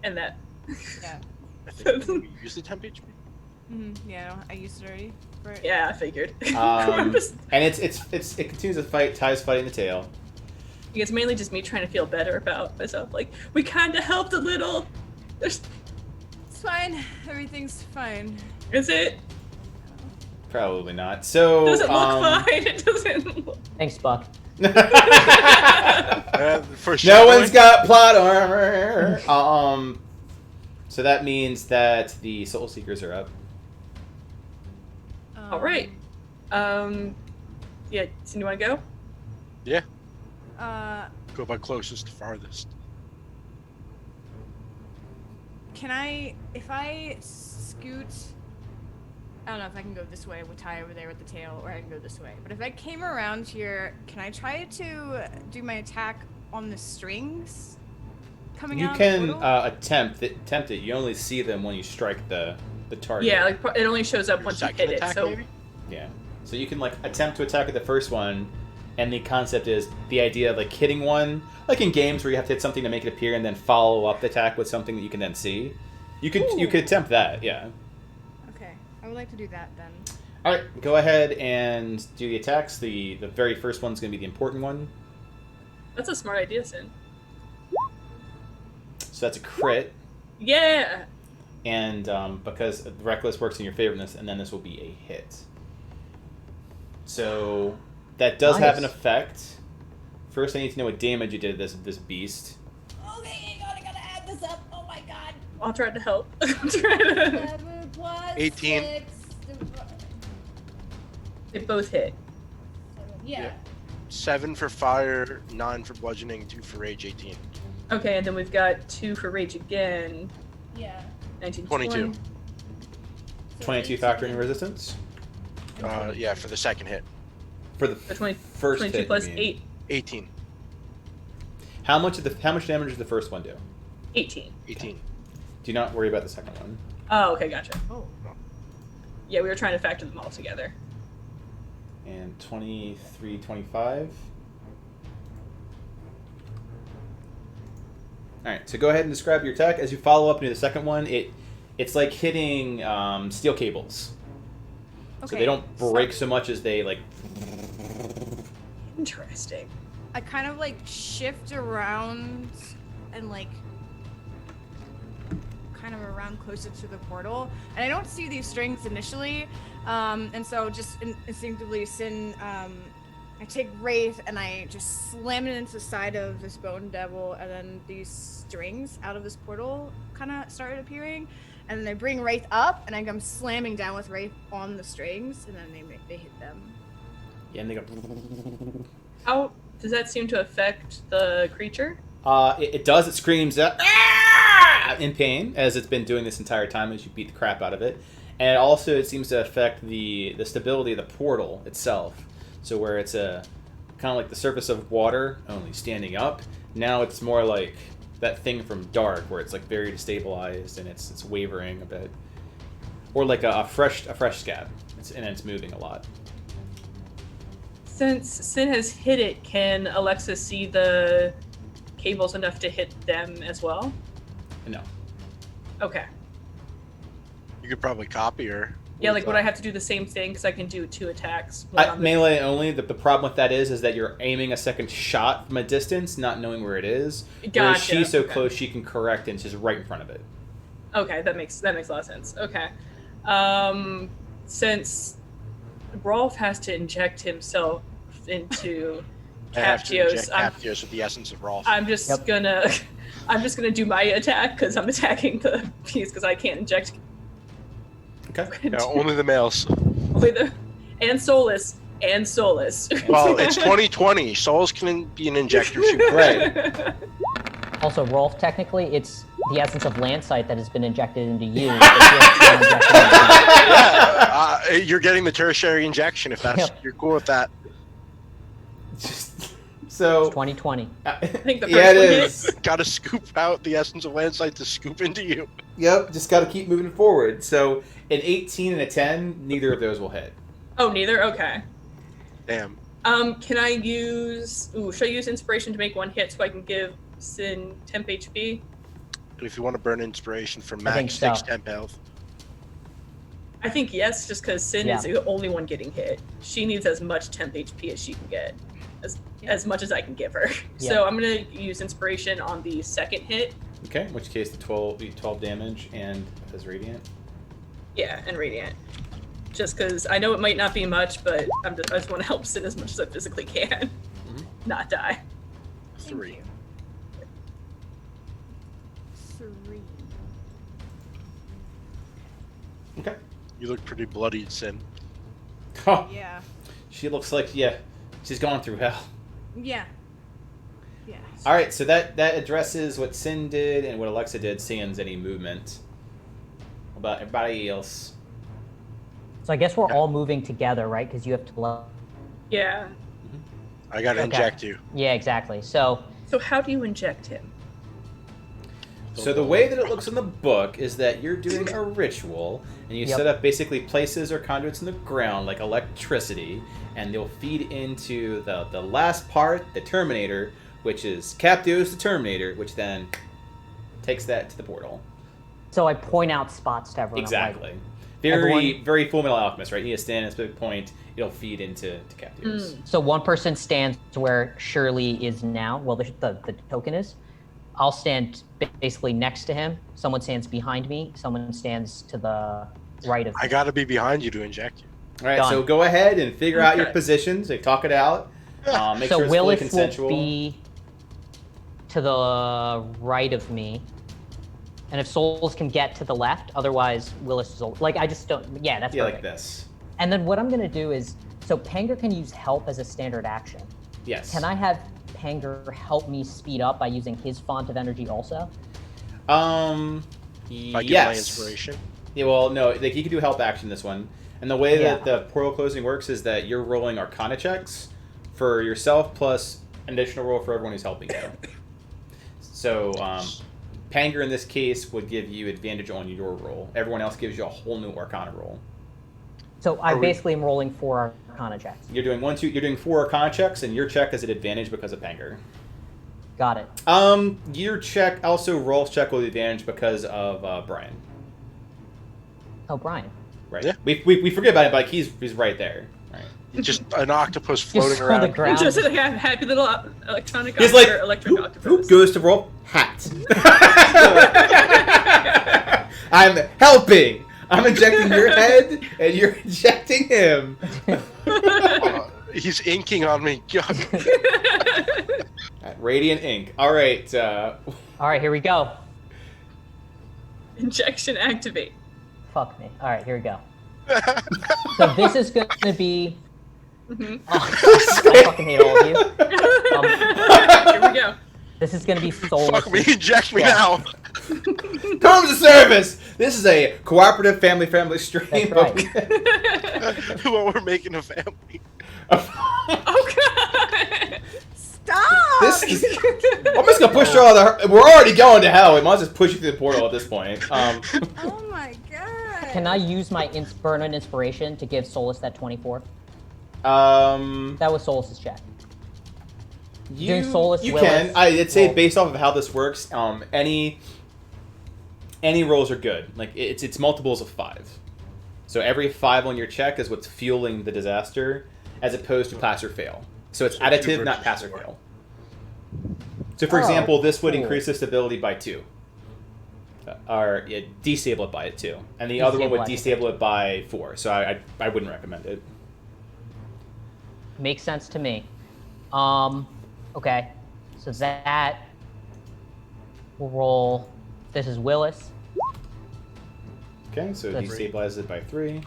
and that. yeah. I think we used the temp HP. Yeah, I used it already. For it. Yeah, I figured. And it continues to fight. Ty's fighting the tail. It's mainly just me trying to feel better about myself. Like we kind of helped a little. There's, It's fine. Everything's fine. is it? Probably not. So Does it look fine? It doesn't. Look... Thanks, Buck. For No one's got plot armor. So that means that the Soul Seekers are up. All right. Yeah. So you want to go? Yeah. Go by closest to farthest. Can I, if I scoot, I don't know if I can go this way with Ty over there with the tail, or I can go this way. But if I came around here, can I try to do my attack on the strings coming You out? can of the portal? attempt it. You only see them when you strike the target. Yeah. Like it only shows up Your once you second hit it. attack, So maybe? Yeah. So you can like attempt to attack at the first one, and the concept is the idea of like hitting one, like in games where you have to hit something to make it appear, and then follow up the attack with something that you can then see. You could attempt that, yeah. Okay, I would like to do that then. All right, go ahead and do the attacks. The very first one's going to be the important one. that's a smart idea, Sin. So that's a crit, Yeah. and because Reckless works in your favor in this, and then this will be a hit. So that does have an Nice. effect. First, I need to know what damage you did to this beast. Okay, hang on, I gotta add this up. Oh my god. I'll try to help. I'm trying to... 7 plus 18. 6 divided- They both hit. Yeah. 7 for fire, 9 for bludgeoning, 2 for rage, 18. Okay, and then we've got 2 for rage again. Yeah. 19, 22. 22 factoring in resistance Yeah, for the second hit. for the So 20, first 22 hit. plus you mean. 8. 18. How much damage does the first one do? 18. 18. Do not worry about the second one. Oh, okay, gotcha. Oh. Yeah, we were trying to factor them all together. And 23, 25. All right, so go ahead and describe your attack as you follow up into the second one. It's like hitting steel cables. Okay. So they don't break so much as they like. Interesting. I kind of like shift around and like kind of around closer to the portal, and I don't see these strings initially, and so just instinctively, I take Wraith and I just slam it into the side of this bone devil, and then these strings out of this portal kind of started appearing, and then I bring Wraith up, and I come slamming down with Wraith on the strings, and then they hit them. Yeah, and they go. How does that seem to affect the creature? It does. It screams out "Ah!" in pain, as it's been doing this entire time as you beat the crap out of it. And also, it seems to affect the stability of the portal itself. So where it's a kind of like the surface of water, only standing up. Now it's more like that thing from Dark, where it's like very destabilized and it's wavering a bit, or like a fresh scab. And it's moving a lot. Since Sin has hit it, can Alexa see the cables enough to hit them as well? No. Okay. You could probably copy her. Yeah, like would I have to do the same thing because I can do 2 attacks? one on the- Melee only. The problem with that is that you're aiming a second shot from a distance, not knowing where it is. Whereas Gotcha, she's so okay. close, she can correct and she's right in front of it. Okay, that makes a lot of sense. Okay, since Rolf has to inject himself into I have to inject Captios, Captios with the essence of Rolf. I'm just Yep. gonna do my attack because I'm attacking the piece because I can't inject. Okay. Yeah, only the males. Only and Solus. Well, it's 2020. Souls can be an injector too. Right. Also, Rolf, technically, it's the essence of Landsight that has been injected into you. but you have to inject it into me. You're getting the tertiary injection if that's Yep. you're cool with that. So. 2020. I think the first Yeah, it one is. hit. Gotta scoop out the essence of Landsight to scoop into you. Yep. Just got to keep moving forward. So an 18 and a 10, neither of those will hit. Oh, neither. Okay. Damn. Can I use? Should I use inspiration to make 1 hit so I can give Sin temp HP? If you want to burn inspiration for I think max so. 6 temp health. I think yes, just because Sin Yeah. is the only one getting hit. She needs as much temp HP as she can get, as much as I can give her. Yeah. So I'm gonna use inspiration on the second hit. Okay. In which case, the 12 damage and as radiant. Yeah, and radiant. Just because I know it might not be much, but I just want to help Sin as much as I physically can, not die. 3. 3. Okay. You look pretty bloodied, Sin. Oh, Yeah. she looks like she's gone through hell. Yeah. Yeah. All right, so that addresses what Sin did and what Alexa did. Sans any movement. What about everybody else? So I guess we're all moving together, right? Because you have to. Yeah. I gotta Okay. inject you. Yeah, exactly. So So how do you inject him? So the way that it looks in the book is that you're doing a ritual, and you Yep. set up basically places or conduits in the ground, like electricity, and they'll feed into the last part, the Terminator, which is Captios the Terminator, which then takes that to the portal. So I point out spots to everyone. I'm like, Exactly. Everyone- Very Full Metal Alchemist, right? You need to stand at a specific point, it'll feed into Captios. So one person stands to where Shirley is now. Well, the token is. I'll stand basically next to him. Someone stands behind me. Someone stands to the right of me. I gotta be behind you to inject you. All right, Done. so go ahead and figure out your Okay. positions. Like, talk it out. Make So sure it's fully Willis consensual. will be to the right of me. And if Souls can get to the left, otherwise Willis is like I just don't. Yeah, that's Yeah, perfect. like this. And then what I'm gonna do is, so Panger can use help as a standard action. Yes. Can I have Panger help me speed up by using his font of energy also? If I give my Yes. inspiration. Yeah, well, no, like you can do help action this one. And the way that Yeah. the portal closing works is that you're rolling Arcana checks for yourself plus an additional roll for everyone who's helping you. So, Panger in this case would give you advantage on your roll. Everyone else gives you a whole new Arcana roll. So I Are we- basically am rolling 4 Arcana checks. You're doing you're doing 4 Arcana checks, and your check is at advantage because of Panger. Got it. Your check, also Rolf's check will be advantage because of Brian. Oh, Brian. Right. Yeah. We forget about it, but like, he's right there. Right. Just an octopus Just floating on the around. ground. Just a happy little electronic He's like, electric who octopus. goes to Rolf? Hat. I'm helping. I'm injecting your head, and you're injecting him. He's inking on me. God. Radiant ink. All right. All right, here we go. Injection activate. Fuck me. All right, here we go. So this is going to be. Mhm. Oh, I fucking hate all of you. Here we go. This is going to be soulless. Fuck me, inject me Yeah. now. Terms of service. This is a cooperative family stream. That's right. Well, we're making a family. Oh god! Stop! This is, I'm just gonna push you all the. We're already going to hell. We might as well just push you through the portal at this point. Oh my god. Can I use my burn and inspiration to give Solus that 24? Um, That was Solus's check. you Doing Solus you Willis can. I'd say roll. based off of how this works, any rolls are good. Like it's multiples of 5. So every 5 on your check is what's fueling the disaster, as opposed to pass or fail. So it's So additive, 2 not pass or versus 4. fail. So for Oh, example, this would cool. increase the stability by 2. Or disable it by 2. And the other one would disable it by 4. So I wouldn't recommend it. Makes sense to me. Okay. So that will roll. This is Willis. Okay, so That's destabilize it by 3,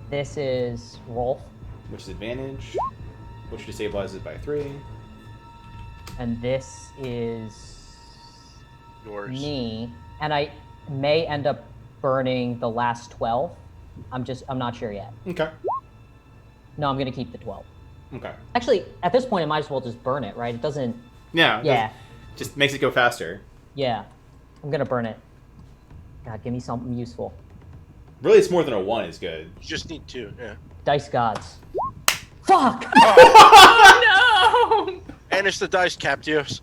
This is Rolf. which is advantage, which destabilizes it by 3. And this is Yours. me. And I may end up burning the last 12. I'm not sure yet. Okay. No, I'm gonna keep the 12. Okay. Actually, at this point, I might as well just burn it, right? It doesn't. Yeah. Yeah. Just makes it go faster. Yeah. I'm gonna burn it. God, give me something useful. Really, it's more than a 1 is good. You just need 2, yeah. Dice gods. Fuck! Oh no! And it's the dice, Captios.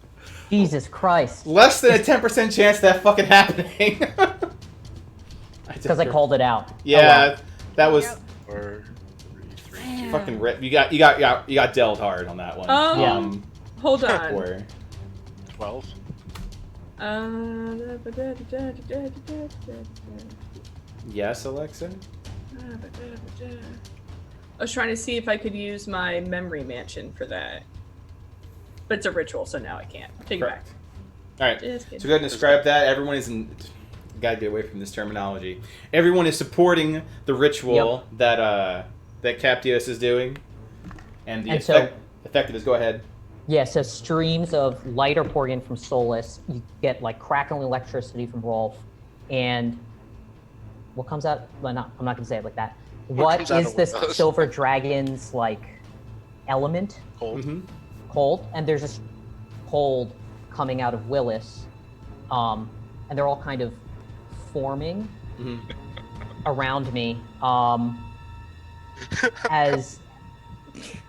Jesus Christ. Less than a 10% chance of that fucking happening. Because I called it out. Yeah, that was Yep. Or 3, 3. fucking rip. You got dealt hard on that one. Yeah. Hold on. 4. 12. Yes, Alexa. I was trying to see if I could use my memory mansion for that. But it's a ritual, so now I can't. Take it back. Correct. All right. Just So kidding. go ahead and describe that. Everyone is in. Gotta get away from this terminology. Everyone is supporting the ritual that Captios is doing, and the And so- effective is go ahead. Yeah, so streams of light are pouring in from Solus. You get like crackling electricity from Rolf. And what comes out? Well, I'm not gonna say it like that. What comes out is of this windows? silver dragon's like element? Cold. Mm-hmm. Cold. And there's this cold coming out of Willis. And they're all kind of forming Mm-hmm. around me. As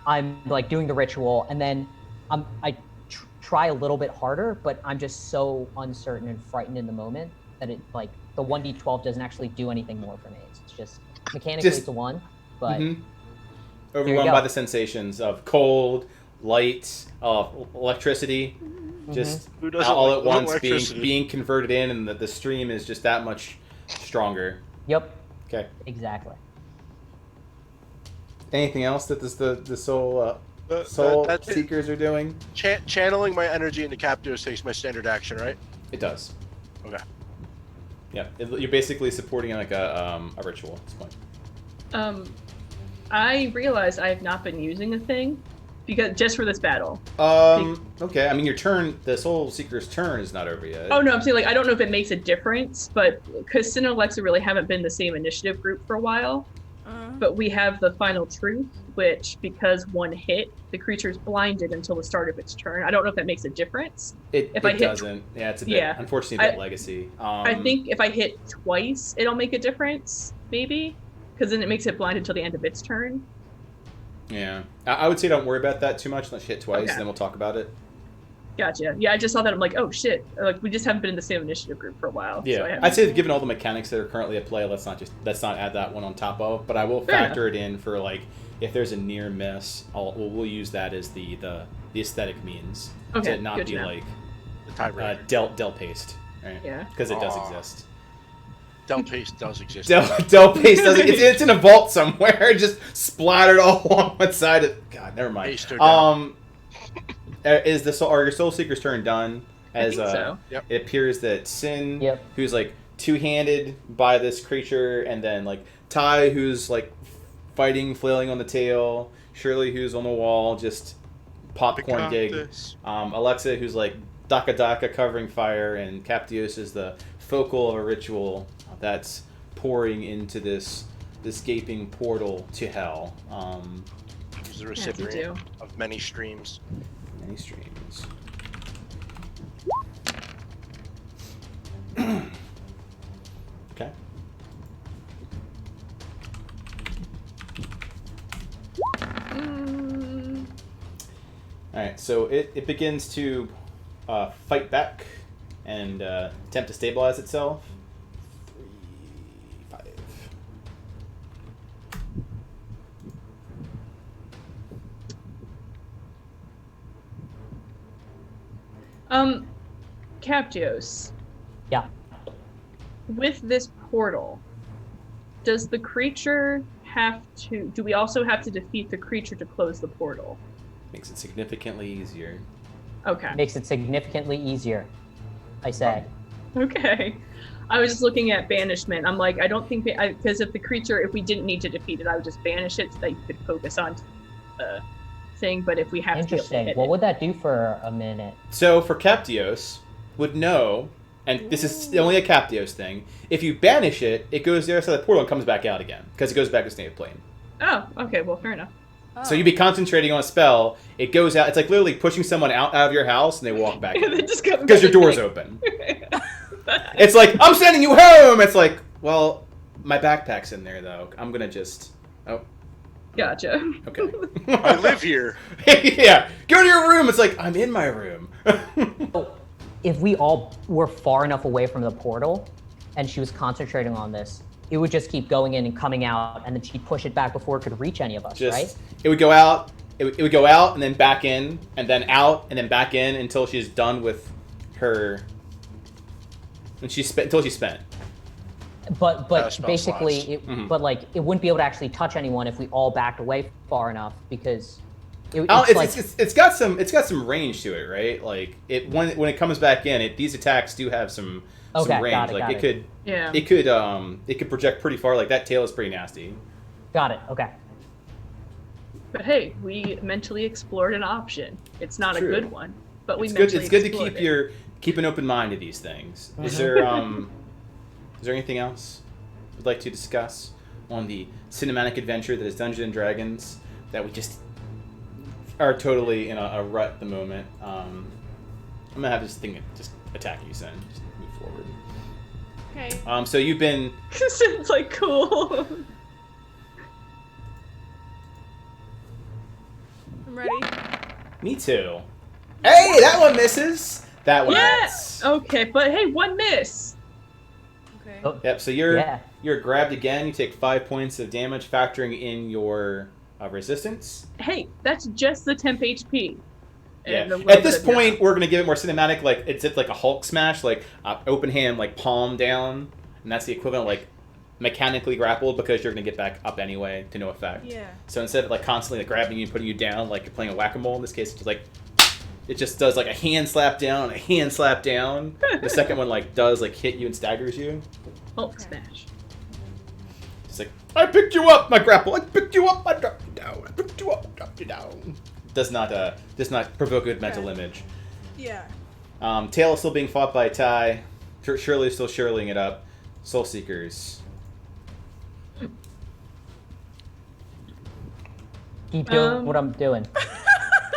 I'm like doing the ritual, and then I try a little bit harder, but I'm just so uncertain and frightened in the moment that it like the 1d12 doesn't actually do anything more for me. It's just mechanically it's a 1, but Mm-hmm. you Overwhelmed go. by the sensations of cold, light, electricity, just Who doesn't all like at once electricity? being converted in, and the stream is just that much stronger. yep, Okay. exactly. Anything else that the soul That's it. seekers are doing? Channeling my energy into Captios takes my standard action, right? It does. Okay. Yeah, you're basically supporting like a ritual at this point. I realize I have not been using a thing because just for this battle. Okay. I mean, your turn, the Soul Seeker's turn is not over yet. Oh no, I'm saying like I don't know if it makes a difference, but because Sin and Alexa really haven't been the same initiative group for a while. But we have the final truth, which because 1 hit, the creature's blinded until the start of its turn. I don't know if that makes a difference. It I hit doesn't. Yeah, it's a bit. Yeah. Unfortunately, a bit legacy. I think if I hit twice, it'll make a difference, maybe, because then it makes it blind until the end of its turn. Yeah, I would say don't worry about that too much unless you hit twice, Okay. then we'll talk about it. Gotcha. Yeah, I just saw that. I'm like, oh shit! Like we just haven't been in the same initiative group for a while. Yeah, so I haven't- I'd say given all the mechanics that are currently at play, let's not add that one on top of. But I will Fair factor it in for like if there's a near miss, we'll use that as the aesthetic means Okay, to not good be to know. like The tiebreaker. Del paste, right? Yeah. because it does Aw. exist. Del Pace does exist. Del paste does it's in a vault somewhere, just splattered all along one side of. God, never mind. Paste her down. Are your Soul Seeker's turn done? As I think so. Yep. it appears that Sin, Yep. who's like two-handed by this creature, and then like Ty, who's like fighting, flailing on the tail, Shirley, who's on the wall, just popcorn gig. Alexa, who's like Daka Daka covering fire, and Captios is the focal of a ritual that's pouring into this gaping portal to hell. He's the you recipient do. of many streams. Many streams. Okay. All right, so it begins to fight back and attempt to stabilize itself. 3, 5, Captios. Yeah. With this portal, does the creature have to... Do we also have to defeat the creature to close the portal? Makes it significantly easier. Okay. Makes it significantly easier, I say. Okay. I was just looking at banishment. I'm like, I don't think... Because if the creature, if we didn't need to defeat it, I would just banish it so that you could focus on the thing. But if we have to be able to Interesting. hit What it... would that do for a minute? So for Captios, would know, and this is only a Captios thing, if you banish it, it goes the other side of the portal and comes back out again, because it goes back to state of plane. Oh, okay. Well, fair enough. So you'd be concentrating on a spell, it goes out, it's like literally pushing someone out of your house and they walk back in. Because your door's open. It's like, I'm sending you home! It's like, well, my backpack's in there though. I'm gonna just... Oh. Gotcha. Okay. I live here. Yeah. Go to your room! It's like, I'm in my room. If we all were far enough away from the portal and she was concentrating on this, it would just keep going in and coming out, and then she'd push it back before it could reach any of us, right? It would go out, it would go out, and then back in, and then out, and then back in until she's done with her... until she's spent. But spell basically, slots. but like it wouldn't be able to actually touch anyone if we all backed away far enough, because it's got some range to it, right? Like when it comes back in, these attacks do have some range. Got it. It could project pretty far. Like that tail is pretty nasty. Got it. Okay. But hey, we mentally explored an option. It's not True. a good one, but we It's mentally good to explored keep an open mind to these things. Is there anything else you'd like to discuss on the cinematic adventure that is Dungeons and Dragons that we just are totally in a rut at the moment? I'm gonna have this thing just attack you, Sen. Just move forward. Okay. So you've been... It's like, cool. I'm ready. Me too. Hey, that one misses. That one Yes. hits. Okay, but hey, one miss. Okay. Oh, Yep, so you're grabbed again. You take 5 points of damage, factoring in your resistance. Hey, that's just the temp HP. Yeah. And the At this rest of your- point, we're gonna give it more cinematic. Like it's like a Hulk smash, like open hand, like palm down, and that's the equivalent of like mechanically grappled because you're gonna get back up anyway to no effect. Yeah. So instead of like constantly like grabbing you and putting you down, like you're playing a whack-a-mole, in this case, it's just like it just does like a hand slap down, a hand slap down. The second one like does like hit you and staggers you. Hulk smash. It's like, I picked you up, my grapple. I picked you up, I dropped you down. I picked you up, I dropped you down. Does not provoke a good mental image. Yeah. Tail is still being fought by Ty. Shirley is still shirleying it up. Soul Seekers. keep doing what I'm doing.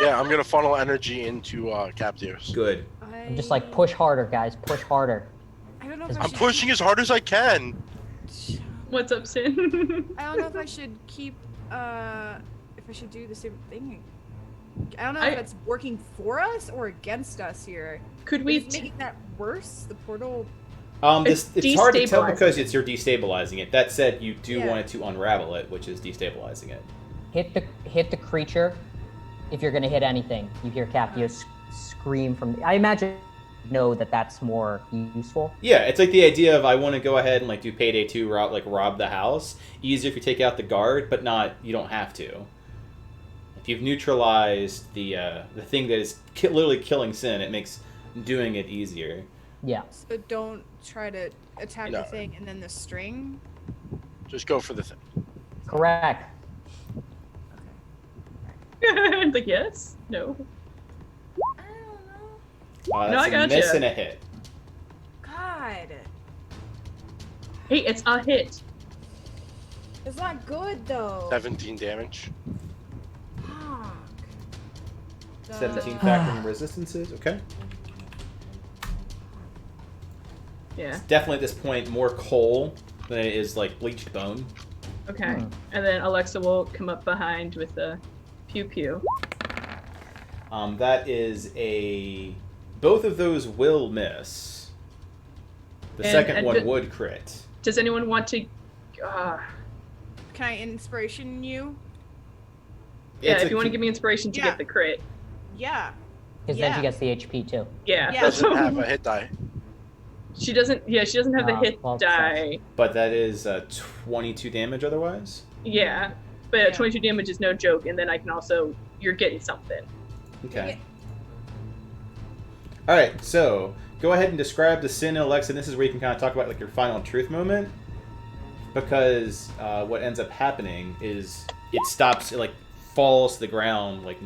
Yeah, I'm gonna funnel energy into Captives. Good. I'm just like, push harder, guys. Push harder. I don't know if I I'm should pushing as hard as I can. What's up, Sin? I don't know if I should keep if I should do the same thing. I don't know if it's working for us or against us here. Could we Is it making that worse? The portal. It's hard to tell destabilizing because you're destabilizing it. That said, you do Yeah. want it to unravel it, which is destabilizing it. Hit the creature. If you're gonna hit anything, you hear Capio scream from. I imagine know that that's more useful. Yeah, it's like the idea of I want to go ahead and like do payday 2, rob the house. Easier if you take out the guard, but you don't have to. If you've neutralized the thing that is literally killing Sin, it makes doing it easier. Yeah. So don't try to attack No. the thing and then the string. Just go for the thing. Correct. Like, yes? No? I don't know. No, That's I a gotcha. miss and a hit. God, Hey, it's a hit. it's not good though. 17 damage. Fuck. 17 factoring resistances. Okay. Yeah. Definitely at this point more coal than it is like bleached bone. Okay. And then Alexa will come up behind with the pew pew. That is a... Both of those will miss. The And- second and one the- would crit. Does anyone want to? Can I inspiration you? Yeah, It's if a you want to con- give me inspiration to Yeah. get the crit. Yeah. Because then she gets the HP too. Yeah. Yeah. Doesn't have a hit die. She doesn't. Yeah, she doesn't have the hit well, die. But that is 22 damage otherwise. Yeah, but 22 damage is no joke, and then I can also you're getting something. Okay. All right. So go ahead and describe the sin, Alexa. And this is where you can kind of talk about like your final truth moment, because what ends up happening is it stops. It like falls to the ground like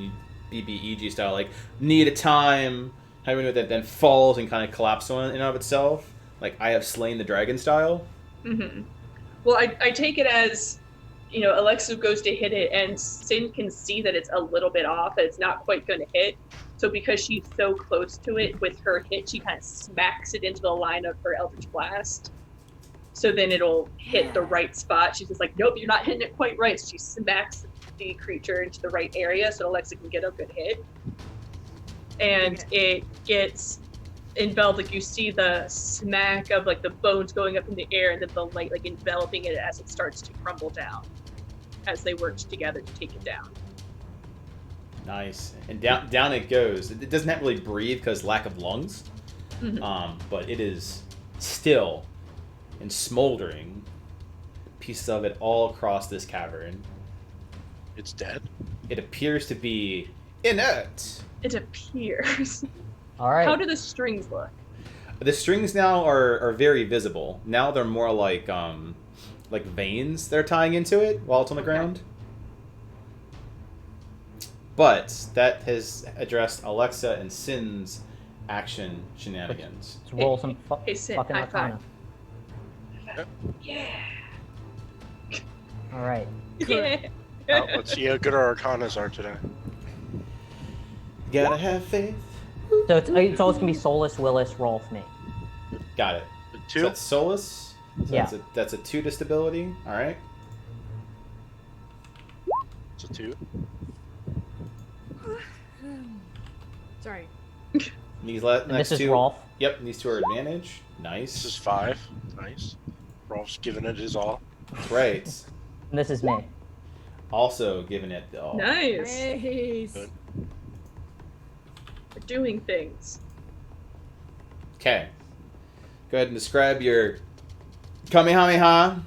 BBEG style, like need a time. How do we know that then falls and kind of collapses on in and of itself, like I have slain the dragon style? Mm-hmm. Well, I take it as, you know, Alexa goes to hit it, and Sin can see that it's a little bit off, that it's not quite going to hit. So because she's so close to it with her hit, she kind of smacks it into the line of her Eldritch Blast. So then it'll hit the right spot. She's just like, nope, you're not hitting it quite right. So she smacks the creature into the right area so Alexa can get a good hit. And it gets enveloped, like you see the smack of like the bones going up in the air, and then the light like enveloping it as it starts to crumble down as they work together to take it down. Nice. And down it goes. It doesn't have really breathe because lack of lungs, but it is still and smoldering, pieces of it all across this cavern. It's dead. It appears to be inert. It appears. All right. How do the strings look? The strings now are very visible. Now they're more like veins that are tying into it while it's on the ground. But that has addressed Alexa and Sin's action shenanigans. Let's roll some Hey, Sin, fucking high five. Arcana. Yeah. All right. Yeah. Oh, let's see how good our Arcanas are today. Gotta have faith. So it's always gonna be Solus, Willis, Rolf, me. Got it. The So two. that's Solus. So Yeah. That's a 2 to stability. All right. It's a 2. Sorry. These And next this is two. Rolf. Yep. These two are advantage. This Nice. is 5. Nice. Rolf's giving it his all. That's right. And this is me. Also giving it all. Nice. Nice. Good. We're doing things. Okay. Go ahead and describe your Kamehameha.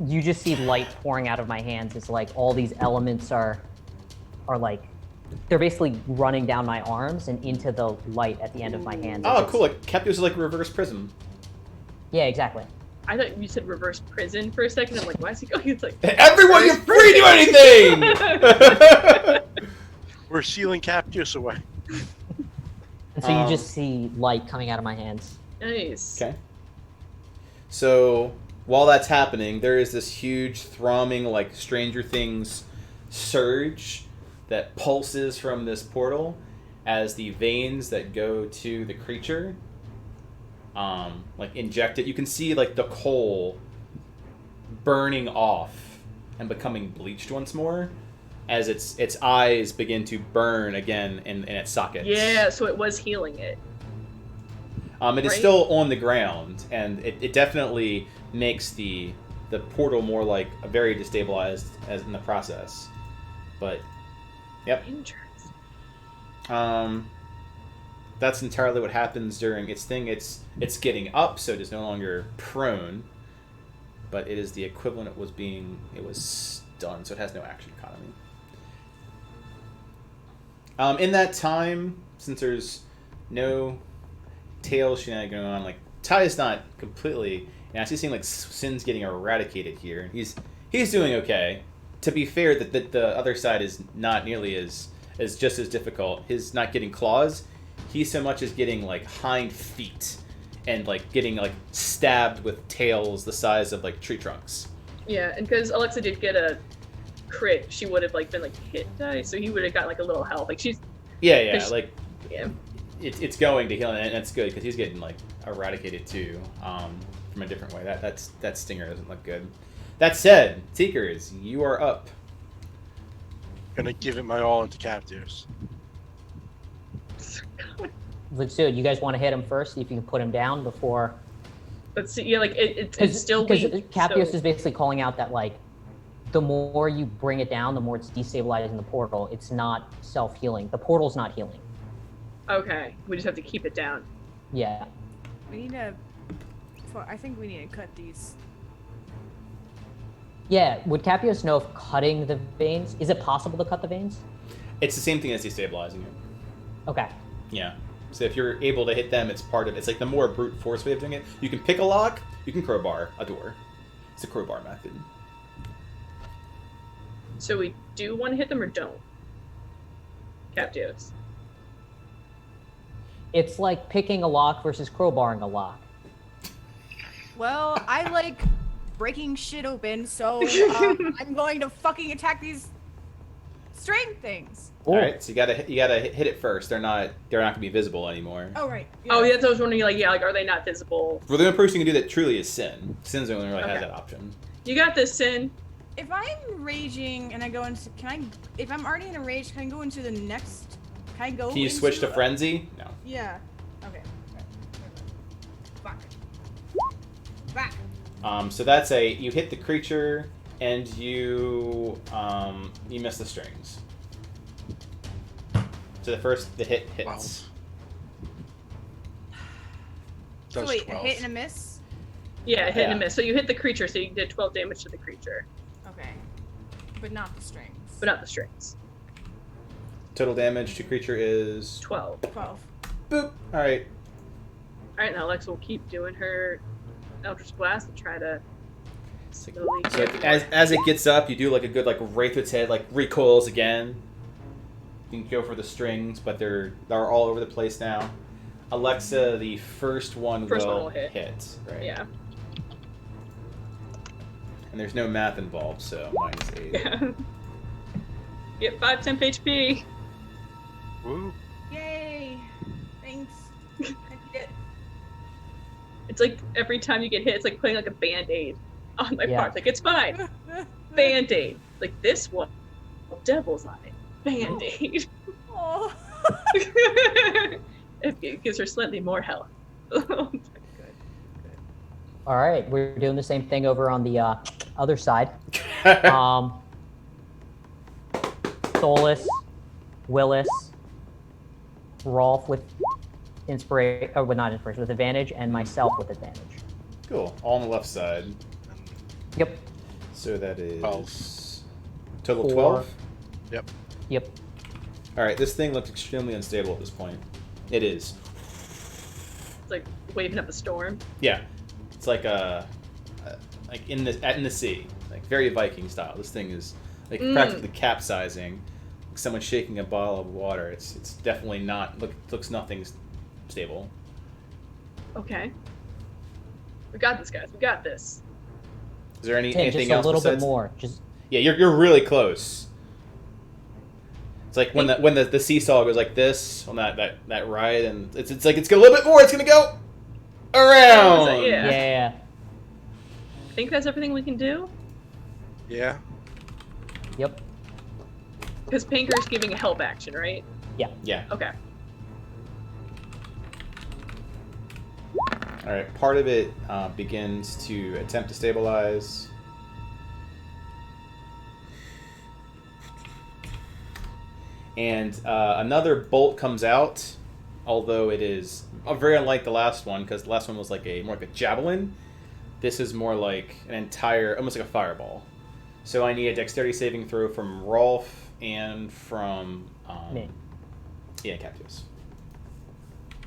You just see light pouring out of my hands. It's like all these elements are like they're basically running down my arms and into the light at the end of my hands. Oh, It's- cool. Like Captos is like reverse prism. Yeah, exactly. I thought you said reverse prison for a second. I'm like, why is he going? It's like Everyone get free to do anything! We're sealing Captius away. And so you just see light coming out of my hands. nice. Okay. So while that's happening, there is this huge thrumming, like Stranger Things surge that pulses from this portal as the veins that go to the creature, like inject it. You can see like the coal burning off and becoming bleached once more as its eyes begin to burn again in its sockets. Yeah, so it was healing it. It is Right. still on the ground, and it definitely makes the portal more like very destabilized as in the process. But, yep. Interesting. That's entirely what happens during its thing. It's getting up, so it is no longer prone, but it is the equivalent it was stunned, so it has no action economy. In that time, since there's no tail shenanigans going on, like Ty is not completely, and I see seeing like Sin's getting eradicated here, and he's doing okay. To be fair, that the other side is not nearly as just as difficult. His not getting claws, he so much as getting like hind feet, and like getting like stabbed with tails the size of like tree trunks. Yeah, and because Alexa did get a crit, she would have like been like hit die, so he would have got like a little health. Like she's Yeah, There's- like yeah. it's going to heal, and that's good because he's getting like eradicated too, from a different way. That stinger doesn't look good. That said, Seekers, you are up. Gonna give it my all into Captius. Let's do it. You guys want to hit him first? See if you can put him down before. Let's see. Yeah, like it's still because weak. Captios so- is basically calling out that like the more you bring it down, the more it's destabilizing the portal. It's not self-healing. The portal's not healing. Okay, we just have to keep it down. Yeah. We need to. I think we need to cut these. Yeah, would Capios know if cutting the veins, is it possible to cut the veins? It's the same thing as destabilizing it. Okay. Yeah. So if you're able to hit them, it's part of it. It's like the more brute force way of doing it. You can pick a lock, you can crowbar a door. It's the crowbar method. So we do want to hit them or don't? Captives. It's like picking a lock versus crowbarring a lock. Well, I like breaking shit open, so I'm going to fucking attack these string things. All right, so you gotta hit it first. They're not gonna be visible anymore. Oh right. Oh yeah, so I was wondering, like, yeah, like, are they not visible? Well, the only person who can do that truly is Sin. Sin's the only one who really has Okay. that option. You got this, Sin. If I'm raging and I go into, if I'm already in a rage, can I go into the next? Can I go? Can you switch to into- Frenzy? No. Yeah. Okay. Fuck. Fuck. So that's you hit the creature and you miss the strings. So the hit hits. Wow. So Does wait, 12. a hit and a miss. Yeah, hit Yeah. and miss. So you hit the creature, so you did 12 damage to the creature, Okay. But not the strings. but not the strings. Total damage to creature is 12. 12. boop. All right. Alright, now Alexa will keep doing her Eldritch Blast and try to slowly So get as it gets up, you do like a good like wraith its head, like recoils again. You can go for the strings, but they're all over the place now. Alexa, the first one will hit. right? Yeah. And there's no math involved, so -8. Yeah. Get 5 temp HP. Woo. Yay! Thanks. I did it. It's like every time you get hit, it's like putting like a band-aid on my Yeah. parts. Like, it's fine. Band-aid. Like this one, devil's on it. Band-aid. Oh. It gives her slightly more health. Good. All right, we're doing the same thing over on the other side. Solus, Willis, Rolf with inspiration, or with not inspiration, with advantage, and myself with advantage. Cool. All on the left side. Yep. So that is 12. total 4. 12. Yep. All right. This thing looks extremely unstable at this point. It is. It's like waving up a storm. Yeah. It's like like in the sea, like very Viking style. This thing is like practically capsizing. Like someone shaking a bottle of water. It's definitely not looks nothing stable. Okay. We got this, guys. We got this. Is there Tim, anything just a else little bit besides? more. Just Yeah, you're really close. It's like when the seesaw goes like this on that ride, and it's like it's gonna a little bit more. It's gonna go around. Yeah. yeah. I think that's everything we can do. Yeah. Yep. Because Pinker's giving a help action, right? Yeah. Okay. All right. Part of it begins to attempt to stabilize. And another bolt comes out, although it is very unlike the last one, because the last one was like more like a javelin. This is more like an entire, almost like a fireball. So I need a dexterity saving throw from Rolf and from Me. Yeah, Captius.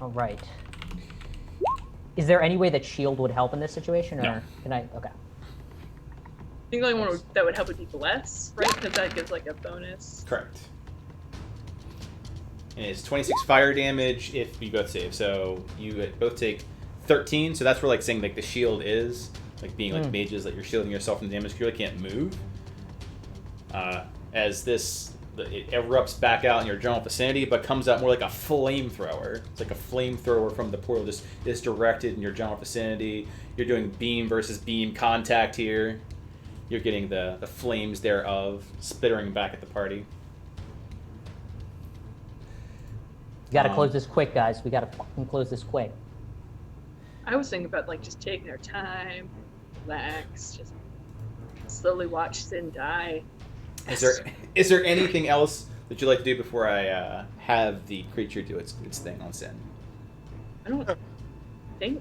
All right. Is there any way that shield would help in this situation, or No. can I? Okay. I think the only one that would help would be Bless, right? Because that gives like a bonus. Correct. And it's 26 fire damage if you both save. So you both take 13. So that's where like saying like the shield is, like being like mages, like you're shielding yourself from damage. You really can't move. As it erupts back out in your general vicinity, but comes out more like a flamethrower. It's like a flamethrower from the portal just is directed in your general vicinity. You're doing beam versus beam contact here. You're getting the flames thereof spittering back at the party. We gotta close this quick, guys. We gotta fucking close this quick. I was thinking about like just taking our time, relax, just slowly watch Sin die. Is there anything else that you'd like to do before I have the creature do its thing on Sin? I don't think.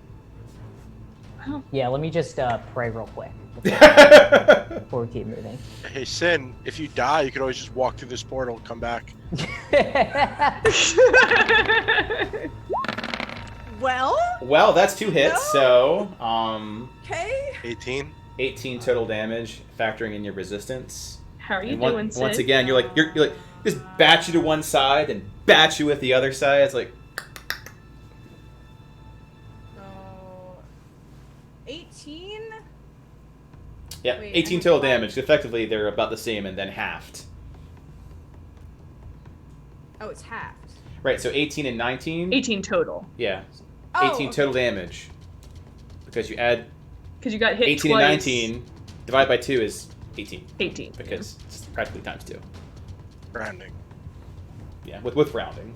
Yeah, let me just pray real quick before we keep moving. Hey, Sin, if you die, you could always just walk through this portal and come back. Well, That's 2 hits. So okay. 18. total damage, factoring in your resistance. How are you And doing, Sin? once again, you're like just bat you to one side and bat you with the other side. It's like 18? yeah, Wait, 18 and total what? damage. Effectively, they're about the same and then halved. Oh, it's halved. Right. So 18 and 19. 18 total. Yeah. Oh, 18 okay. total damage. Because you add Because you got hit 18 twice. and 19 divided by 2 is 18. 18. Because it's practically times 2. Rounding. Yeah, with rounding.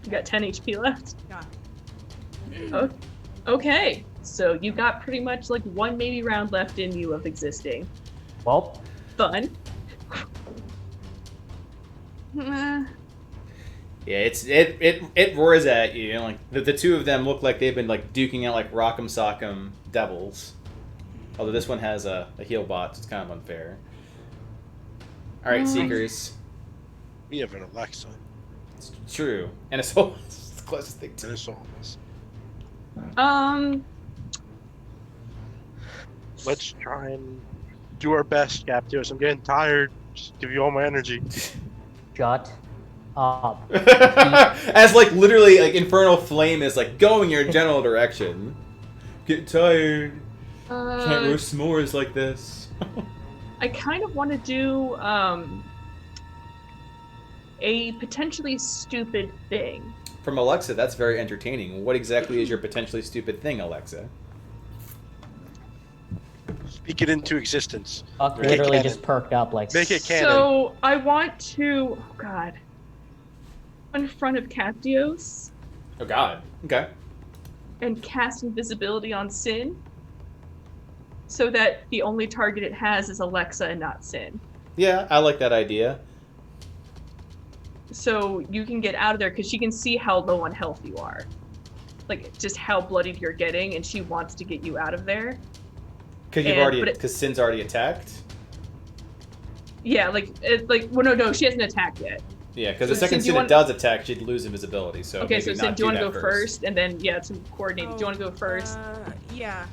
You got 10 HP left. Yeah. Oh, okay. So you got pretty much like one maybe round left in you of existing. Well, Fun. Yeah, it roars at you. You know, like the two of them look like they've been like duking out like Rock'em Sock'em devils. Although this one has a heal bot, so it's kind of unfair. All right, Seekers. We have an Alexa. It's true, and a soul. It's the closest thing to And a soulless. Let's try and do our best, Captios. I'm getting tired. Just give you all my energy. shut up. As like literally like infernal flame is like going your general direction. Get tired. Can't roast s'mores like this. I kind of want to do a potentially stupid thing. From Alexa, that's very entertaining. What exactly is your potentially stupid thing, Alexa? Speak it into existence. Buck Make it literally canon. just perked up like. Make it canon. So I want to, oh god, in front of Captios Oh God. Okay. and cast invisibility on Sin, so that the only target it has is Alexa and not Sin. Yeah, I like that idea. So you can get out of there because she can see how low on health you are, like just how bloodied you're getting, and she wants to get you out of there. Because Sin's already attacked. Yeah, well, no, she hasn't attacked yet. Yeah, because So the second Sin, do you Sin want- does attack, she'd lose invisibility. So Okay, maybe so not Sin, do you want to that go first, and then to coordinate? Do you want to go Oh, first? Yeah.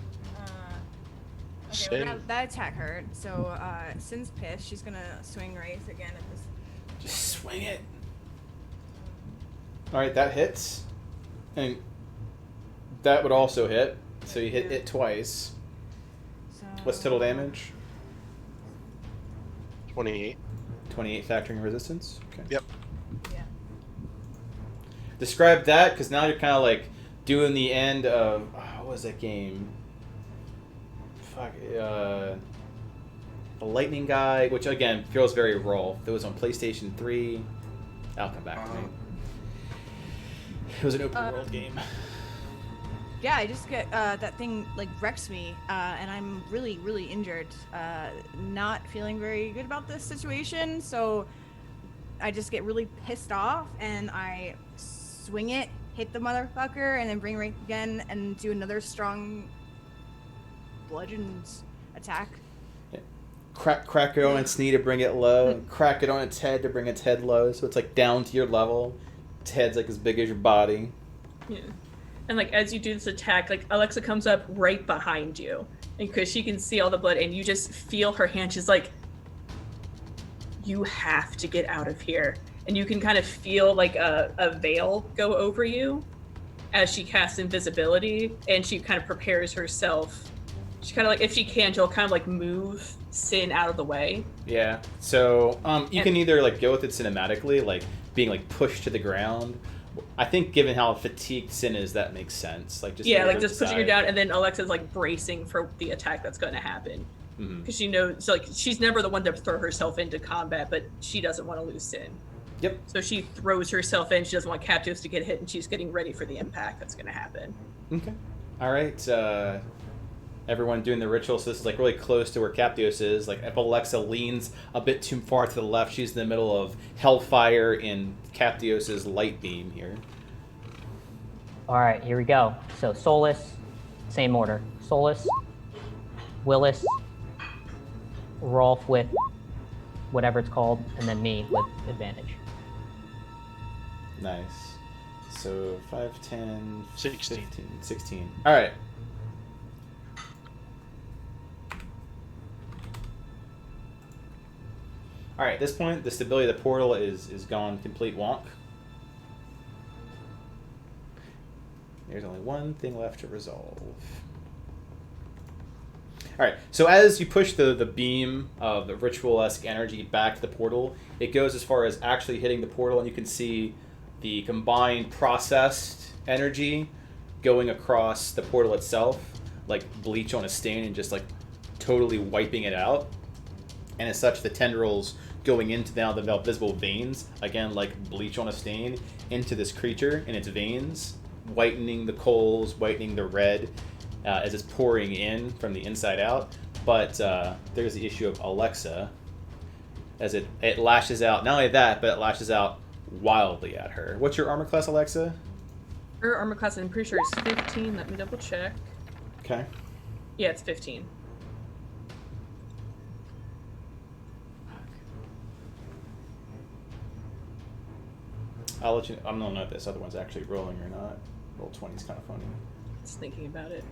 Okay, Sin. well, that attack hurt. So, Sin's pissed. She's gonna swing Wraith again at this. Just swing it. All right, that hits, and that would also hit. So you hit it twice. So, What's total damage? 28. 28 factoring resistance. Okay. Yep. Yeah. Describe that, because now you're kind of like doing the end of what was that game? Fuck. The Lightning Guy, which again feels very raw. It was on PlayStation 3. That'll come back to me. It was an open world game. Yeah, I just get that thing like wrecks me, and I'm really, really injured. Not feeling very good about this situation, so I just get really pissed off, and I swing it, hit the motherfucker, and then bring Wraith again, and do another strong bludgeoned attack. Crack it on its knee to bring it low. Crack it on its head to bring its head low, so it's like down to your level. Its head's like as big as your body. Yeah. And like as you do this attack, like Alexa comes up right behind you, and because she can see all the blood, and you just feel her hand. She's like, "You have to get out of here," and you can kind of feel like a veil go over you as she casts invisibility, and she kind of prepares herself. She kind of like, if she can, she'll kind of like move Sin out of the way. Yeah. So you can either like go with it cinematically, like being like pushed to the ground. I think given how fatigued Sin is, that makes sense. Like just Yeah, move like it just pushing her aside. down, and then Alexa's like bracing for the attack that's going to happen. Mhm. Because she knows, so like, she's never the one to throw herself into combat, but she doesn't want to lose Sin. Yep. So she throws herself in. She doesn't want Captives to get hit, and she's getting ready for the impact that's going to happen. Okay. All right. everyone doing the ritual. So this is like really close to where Captios is. Like if Alexa leans a bit too far to the left, she's in the middle of Hellfire in Captios's light beam here. All right, here we go. So Solus, same order. Solus, Willis, Rolf with whatever it's called, and then me with advantage. Nice. So 5, 10, 16. 15, 16. All right. All right, at this point, the stability of the portal is gone complete wonk. There's only one thing left to resolve. All right, so as you push the beam of the ritual-esque energy back to the portal, it goes as far as actually hitting the portal, and you can see the combined processed energy going across the portal itself, like bleach on a stain, and just like totally wiping it out. And as such, the tendrils going into now the visible veins, again, like bleach on a stain, into this creature in its veins, whitening the coals, whitening the red as it's pouring in from the inside out. But there's the issue of Alexa, as it lashes out. Not only that, but it lashes out wildly at her. What's your armor class, Alexa? Her armor class, I'm pretty sure, is 15. Let me double check. Okay. Yeah, it's 15. I'll let you. I don't know if this other one's actually rolling or not. Roll 20 is kind of funny. Just thinking about it.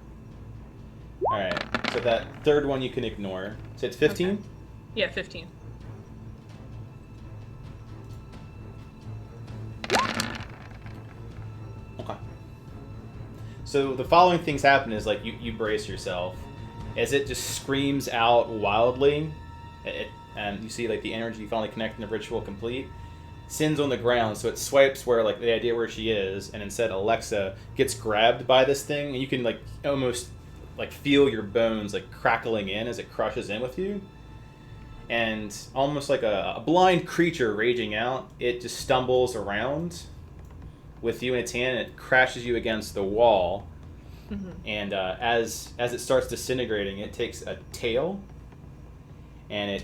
All right. So that third one you can ignore. So it's 15. Okay. Yeah, 15. Okay. So the following things happen is like you brace yourself as it just screams out wildly, and you see like the energy finally connecting the ritual complete. Sin's on the ground, so it swipes where like the idea where she is, and instead Alexa gets grabbed by this thing, and you can like almost like feel your bones like crackling in as it crushes in with you. And almost like a blind creature raging out, it just stumbles around with you in its hand, and it crashes you against the wall. Mm-hmm. And as it starts disintegrating, it takes a tail, and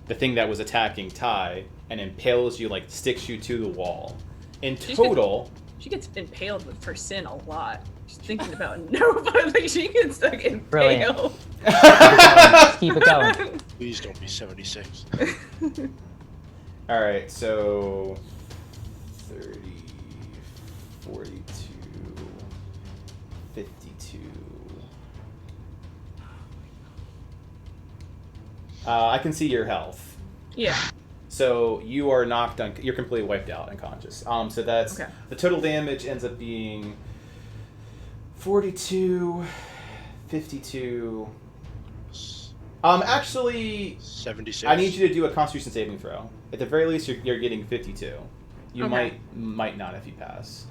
the thing that was attacking Ty, and impales you, like sticks you to the wall. In total, she gets impaled for sin a lot. Just thinking about Nova, like she gets like impaled. Brilliant. Let's keep it going. Please don't be 76. All right, so 30, 42, 52. I can see your health. Yeah. So you are knocked you're completely wiped out, unconscious. So that's Okay. The total damage ends up being 42, 52. Actually, 76. I need you to do a Constitution saving throw. At the very least, you're getting 52. You Okay. might not if you pass.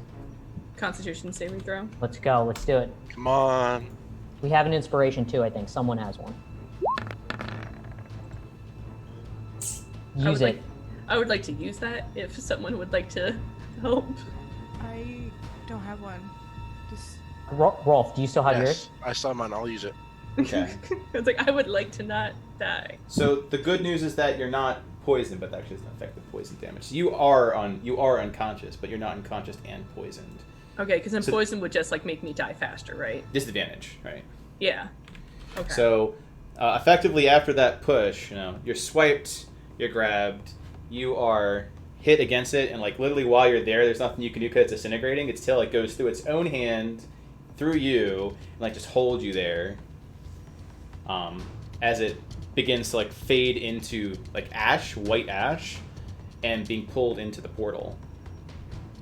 Constitution saving throw. Let's go. Let's do it. Come on. We have an inspiration too, I think. Someone has one. Use it. I would like to use that if someone would like to help. I don't have one. Just Rolf, do you still have Yes, yours? I saw mine. I'll use it. Okay. I was like, I would like to not die. So the good news is that you're not poisoned, but that actually doesn't affect the poison damage. You are unconscious, but you're not unconscious and poisoned. Okay, because then So- poison would just like make me die faster, right? Disadvantage, right? Yeah. Okay. So effectively after that push, you're swiped, you're grabbed, you are hit against it, and like literally while you're there's nothing you can do because it's disintegrating. Its tail like goes through its own hand, through you, and like just hold you there. As it begins to like fade into like ash, white ash, and being pulled into the portal,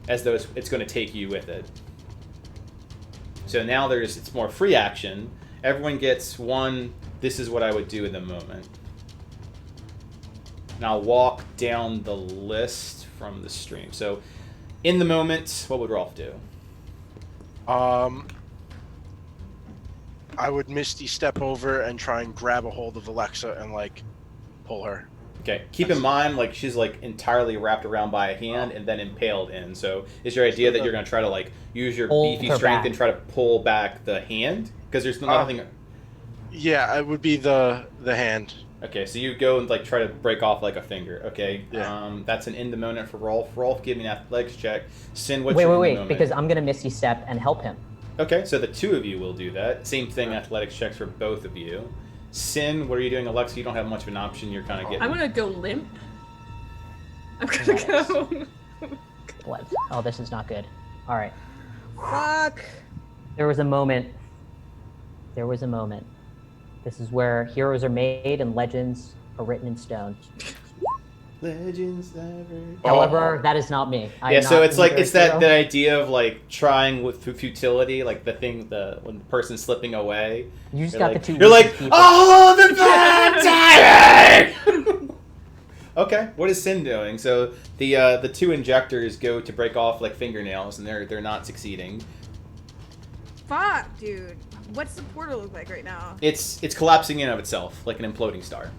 as though it's going to take you with it. So now it's more free action. Everyone gets one. This is what I would do in the moment. And I'll walk down the list from the stream. So, in the moment, what would Rolf do? I would Misty step over and try and grab a hold of Alexa and like pull her. Okay. Keep in mind, like she's like entirely wrapped around by a hand and then impaled in. So, is your idea that you're going to try to like use your Pull beefy her strength back. and try to pull back the hand? Because there's nothing. Yeah, it would be the hand. Okay, so you go and like try to break off like a finger. Okay, Yeah. That's an in the moment for Rolf. Rolf, give me an athletics check. Sin, what's Wait, your in the wait, moment? because I'm gonna Misty Step and help him. Okay, so the two of you will do that. Same thing, athletics checks for both of you. Sin, what are you doing, Alexa? You don't have much of an option. You're kind of getting. I'm gonna go limp. I'm gonna go. What? Oh, this is not good. All right. Fuck. There was a moment. There was a moment. This is where heroes are made and legends are written in stone. Legends never. However, that is not me. I Yeah, am so not it's like either it's that hero. idea of like trying with futility, like the thing when the person's slipping away. You just You're got like, the two. You're like, weakest people. oh, the fantastic! Okay, what is Sin doing? So the two injectors go to break off like fingernails, and they're not succeeding. Fuck, dude. What's the portal look like right now? It's collapsing in of itself, like an imploding star.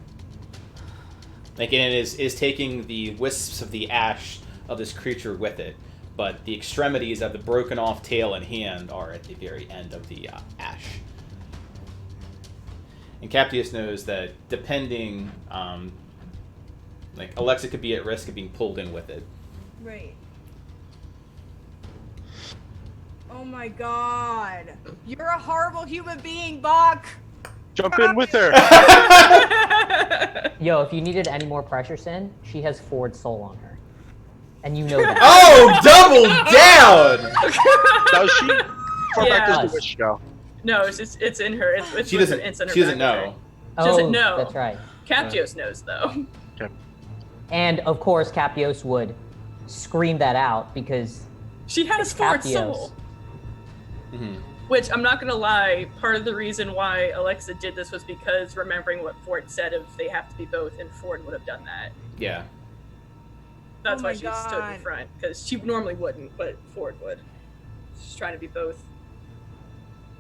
Like, and it is taking the wisps of the ash of this creature with it, but the extremities of the broken off tail and hand are at the very end of the ash. And Captius knows that depending, like Alexa could be at risk of being pulled in with it. Right. Oh my god. You're a horrible human being, Bach! Jump in with her. Yo, if you needed any more pressure, Sin, she has Ford Soul on her, and you know that. Oh, double down! Does she? Far back Yeah. does the witch go? No, it's in her. It's She with doesn't. her- it's in her She doesn't backpack. know. Oh, doesn't know. That's right. Captios knows though. And of course, Capios would scream that out because She has it's Ford Capios. Soul. Mm-hmm. Which, I'm not gonna lie, part of the reason why Alexa did this was because remembering what Ford said if they have to be both, and Ford would have done that. Yeah. That's Oh why my she stood God. in front, because she normally wouldn't, but Ford would. She's trying to be both.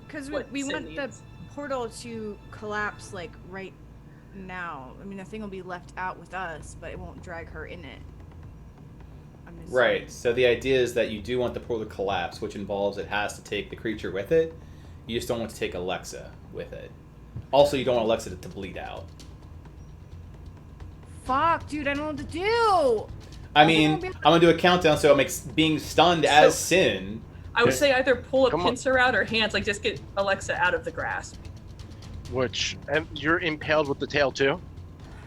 Because What we Sin want the needs. portal to collapse, like, right now. I mean, the thing will be left out with us, but it won't drag her in it. I'm just Right. saying. So the idea is that you do want the portal to collapse, which involves it has to take the creature with it. You just don't want to take Alexa with it. Also, you don't want Alexa to bleed out. Fuck, dude, I don't know what to do! I mean, I'm gonna do a countdown, so it makes being stunned as So- Sin. I would say either pull a Come on. pincer out or hands, like just get Alexa out of the grasp. Which, and you're impaled with the tail too?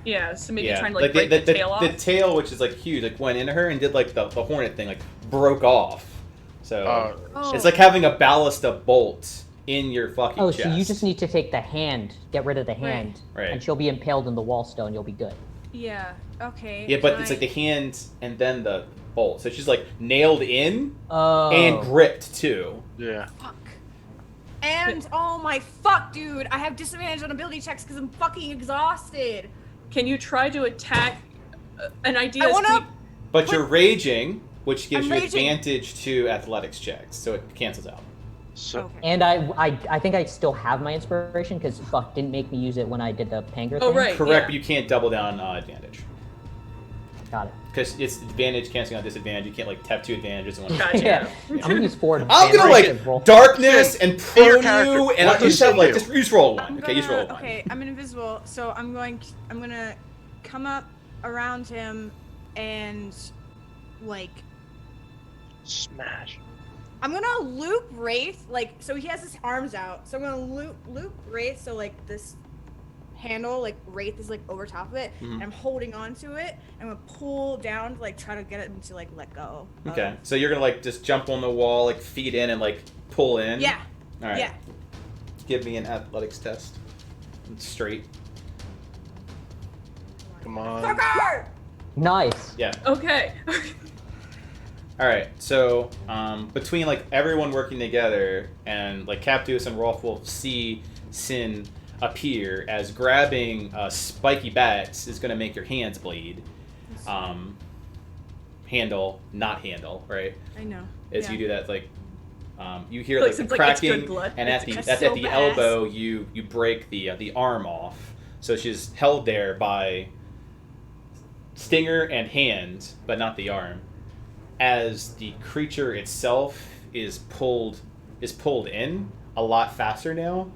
Yeah, so maybe Yeah, trying to like break the the tail off. the tail, which is like huge, like went into her and did like the hornet thing, like broke off. So Oh. it's like having a ballista bolt in your fucking Oh, chest. so you just need to take the hand, get rid of the hand, Right. and she'll be impaled in the wall stone. You'll be good. Yeah, okay. Yeah, but can it's I- like the hand and then the bolt. So she's like nailed in Oh. and gripped too. Yeah. Fuck. And, oh my fuck, dude, I have disadvantage on ability checks because I'm fucking exhausted. Can you try to attack? An idea I is wanna- But you're raging, which gives I'm you raging. advantage to athletics checks, so it cancels out. So, Okay. And I think I still have my inspiration because Buck didn't make me use it when I did the Panger Oh, thing. right. Correct, yeah. but you can't double down advantage. Got it. Because it's advantage canceling out disadvantage. You can't like tap two advantages in one. Gotcha. Yeah. I'm gonna use Ford. I'm gonna advantage like roll. darkness and Be your prone character. you, and What I just does have it like do? just use roll one. I'm Okay, use roll one. Okay, I'm invisible, so I'm gonna come up around him and like smash. I'm gonna loop Wraith, like so he has his arms out. So I'm gonna loop Wraith so like this handle, like Wraith is like over top of it, Mhm. and I'm holding on to it. I'm gonna pull down to like try to get it to like let go. Okay, so you're gonna like just jump on the wall, like feet in, and like pull in. Yeah. All right. Yeah. Give me an athletics test. Straight. Come on. Fucker! Nice. Yeah. Okay. All right. So between like everyone working together and like Captius and Rolf will see Sin appear as grabbing spiky bats is gonna make your hands bleed. Handle, not handle, right? I know. As you do that, like you hear Like, like the since, like, it's good cracking, blood, and at it's the so the badass. elbow you break the arm off. So she's held there by stinger and hand, but not the arm. As the creature itself is pulled in a lot faster now,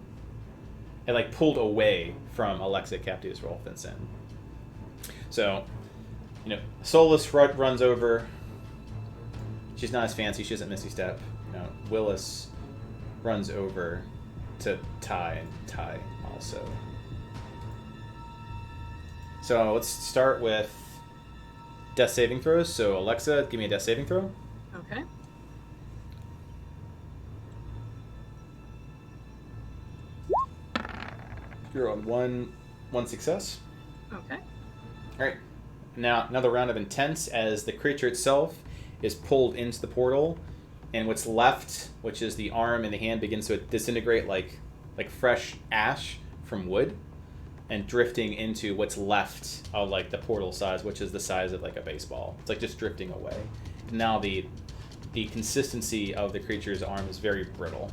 it like pulled away from Alexa, Captius, Rolf, and Sin. So, Solus runs over. She's not as fancy. She doesn't Misty Step. Willis runs over to Ty, and Ty also. So let's start with death saving throws. So Alexa, give me a death saving throw. Okay. You're on one success. Okay. All right. Now another round of intense as the creature itself is pulled into the portal, and what's left, which is the arm and the hand, begins to disintegrate like fresh ash from wood, and drifting into what's left of like the portal size, which is the size of like a baseball. It's like just drifting away. Now the consistency of the creature's arm is very brittle.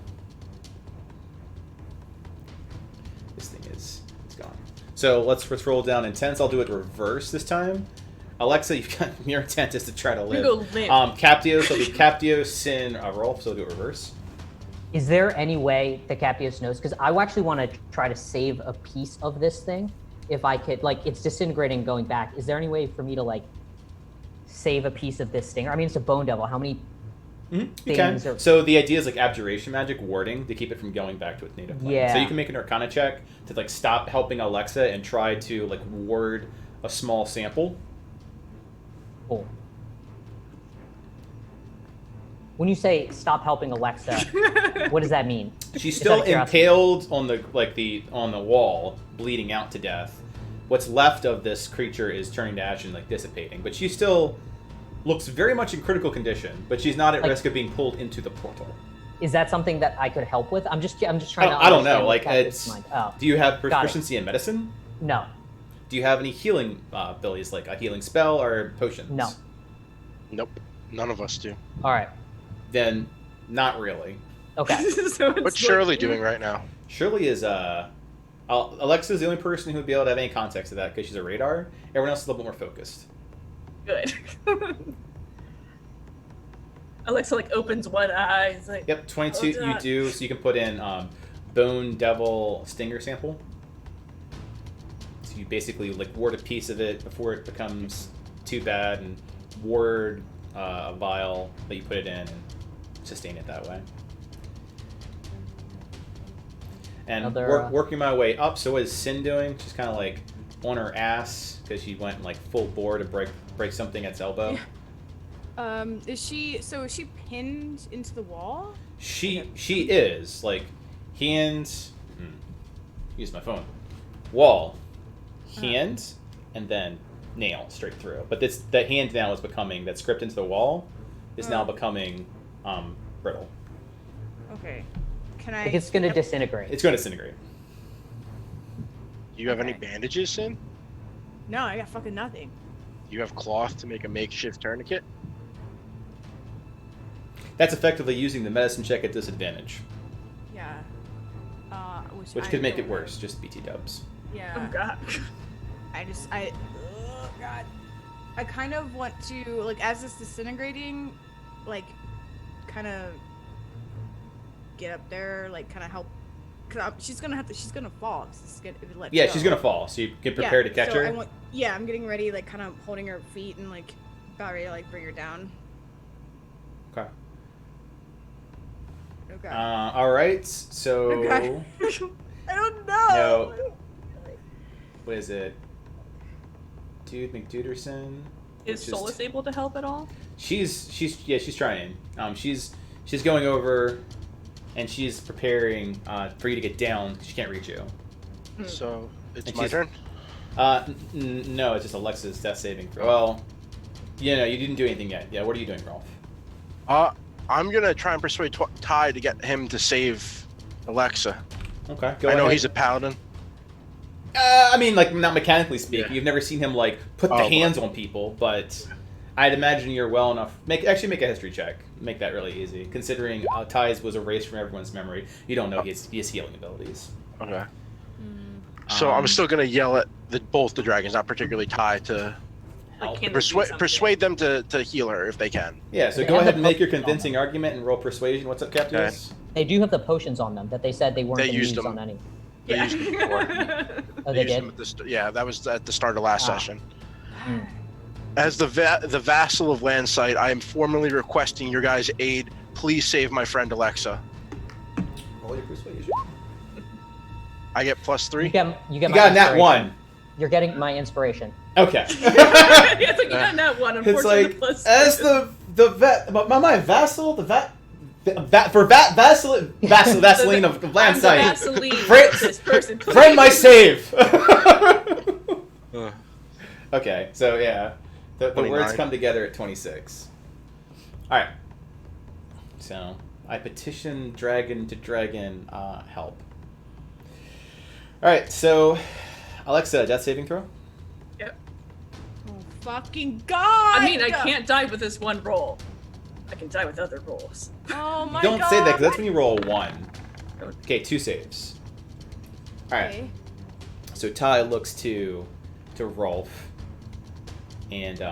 This thing is gone. So let's roll down intense. I'll do it reverse this time. Alexa, your intent is to try to live. You go live. Captios, so it'll be Captios, Sin, Rolf, so we'll do it reverse. Is there any way that Captios knows? Because I actually want to try to save a piece of this thing. If I could, like, it's disintegrating and going back. Is there any way for me to, like, save a piece of this stinger? I mean, it's a bone devil. How many you can. So the idea is, like, abjuration magic warding to keep it from going back to its native plane. Yeah. So you can make an Arcana check to, like, stop helping Alexa and try to, like, ward a small sample. Cool. When you say stop helping Alexa, what does that mean? She's still impaled on the wall, bleeding out to death. What's left of this creature is turning to ash and like dissipating, but she still looks very much in critical condition. But she's not at risk of being pulled into the portal. Is that something that I could help with? I'm just trying to. I don't know. Like, Oh. Do you have proficiency in medicine? No. Do you have any healing abilities, like a healing spell or potions? No. Nope. None of us do. All right. Then, not really. Okay. What's Shirley doing right now? Shirley is Alexa's the only person who would be able to have any context to that because she's a radar. Everyone else is a little bit more focused. Good. Alexa like opens one eye. It's like, yep, 22 you do, so you can put in bone devil stinger sample. So you basically like ward a piece of it before it becomes too bad, and ward a vial that you put it in and sustain it that way. And working my way up. So what is Sin doing? She's kind of like on her ass because she went like full bore to break something at its elbow. Is she pinned into the wall? She is like hands. Use my phone. Wall, hand, and then nail straight through. But the hand now is becoming that script into the wall is now becoming brittle. Okay. Can I? Like it's going to disintegrate. It's going to disintegrate. Do you have any bandages, Sin? No, I got fucking nothing. Do you have cloth to make a makeshift tourniquet? That's effectively using the medicine check at disadvantage. Yeah. Which could make it worse, just BT dubs. Yeah. oh god. Oh god. I kind of want to, like, as it's disintegrating, like, kind of get up there, like, kind of help. Cause she's gonna fall. She's gonna fall. So you get prepared to catch her. I'm getting ready, like, kind of holding her feet and like about ready to like bring her down. Okay. Okay. All right. So. Okay. I don't know. No. What is it? Dude McDuderson. Is Solus able to help at all? She's trying. She's going over. And she's preparing for you to get down because she can't reach you. So it's my turn? No, it's just Alexa's death saving throw. Well, you didn't do anything yet. Yeah, what are you doing, Rolf? I'm going to try and persuade Ty to get him to save Alexa. Okay, go ahead. I know he's a paladin. I mean, like, not mechanically speaking. Yeah. You've never seen him, like, put the hands on people, but I'd imagine you're well enough. Make a history check. Make that really easy. Considering Ty's was erased from everyone's memory, you don't know he has healing abilities. Okay. So I'm still gonna yell at both the dragons, not particularly Ty, to persuade them to heal her if they can. Yeah. So go ahead and make your convincing argument and roll persuasion. What's up, Captain? They do have the potions on them that they said they weren't going to use them on any. They used them before. Oh, they used did? them at yeah, that was at the start of last Ah. session. Mm. As the vassal of Landsight, I am formally requesting your guys' aid. Please save my friend Alexa. Roll your persuasion. I get +3. You get You my got that inspiration. one. You're getting my inspiration. Okay. Yeah, it's like you got that one. It's Unfortunately, like plus as the my vassal, Vaseline of I'm the Landsight. Vaseline Friend- of this person. Friend my save. Ugh. Okay, so yeah, the 29. words come together at 26. All right. So I petition dragon to dragon help. All right, so Alexa, death saving throw. Yep. Oh, fucking god! I mean, I can't die with this one roll. I can die with other rolls. Oh my Don't god! say that because that's when you roll a 1. Okay, 2 saves. All right. Okay. So Ty looks to Rolf, and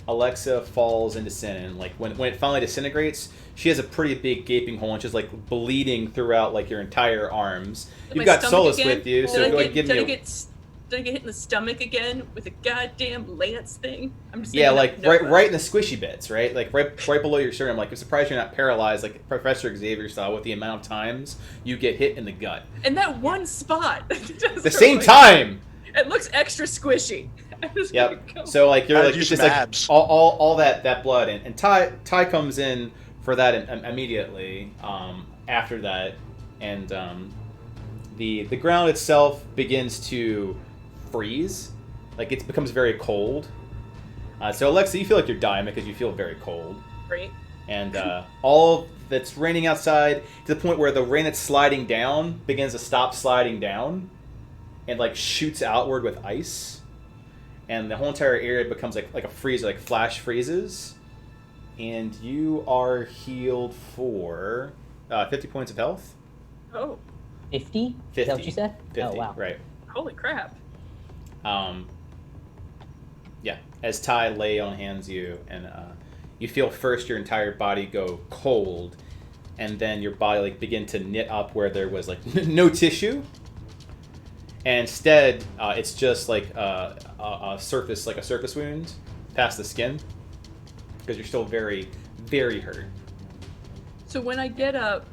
Alexa falls into sin, and like when it finally disintegrates, she has a pretty big gaping hole, and she's like bleeding throughout like your entire arms. Did You've my got stomach Solus again? with you, so Did I go ahead and give did me I get hit in the stomach again with a goddamn lance thing? I'm just yeah, thinking like of Nova. right in the squishy bits, right? Like right below your sternum. Like I'm surprised you're not paralyzed, like Professor Xavier style, with the amount of times you get hit in the gut. And that one spot. The same time. It looks extra squishy. I just Yep. wanna go. So like you're Gotta like do it's some just like abs. all that blood, and Ty comes in for that immediately after that, and the ground itself begins to freeze, like it becomes very cold. So Alexa, you feel like you're dying because you feel very cold, Great. and all that's raining outside to the point where the rain that's sliding down begins to stop sliding down, and like shoots outward with ice. And the whole entire area becomes like a freezer, like flash freezes. And you are healed for 50 points of health. Oh, 50? 50. Is that what you said? 50, Oh, wow. right. holy crap. Yeah, as Ty lay on hands you, and you feel first your entire body go cold, and then your body like begin to knit up where there was like no tissue. And instead, it's just like a surface wound past the skin, because you're still very, very hurt. So when I get up,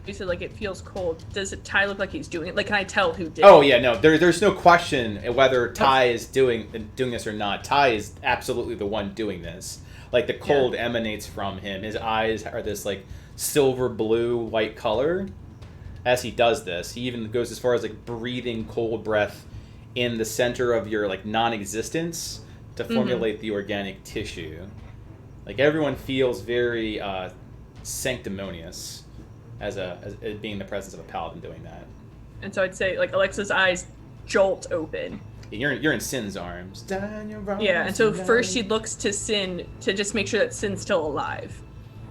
you said like it feels cold. Does it Ty look like he's doing it? Like, can I tell who did? Oh yeah, no, there's no question whether Ty is doing this or not. Ty is absolutely the one doing this. Like the cold emanates from him. His eyes are this like silver blue white color. As he does this, he even goes as far as like breathing cold breath in the center of your like non-existence to formulate the organic tissue. Like everyone feels very sanctimonious as being the presence of a paladin doing that. And so I'd say like Alexa's eyes jolt open. You're in Sin's arms. Down your arms. Yeah, and so first she looks to Sin to just make sure that Sin's still alive.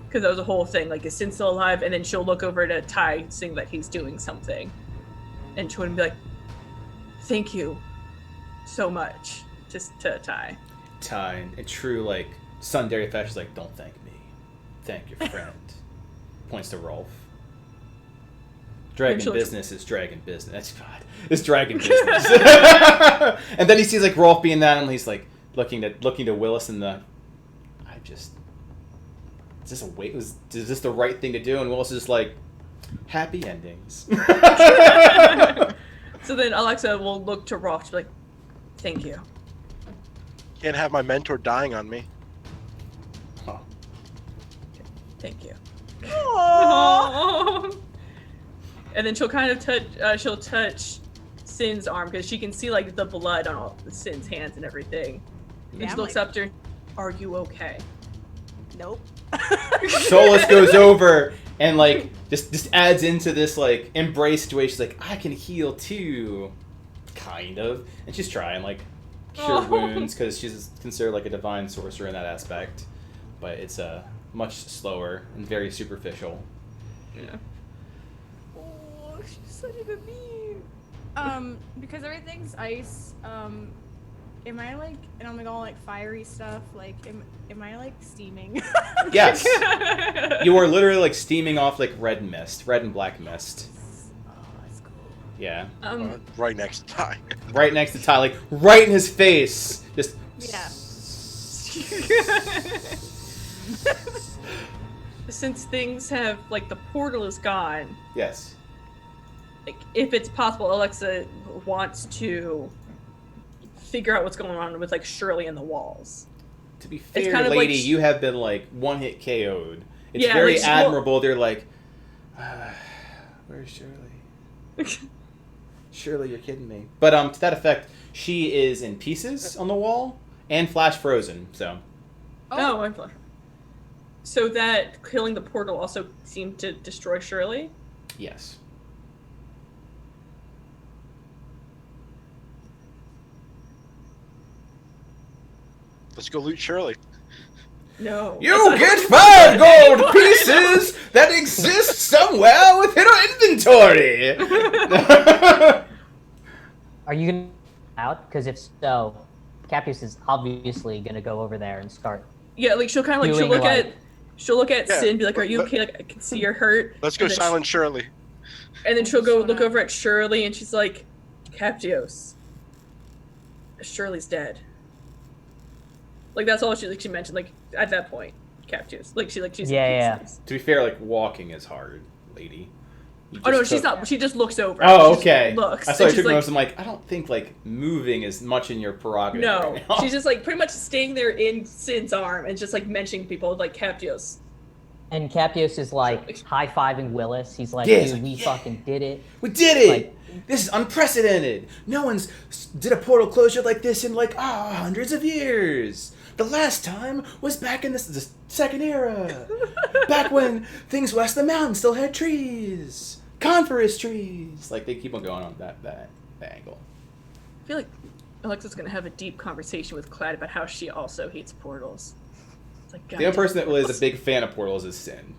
Because that was a whole thing. Like, is Sin still alive? And then she'll look over to Ty, seeing that he's doing something. And she wouldn't be like, thank you so much. Just to Ty. Ty, in true like Sundari fashion, is like, don't thank me. Thank your friend. Points to Rolf. Dragon business is dragon business. That's God. It's dragon business. And then he sees like Rolf being that, and he's like looking to Willis in the. Is this the right thing to do? And Willis is just like, happy endings. So then Alexa will look to Rolf to be like, thank you. Can't have my mentor dying on me. Huh. Thank you. Aww. And then she'll kind of touch Sin's arm because she can see like the blood on all Sin's hands and everything. And Yeah, she I'm looks like- up to her, are you okay? Nope. Solus goes over and like just adds into this like embrace situation. She's like, I can heal too, kind of, and she's trying like cure wounds because she's considered like a divine sorcerer in that aspect, but it's much slower and very superficial. Yeah. Oh, she's such a good bean. Because everything's ice, am I like, and I'm like all like fiery stuff, like, am I like steaming? Yes, you are literally like steaming off like red and black mist. Oh, that's cool. Yeah. Right next to Ty. Right next to Ty, like right in his face. Just. Yeah. Since things have, like, the portal is gone, Yes. like, if it's possible, Alexa wants to figure out what's going on with, like, Shirley and the walls. To be fair, kind of lady, like you have been like one-hit KO'd. It's Yeah, very like, she admirable. They're like, where's Shirley? Surely you're kidding me. But to that effect, she is in pieces on the wall and flash frozen. So. Oh, I'm fine. So that killing the portal also seemed to destroy Shirley? Yes. Let's go loot Shirley. No. You get 5 gold pieces that exist somewhere within our inventory. Are you gonna out? Because if so, Capius is obviously gonna go over there and start. Yeah, like she'll kind of like Doing, she'll look at Yeah, Sin and be like, "Are you okay? Like I can see you're hurt." Let's go And then silent Shirley. And then she'll go look over at Shirley and she's like, "Captios, Shirley's dead." Like that's all she mentioned. Like at that point, Captios. Like she's Yeah. To be fair, like walking is hard, lady. You Oh no, just she's took- not. She just looks over. Oh, She just okay. Looks. I saw and you she's took notes. I'm like, I don't think like moving is much in your prerogative. no, right now. she's just like pretty much staying there in Sin's arm and just like mentioning people like Captios. And Capios is like high-fiving Willis. He's like, Yeah, dude, like, we yeah. fucking did it. We did it! Like- This is unprecedented! No one's did a portal closure like this in like hundreds of years. The last time was back in the second era. Back when things west of the mountain still had trees. Coniferous trees. Like they keep on going on that angle. I feel like Alexa's gonna have a deep conversation with Clyde about how she also hates portals. It's like, The only person that really is a big fan of portals is Sin.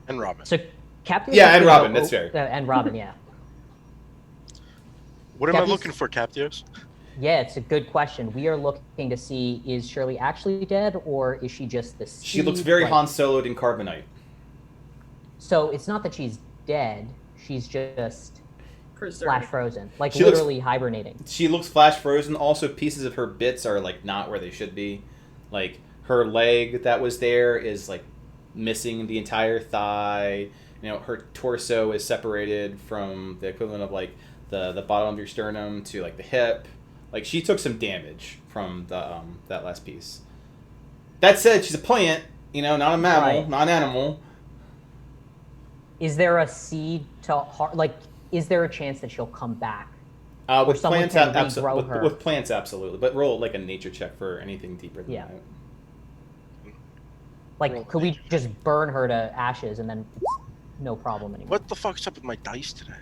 And Robin. So Capios. Yeah, is and gonna Robin, go- that's fair. And Robin, yeah. What am I Capios- looking for, Captios? Yeah, it's a good question. We are looking to see, is Shirley actually dead, or is she just the She looks seed? very Like- Han Solo'd in carbonite. So it's not that she's dead, she's just Preserved. flash frozen. Like She looks- literally hibernating. She looks flash frozen. Also, pieces of her bits are like not where they should be. Like her leg that was there is like missing the entire thigh. You know, her torso is separated from the equivalent of like the bottom of your sternum to like the hip. Like she took some damage from the that last piece. That said, she's a plant. You know, not a mammal, Right. not an animal. Is there a seed to like? Is there a chance that she'll come back? With someone plants, can absolutely. regrow her. With plants, absolutely. But roll like a nature check for anything deeper than Yeah. that. Like, could we just burn her to ashes and then it's no problem anymore? What the fuck's up with my dice today?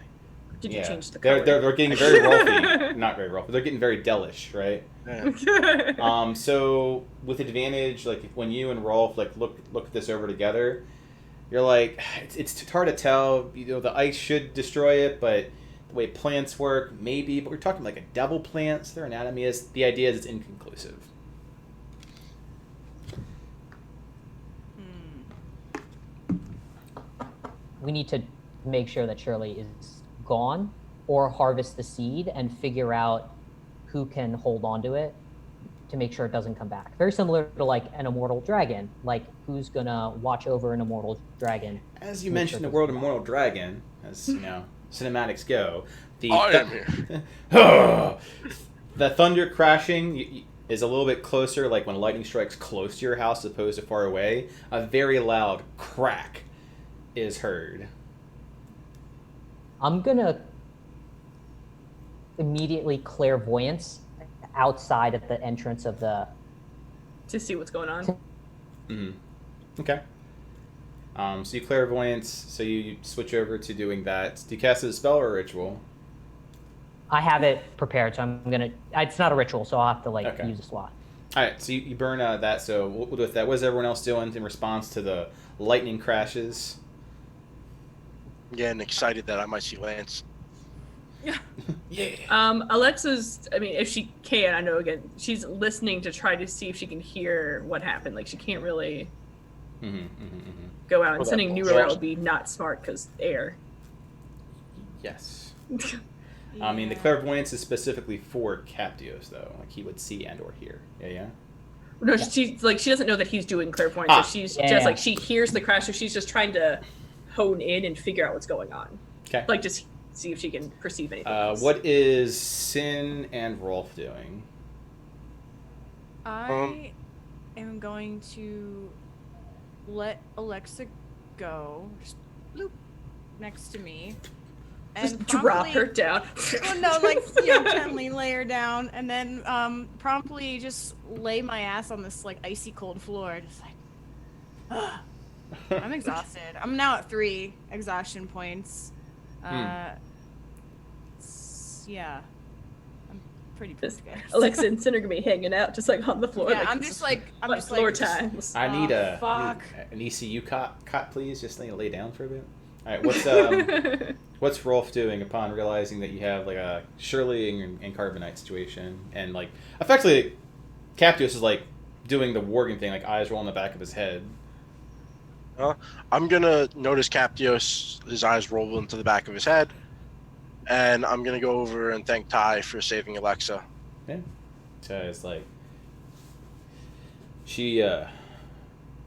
Did you change the they're, color? they're getting very Rolfy. Not very Rolfy. They're getting very Delish, right? Yeah. So with advantage, like when you and Rolf like look this over together, you're like, it's hard to tell. You know, the ice should destroy it, but the way plants work, maybe. But we're talking like a devil plant. So their anatomy is the idea is it's inconclusive. We need to make sure that Shirley is gone, or harvest the seed and figure out who can hold on to it to make sure it doesn't come back. Very similar to like an immortal dragon. Like, who's gonna watch over an immortal dragon? As you Make mentioned, sure the world of it Immortal Dragon, as you know, cinematics go. I am here. The thunder crashing is a little bit closer, like when lightning strikes close to your house as opposed to far away. A very loud crack is heard. I'm gonna immediately clairvoyance outside at the entrance of the. To see what's going on. Mm-hmm. Okay. So you clairvoyance, so you switch over to doing that. Do you cast a spell or a ritual? I have it prepared, so I'm gonna. It's not a ritual, so I'll have to like Okay. use a slot. All right, so you burn that. So we'll do with that. What is everyone else doing in response to the lightning crashes? Getting excited that I might see Lance. Yeah. Alexa's, I mean, if she can, I know again, she's listening to try to see if she can hear what happened. Like, she can't really go out. And Well, sending that Nero out bullshit. would be not smart because air. Yes. I mean, the clairvoyance is specifically for Captios, though. Like, he would see and or hear. Yeah. No, she doesn't know that he's doing clairvoyance. Ah. So she's Yeah, just yeah. like, she hears the crash, so she's just trying to hone in and figure out what's going on. Okay. Like, just see if she can perceive anything else. What is Sin and Rolf doing? I am going to let Alexa go, just bloop, next to me, Just and drop her down. Well, no, like gently lay her down, and then promptly just lay my ass on this like icy cold floor, just like. I'm exhausted. I'm now at 3 exhaustion points. Yeah, I'm pretty pissed, guys. Alexa and Sin are gonna be hanging out just like on the floor. Yeah, like, I'm just like floor times. I need fuck. an ECU cot, please. Just lay down for a bit. All right, what's Rolf doing upon realizing that you have like a Shirley and Carbonite situation, and like effectively, Captios is like doing the warging thing, like eyes roll in the back of his head. I'm gonna notice Captios, his eyes roll into the back of his head, and I'm gonna go over and thank Ty for saving Alexa. Yeah, so it's like she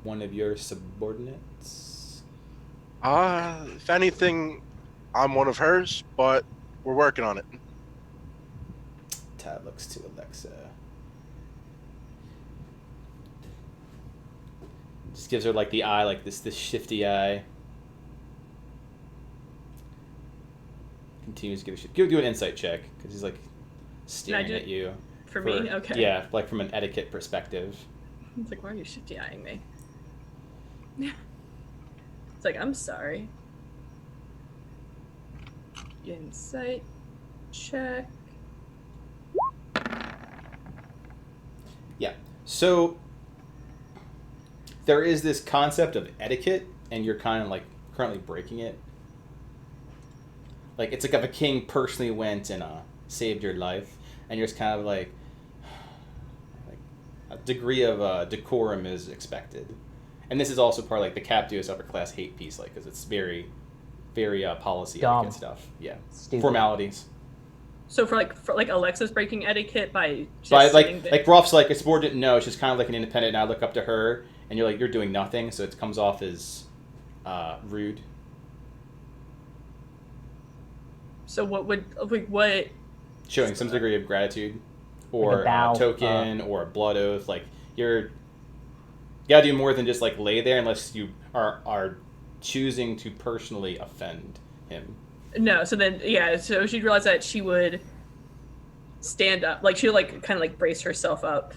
one of your subordinates. If anything, I'm one of hers, but we're working on it. Todd looks to Alexa. Just gives her like the eye, like this shifty eye. Continues to give a shit. Do an insight check because he's like staring at you. For me? Okay. Yeah, like from an etiquette perspective. It's like, why are you shifty eyeing me? It's like, I'm sorry. Insight check. Yeah. So there is this concept of etiquette, and you're kind of like currently breaking it. Like, it's like if a king personally went and saved your life, and you're just kind of like a degree of decorum is expected. And this is also part of like the Captios upper class hate piece, like, because it's very, very policy Dumb. etiquette stuff. Yeah. Stupid. Formalities. So for like Alexa's breaking etiquette by just sitting there. like Rolf's like a subordinate. No, she's kind of like an independent, and I look up to her, and you're like, you're doing nothing, so it comes off as rude. So what Showing some degree of gratitude, or Like a bow, a token, or a blood oath. Like, you gotta do more than just like lay there, unless you are choosing to personally offend him. No, so then so she'd realize that she would stand up, like she'd like kind of like brace herself up,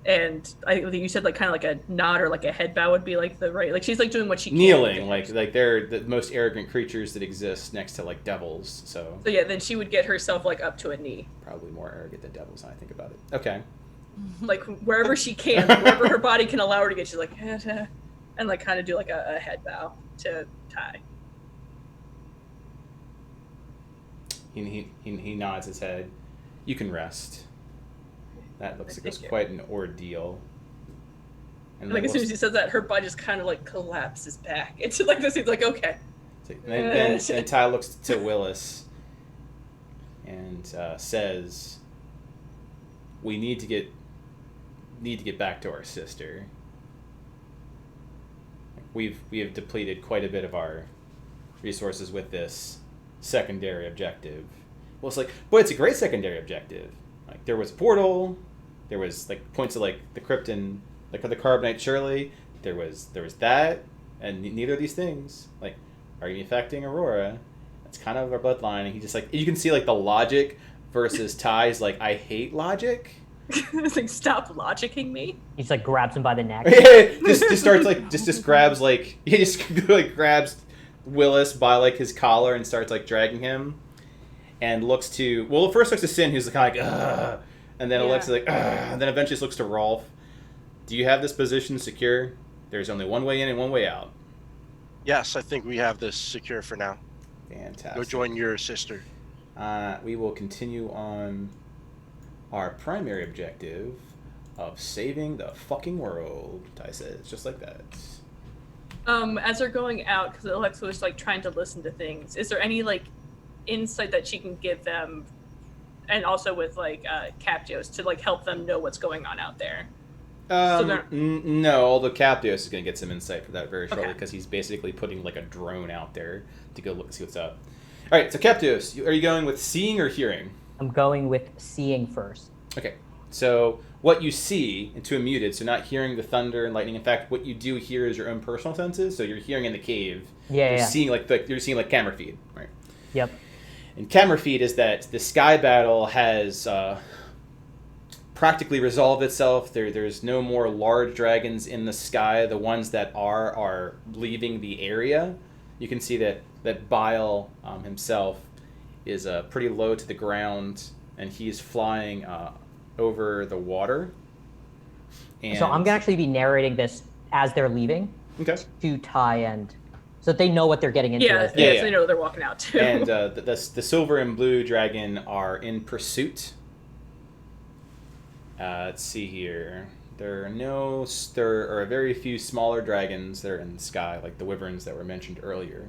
and I think you said like kind of like a nod or like a head bow would be like the right, like she's like doing what she can. Kneeling, like they're the most arrogant creatures that exist next to like devils. So yeah, then she would get herself like up to a knee, probably more arrogant than devils. When I think about it. Okay. like wherever she can, like, wherever her body can allow her to get, she's like, and like kind of do like a head bow to Ty. He nods his head. You can rest. That looks like it's Thank you. quite an ordeal. And Like as soon as he says that, her body just kind of like collapses back. It's like this. He's like, okay. and then Ty looks to Willis and says, "We need to get back to our sister. We have depleted quite a bit of our resources with this secondary objective." Well, it's like, boy, it's a great secondary objective. Like, there was a portal, there was like points of like the Krypton, like the Carbonite Shirley. There was that, and neither of these things like are you affecting Arhor'ha. It's kind of our bloodline. And he just like, you can see like the logic versus Ty's like, I hate logic. It's like, stop logicking me. He just like grabs him by the neck. just starts like just grabs like he just like grabs Willis by like his collar and starts like dragging him, and looks to first looks to Sin, who's kind of like ugh, and then Alexa's like ugh, and then eventually just looks to Rolf. Do you have this position secure? There's only one way in and one way out. Yes, I think we have this secure for now. Fantastic. Go join your sister. We will continue on our primary objective of saving the fucking world. Ty says, just like that. As they're going out, because Alexa was like trying to listen to things, is there any like insight that she can give them, and also with like Captios to like help them know what's going on out there? No, although Captios is going to get some insight for that very shortly, Okay. because he's basically putting like a drone out there to go look see what's up. All right, so Captios, are you going with seeing or hearing? I'm going with seeing first. Okay, so what you see into a muted, so not hearing the thunder and lightning. In fact, what you do hear is your own personal senses. So you're hearing in the cave. Yeah, You're yeah. seeing you're seeing like camera feed, right? Yep. And camera feed is that the sky battle has practically resolved itself. There's no more large dragons in the sky. The ones that are leaving the area. You can see that Bile himself is pretty low to the ground, and he's flying over the water. And So I'm gonna actually be narrating this as they're leaving okay. to Ty and so that they know what they're getting into. Yeah, as they- yeah, yeah. so they know they're walking out too. And the silver and blue dragon are in pursuit. Let's see here. There are very few smaller dragons that are in the sky, like the wyverns that were mentioned earlier.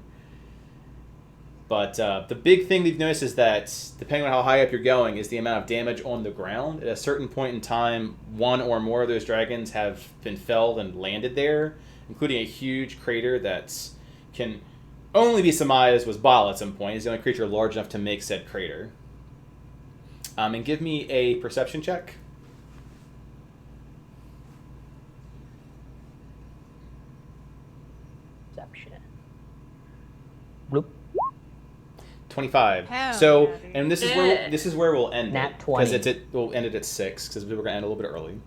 But the big thing we've noticed is that, depending on how high up you're going, is the amount of damage on the ground. At a certain point in time, one or more of those dragons have been felled and landed there, including a huge crater that can only be surmised was Baal at some point. He's the only creature large enough to make said crater. And give me a perception check. Perception. Bloop. 25. Hell So, yeah, dude. and this is where we'll end Nat it, 20. because we'll end it at 6 because we were gonna end a little bit early.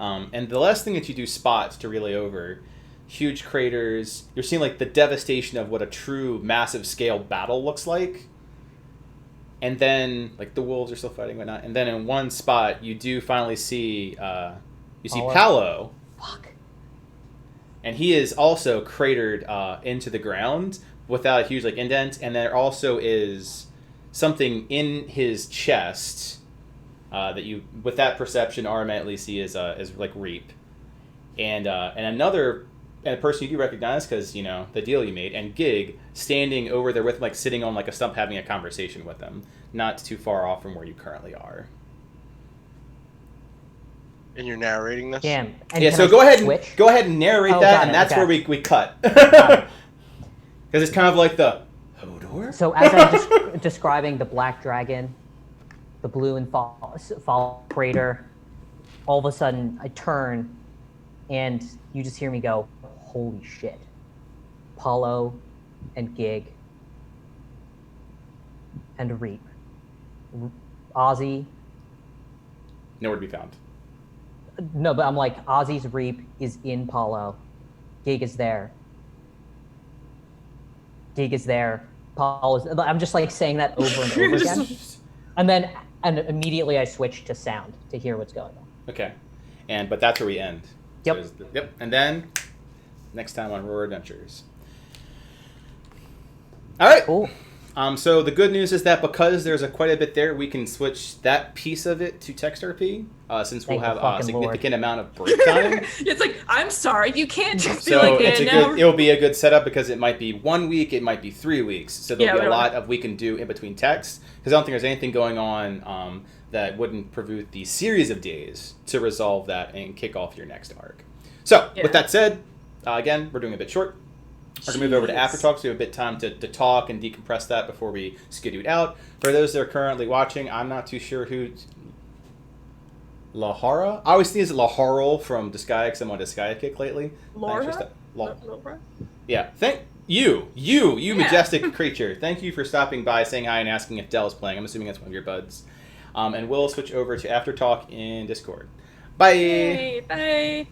And the last thing that you do spot to relay over, huge craters. You're seeing like the devastation of what a true massive scale battle looks like. And then like the wolves are still fighting and whatnot. And then in one spot you do finally see Paolo. Palo. Fuck. And he is also cratered into the ground without a huge like indent, and there also is something in his chest that you, with that perception, automatically see is like Reap, and another and a person you do recognize because you know the deal you made, and Gig standing over there with him, like sitting on like a stump having a conversation with him, not too far off from where you currently are. And you're narrating this? Damn. And Yeah, can so I go ahead switch? and narrate Oh, that, got and it, that's okay. where we cut. Got Because it's kind of like the Hodor? So as I'm describing the black dragon, the blue and fall crater, all of a sudden I turn, and you just hear me go, "Holy shit!" Paulo, and Gig, and Reap, Ozzy. Nowhere to be found. No, but I'm like Ozzy's Reap is in Paulo, Gig is there. Gig is there. Paul is. I'm just like saying that over and over again, and immediately I switch to sound to hear what's going on. Okay, but that's where we end. Yep. Yep. And then next time on Roar Adventures. All right. Cool. So the good news is that because there's quite a bit there, we can switch that piece of it to text RP, since we'll Thank the have a fucking significant amount of break time. It's like, I'm sorry, you can't just be So like, it's now. it'll be a good setup because it might be 1 week, it might be 3 weeks. So there'll Yeah, be a we don't- lot of we can do in between texts because I don't think there's anything going on that wouldn't prevent the series of days to resolve that and kick off your next arc. So Yeah. with that said, again, we're doing a bit short. We're going to move over to Jeez. After Talk, so we have a bit of time to talk and decompress that before we skidoo out. For those that are currently watching, I'm not too sure who... Arhor'ha? I always think it's Arhor'ha from Disgaea because I'm on Disgaea kick lately. Laura? Thanks for Laura? Laura? yeah, thank you majestic creature. Thank you for stopping by, saying hi, and asking if Dell's playing. I'm assuming that's one of your buds. And we'll switch over to After Talk in Discord. Bye! Hey, bye.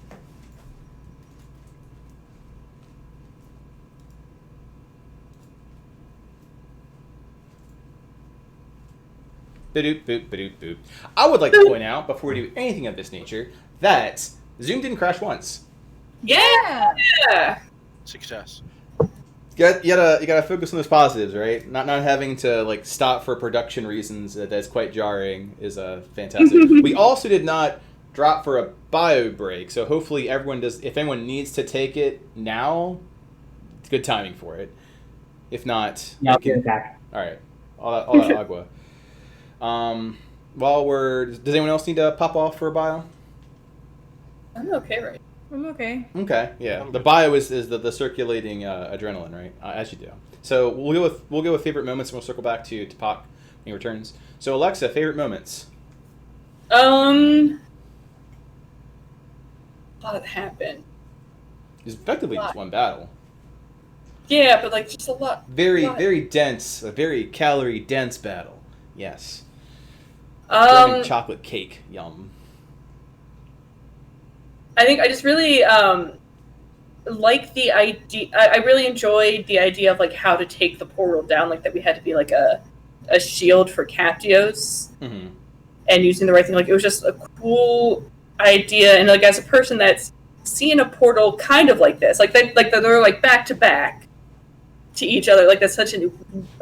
Ba-doop, boop, ba-doop, boop. I would like to point out, before we do anything of this nature, that Zoom didn't crash once. Yeah! Success. You gotta focus on those positives, right? Not having to like stop for production reasons that's quite jarring is fantastic. We also did not drop for a bio break. So hopefully everyone does. If anyone needs to take it now, it's good timing for it. If not, Yeah, I'll get it back. All right, all that agua. Does anyone else need to pop off for a bio? I'm okay right I'm okay. Okay, yeah. The bio is the circulating adrenaline, right? As you do. So we'll go with favorite moments, and we'll circle back to Pac when he returns. So Alexa, favorite moments. A lot happened. It's effectively just one battle. Yeah, but like just a lot. Very dense, a very calorie dense battle. Yes. German chocolate cake, yum. I think I just really like the idea. I really enjoyed the idea of like how to take the portal down, like that we had to be like a shield for Captios, and using the right thing. Like it was just a cool idea, and like as a person that's seen a portal kind of like this, like they're like back to back to each other. Like that's such a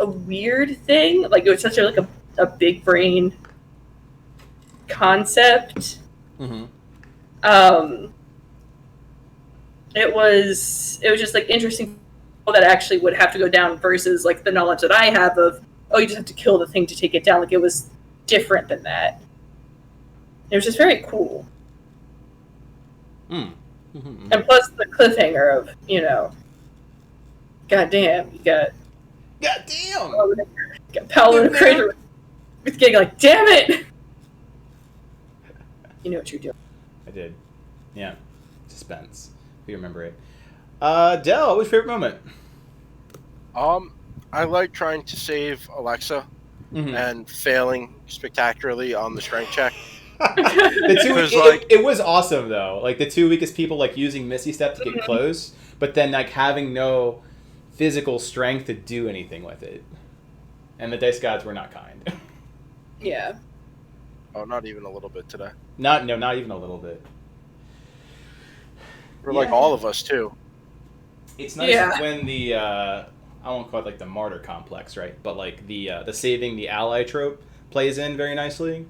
weird thing. Like it was such a big brain concept. It was just like interesting that actually would have to go down versus like the knowledge that I have of, oh, you just have to kill the thing to take it down. Like it was different than that. It was just very cool. And plus the cliffhanger of, goddamn, you got Paladin of the Crater with getting like, damn it! You know what you're doing. I did. Yeah. Suspense. If you remember it. Del, what was your favorite moment? I like trying to save Alexa and failing spectacularly on the strength check. It was awesome though. Like the two weakest people like using Misty Step to get close, but then like having no physical strength to do anything with it. And the dice gods were not kind. Yeah. Oh, not even a little bit today. Not even a little bit. For like all of us too. It's nice when the I won't call it like the martyr complex, right? But like the saving the ally trope plays in very nicely,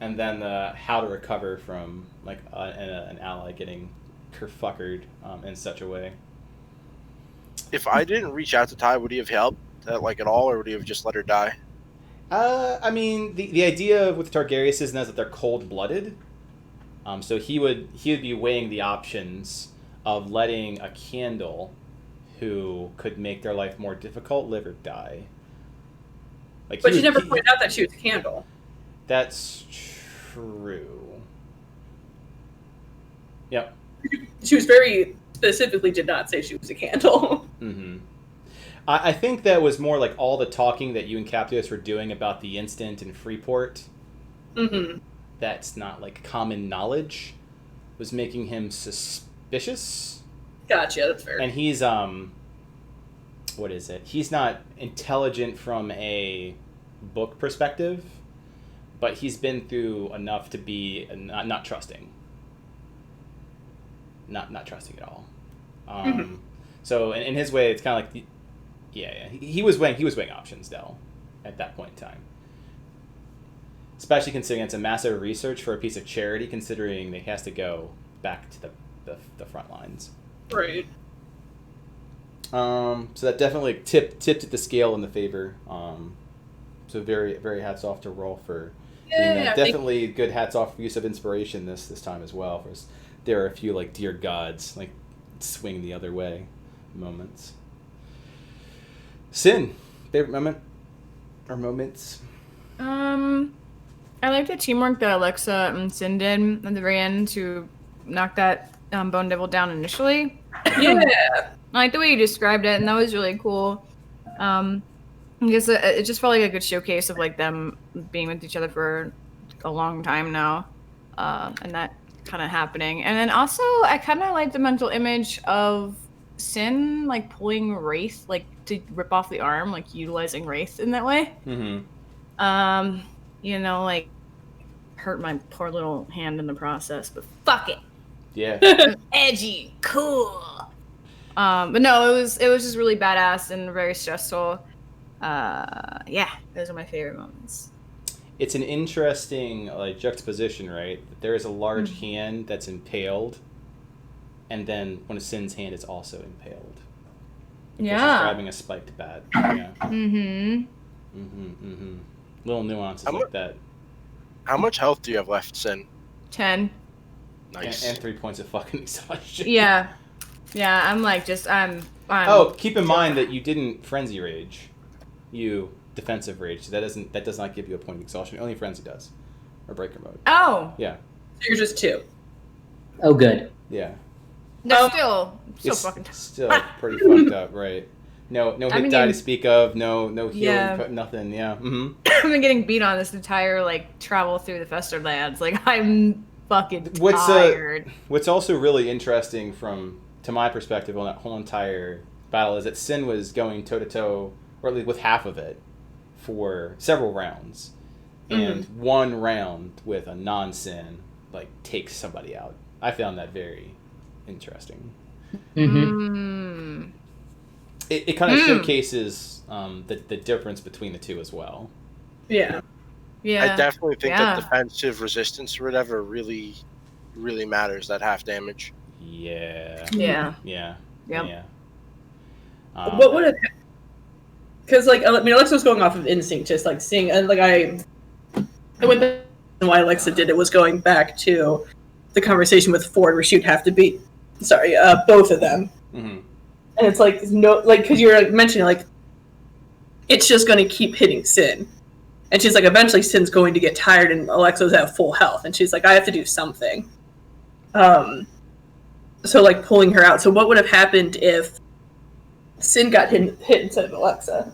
and then the how to recover from like an ally getting kerfuckered in such a way. If I didn't reach out to Ty, would he have helped like at all, or would he have just let her die? I mean, the idea with Targaryens is that they're cold-blooded. So he would be weighing the options of letting a candle who could make their life more difficult live or die. But you never pointed out that she was a candle. That's true. Yep. She was very specifically did not say she was a candle. I think that was more like all the talking that you and Captius were doing about the instant in Freeport. That's not like common knowledge, was making him suspicious. Gotcha, that's fair. And he's what is it? He's not intelligent from a book perspective, but he's been through enough to be not trusting. Not trusting at all. So in his way, it's kind of like he was weighing options, Del, at that point in time. Especially considering it's a massive research for a piece of charity, considering it has to go back to the front lines. Right. So that definitely tipped at the scale in the favor. So very, very hats off to Rolf for doing that. Definitely good hats off for use of inspiration this time as well. There are a few like dear gods like swing the other way moments. Sin, favorite moment or moments? I like the teamwork that Alexa and Sin did at the very end to knock that Bone Devil down initially. Yeah. I like the way you described it, and that was really cool. I guess it just felt like a good showcase of like them being with each other for a long time now, and that kind of happening. And then also, I kind of like the mental image of Sin like pulling Wraith like to rip off the arm, like utilizing Wraith in that way. Like hurt my poor little hand in the process, but fuck it. Yeah. Edgy, cool. But no, it was just really badass and very stressful. Those are my favorite moments. it's an interesting like juxtaposition, right? There is a large hand that's impaled, and then when a Sin's hand is also impaled. She's grabbing a spiked bat. Yeah. Little nuances like that. How much health do you have left, Sin? 10. Nice. And 3 points of fucking exhaustion. Yeah. Yeah, I'm like just I'm Oh, keep in mind that you didn't frenzy rage. You defensive rage. So that does not give you a point of exhaustion. Only frenzy does. Or breaker mode. Oh. Yeah. So you're just 2. Oh, good. Yeah. No, still It's fucking still pretty fucked up, right? No hit been die getting- to speak of. No healing. Yeah. Nothing. Yeah. Mm-hmm. I've been getting beat on this entire like travel through the Festerlands. Like I'm fucking tired. What's also really interesting to my perspective on that whole entire battle is that Sin was going toe to toe, or at least with half of it, for several rounds, and one round with a non-Sin like takes somebody out. I found that very interesting. It kind of showcases the difference between the two as well. Yeah. Yeah. I definitely think that defensive resistance or whatever really, really matters. That half damage. Yeah. Yeah. Yeah. Yep. Yeah. What would it? Because like I mean, Alexa was going off of instinct, just like seeing, and like I went back. And why Alexa did it was going back to the conversation with Ford, where she would have to beat, both of them. Mm-hmm. And it's like because you're like, mentioning like it's just going to keep hitting Sin, and she's like eventually Sin's going to get tired, and Alexa's at full health, and she's like I have to do something. So like pulling her out. So what would have happened if Sin got hit instead of Alexa?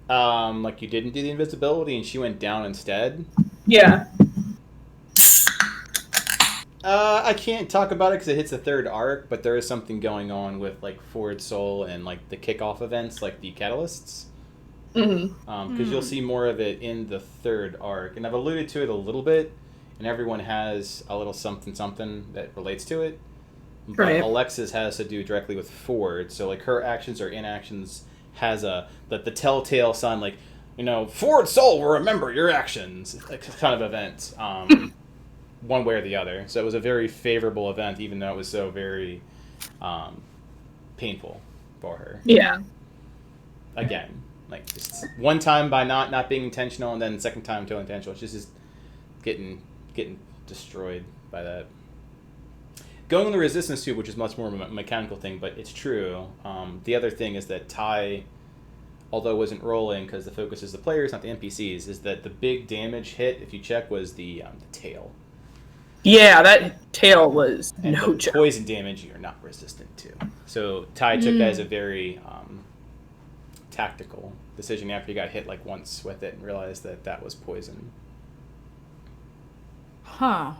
Like you didn't do the invisibility and she went down instead? Yeah. I can't talk about it because it hits the third arc, but there is something going on with like Forward Soul and like the kickoff events, like the catalysts. Because you'll see more of it in the third arc, and I've alluded to it a little bit, and everyone has a little something that relates to it. But Right. Alexa's has to do directly with Ford, so like her actions or inactions has the telltale sign, like, Forward Soul will remember your actions, like kind of event, one way or the other. So it was a very favorable event, even though it was so very painful for her. Yeah. Again, like just one time by not being intentional, and then second time totally intentional. She's just getting destroyed by that. Going on the resistance tube, which is much more of a mechanical thing, but it's true. The other thing is that Ty, although wasn't rolling because the focus is the players, not the NPCs, is that the big damage hit, if you check, was the tail. Yeah, that tail was And no the joke. poison damage you're not resistant to. So Ty took that as a very tactical decision after he got hit like once with it and realized that was poison. Huh.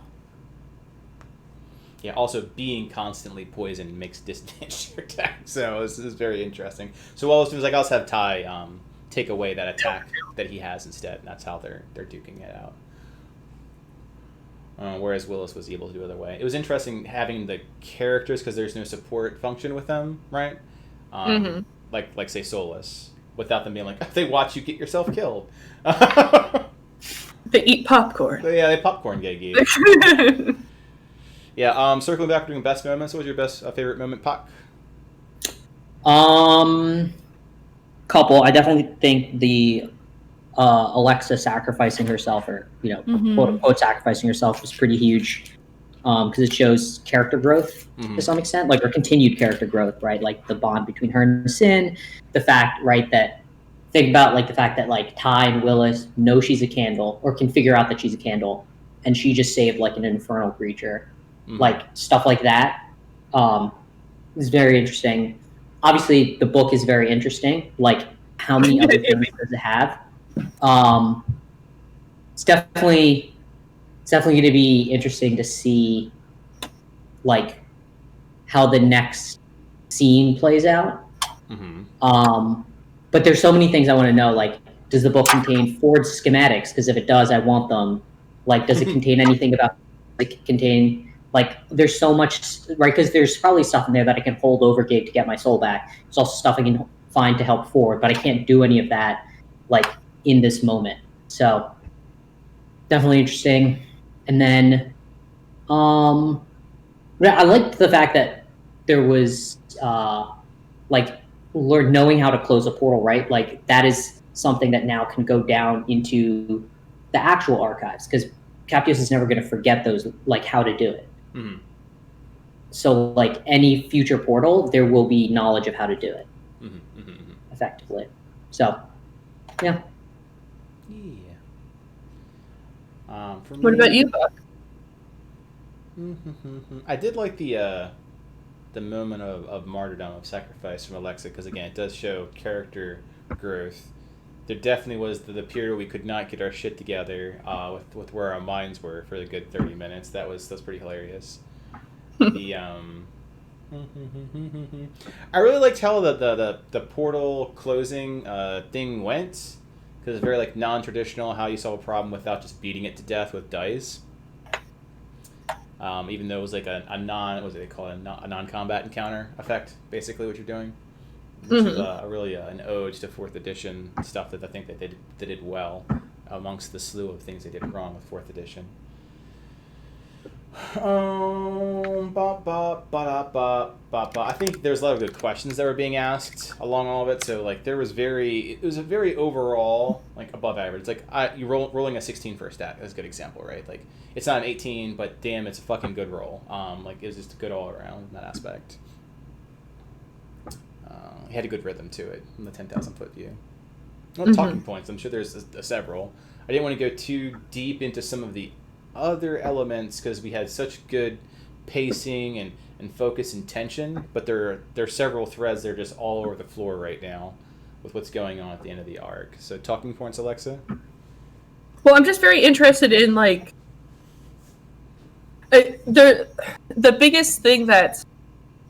Yeah, also being constantly poisoned makes disadvantage to your attack, so this is very interesting. So Wallace was like, I'll just have Ty take away that attack that he has instead, and that's how they're duking it out. Whereas Willis was able to do it the other way. It was interesting having the characters, because there's no support function with them, right? Like say Solus, without them being like, they watch you get yourself killed. They eat popcorn. Yeah, they popcorn gaggy. Yeah, circling back, doing best moments. What was your best favorite moment, Pac? Couple. I definitely think the Alexa sacrificing herself, or quote unquote sacrificing herself, was pretty huge, because it shows character growth to some extent, like, or continued character growth, right? Like the bond between her and Sin, the fact, right, that think about like the fact that like Ty and Willis know she's a candle, or can figure out that she's a candle, and she just saved like an infernal creature. Like stuff like that is very interesting. Obviously, the book is very interesting. Like, how many other things does it have? It's definitely going to be interesting to see, like, how the next scene plays out. But there's so many things I want to know. Like, does the book contain Ford's schematics? Because if it does, I want them. Like, does it contain anything about, like, like, there's so much, right? Because there's probably stuff in there that I can hold over Gabe to get my soul back. There's also stuff I can find to help Ford, but I can't do any of that, like, in this moment. So definitely interesting. And then I liked the fact that there was knowing how to close a portal, right? Like that is something that now can go down into the actual archives, because Captius is never going to forget those, like how to do it. Mm-hmm. So like any future portal, there will be knowledge of how to do it effectively. So yeah. For me, What about you, Buck? I did like the moment of martyrdom, of sacrifice from Alexa, because again, it does show character growth. There definitely was the period we could not get our shit together with where our minds were for a good 30 minutes. That's pretty hilarious. I really liked how the portal closing thing went, because it's very like non-traditional, how you solve a problem without just beating it to death with dice. Even though it was like a non-combat encounter effect, basically what you're doing, which is really an ode to 4th edition stuff that I think that they did well amongst the slew of things they did wrong with 4th edition. I think there's a lot of good questions that were being asked along all of it. So like it was a very overall like above average. It's like you rolling a 16 for a stat. That's a good example, right? Like it's not an 18, but damn, it's a fucking good roll. Like it was just good all around in that aspect. It had a good rhythm to it in the 10,000 foot view. Well, talking points. I'm sure there's several. I didn't want to go too deep into some of the other elements because we had such good pacing and focus and tension, but there are several threads that are just all over the floor right now with what's going on at the end of the arc. So talking points, Alexa? Well, I'm just very interested in like the biggest thing that's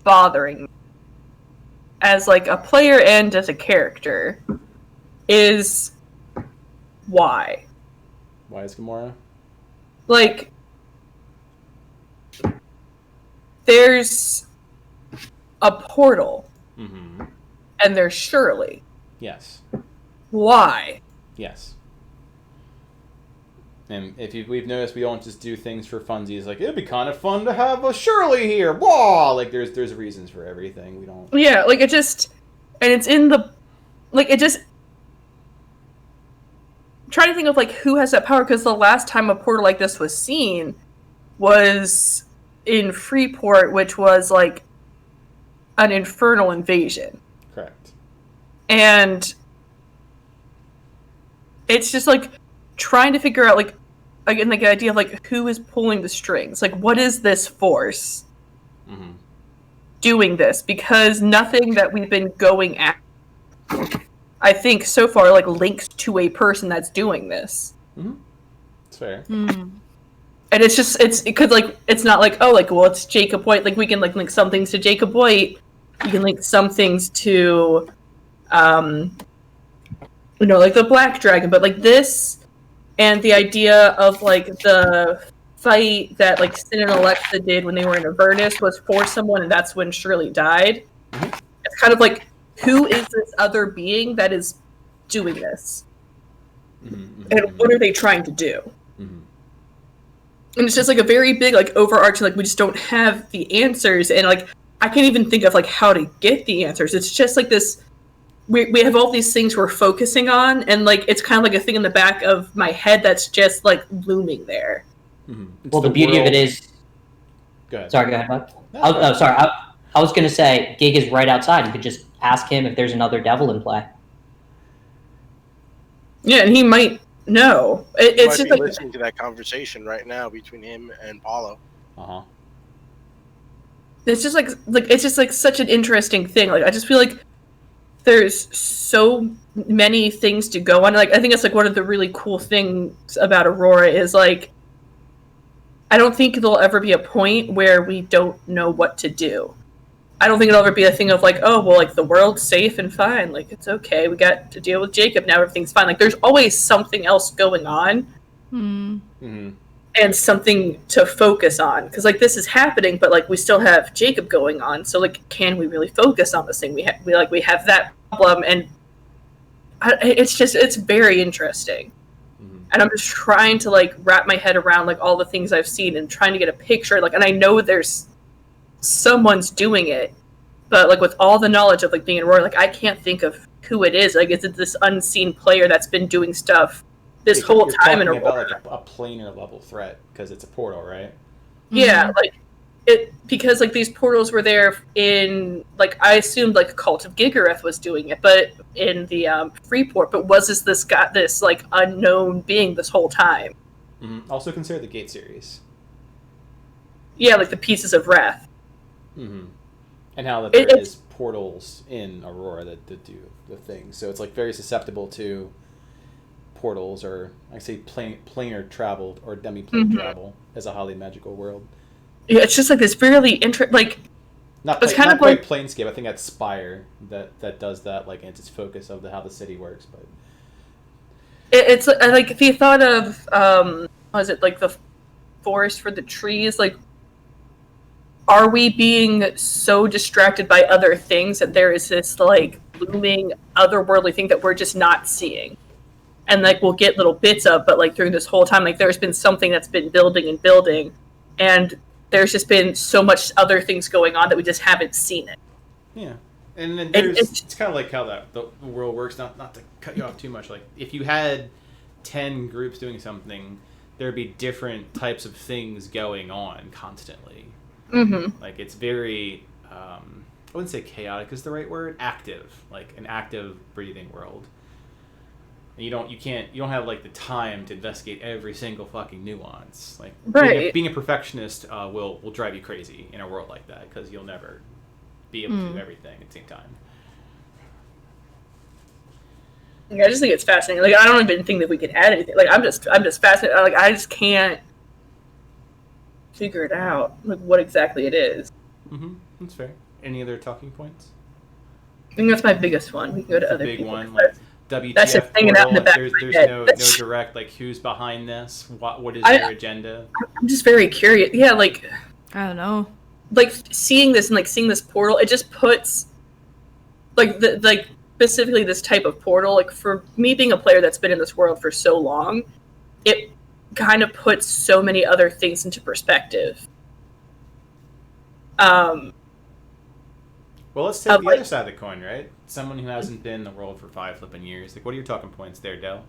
bothering me as like a player and as a character is why. Why is Gamora? Like, there's a portal, and there's Shirley. Yes. Why? Yes. And we've noticed, we don't just do things for funsies. Like, it'd be kind of fun to have a Shirley here. Whoa! Like, there's reasons for everything. We don't. Yeah, like it just, and it's in the, like it just. I'm trying to think of like who has that power, because the last time a portal like this was seen was in Freeport, which was like an infernal invasion. Correct. And it's just like trying to figure out like again like the idea of like who is pulling the strings, like what is this force doing this, because nothing that we've been going at I think so far like links to a person that's doing this. It's fair. And it's because like it's not like, oh, like, well, it's Jacob White, like we can like link some things to Jacob White, you can link some things to you know, like the Black Dragon, but like this and the idea of like the fight that like Sin and Alexa did when they were in Avernus was for someone, and that's when Shirley died. It's kind of like, who is this other being that is doing this? And what are they trying to do? And it's just like a very big, like overarching, like we just don't have the answers, and like I can't even think of like how to get the answers. It's just like this. We have all these things we're focusing on, and like it's kind of like a thing in the back of my head that's just like looming there. Well, the beauty of it is. Go ahead. Sorry, go ahead, Bud. No, sorry. I was going to say, Gig is right outside. You could just ask him if there's another devil in play. Yeah, and he might know. It's just like listening to that conversation right now between him and Paulo. It's just like it's just like such an interesting thing. Like I just feel like there's so many things to go on. Like I think it's like one of the really cool things about Aurora is like I don't think there'll ever be a point where we don't know what to do. I don't think it'll ever be a thing of like, oh, well, like the world's safe and fine. Like it's okay. We got to deal with Jacob now. Everything's fine. Like there's always something else going on. And something to focus on, because like this is happening, but like we still have Jacob going on. So like, can we really focus on this thing? We have that problem, and it's very interesting. And I'm just trying to like wrap my head around like all the things I've seen and trying to get a picture. Like, and I know there's someone's doing it, but like with all the knowledge of like being in Aurora, like I can't think of who it is. Like, is it this unseen player that's been doing stuff this whole time in Aurora? About like a planar level threat because it's a portal, right? Yeah, like it because like these portals were there in like I assumed like Cult of Gigareth was doing it, but in the Freeport. But was this got this like unknown being this whole time? Also consider the Gate series. Yeah, like the Pieces of Wrath. And how that there is portals in Aurora that do the thing. So it's like very susceptible to portals, or I say planar travel or demi-plane travel as a highly magical world. Yeah, it's just like this really like it's kind of like Planescape. I think that's Spire that does that, like, and it's focus of how the city works. But it's like the thought of was it like the forest for the trees? Like, are we being so distracted by other things that there is this like looming otherworldly thing that we're just not seeing? And like we'll get little bits of, but like during this whole time, like there's been something that's been building and building, and there's just been so much other things going on that we just haven't seen it. Yeah, and then it's kind of like how the world works. Not to cut you off too much. Like if you had 10 groups doing something, there'd be different types of things going on constantly. Like it's very I wouldn't say chaotic is the right word. Active, like an active breathing world. And you don't have like the time to investigate every single fucking nuance. Like being a perfectionist will drive you crazy in a world like that because you'll never be able to do everything at the same time. Yeah, I just think it's fascinating. Like I don't even think that we could add anything. Like I'm just fascinated. Like I just can't figure it out. Like what exactly it is. That's fair. Any other talking points? I think that's my biggest one. We can go to other big people. one. Like WTF that's just hanging out in the back of my head. No direct like who's behind this. What is their agenda? I'm just very curious. Yeah, like I don't know. Like seeing this and like seeing this portal, it just puts like specifically this type of portal. Like for me being a player that's been in this world for so long, it kind of puts so many other things into perspective. Well, let's take the other side of the coin, right? Someone who hasn't been in the world for 5 flipping years. Like, what are your talking points there, Del?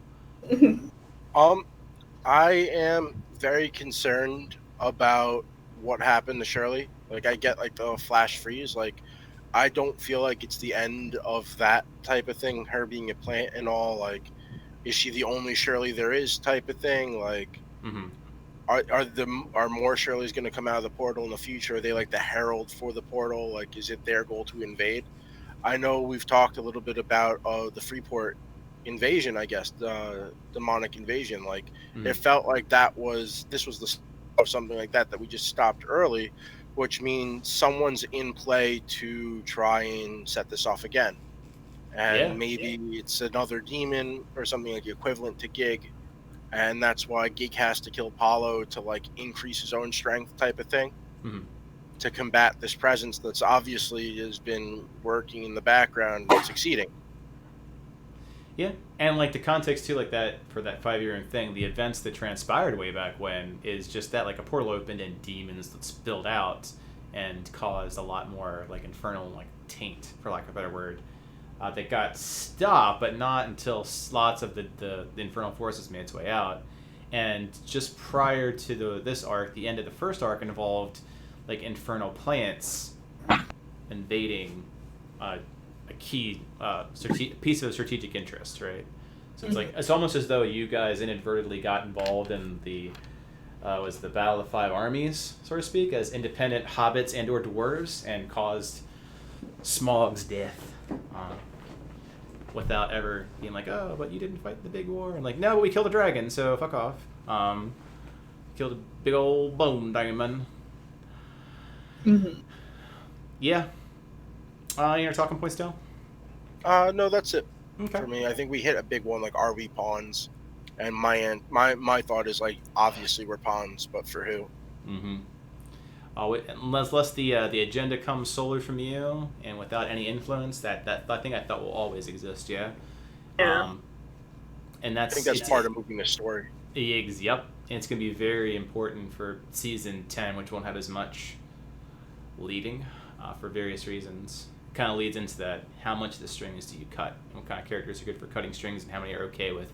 I am very concerned about what happened to Shirley. Like, I get, like, the flash freeze. Like, I don't feel like it's the end of that type of thing, her being a plant and all. Like, is she the only Shirley there is type of thing? Like, are more Shirleys going to come out of the portal in the future? Are they, like, the herald for the portal? Like, is it their goal to invade? I know we've talked a little bit about the Freeport invasion, I guess, the demonic invasion. Like, it felt like this was the start of something like that we just stopped early, which means someone's in play to try and set this off again. And maybe it's another demon or something like the equivalent to Gig. And that's why Gig has to kill Paulo to, like, increase his own strength type of thing. To combat this presence that's obviously has been working in the background and succeeding. Yeah, and like the context too, like that for that 5-year thing, the events that transpired way back when is just that like a portal opened and demons that spilled out and caused a lot more like infernal like taint, for lack of a better word. That got stopped, but not until lots of the infernal forces made its way out. And just prior to this arc, the end of the first arc involved like infernal plants invading a key piece of strategic interest, right? So it's like it's almost as though you guys inadvertently got involved in the Battle of the 5 Armies, so to speak, as independent hobbits and or dwarves, and caused Smaug's death without ever being like, oh, but you didn't fight the big war, and like, no, but we killed a dragon, so fuck off. Killed a big old bone diamond. Yeah. Any talking points, Del? No, that's it for me. I think we hit a big one. Like, are we pawns? And my thought is like, obviously we're pawns, but for who? Unless the agenda comes solely from you and without any influence, that thing I thought will always exist. Yeah. Yeah. And I think that's part of moving the story. Yep. And it's going to be very important for season 10, which won't have as much leading for various reasons. Kind of leads into that, how much of the strings do you cut? And what kind of characters are good for cutting strings, and how many are okay with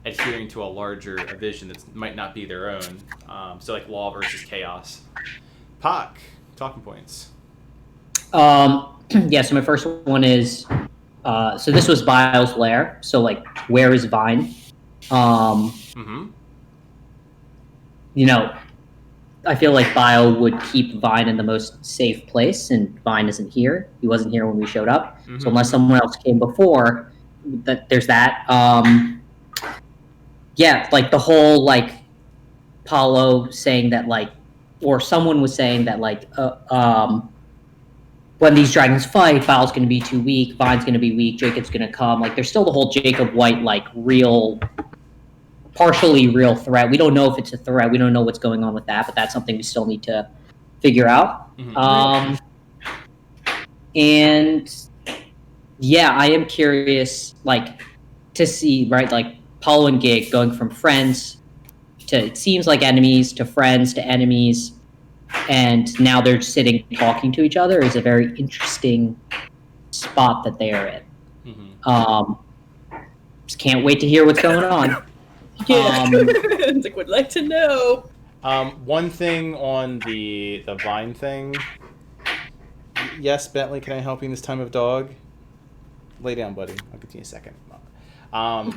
adhering to a larger vision that might not be their own. So like law versus chaos. Pac, talking points. Yeah, so my first one is, so this was Bile's lair. So like, where is Vine? You know, I feel like Bile would keep Vine in the most safe place, and Vine isn't here. He wasn't here when we showed up. So unless someone else came before, there's that. Yeah, like the whole like Paulo saying that like, or someone was saying that like, when these dragons fight, Bile's going to be too weak, Vine's going to be weak, Jacob's going to come. Like, there's still the whole Jacob White like partially real threat. We don't know if it's a threat. We don't know what's going on with that, but that's something we still need to figure out. And yeah, I am curious, like, to see, right, like Paulo and Gig going from friends to, it seems like enemies, to friends to enemies, and now they're sitting talking to each other is a very interesting spot that they are in. Just can't wait to hear what's going on. Yeah, like, would like to know. One thing on the Vine thing. Yes, Bentley, can I help you in this time of dog? Lay down, buddy. I'll get to you in a second.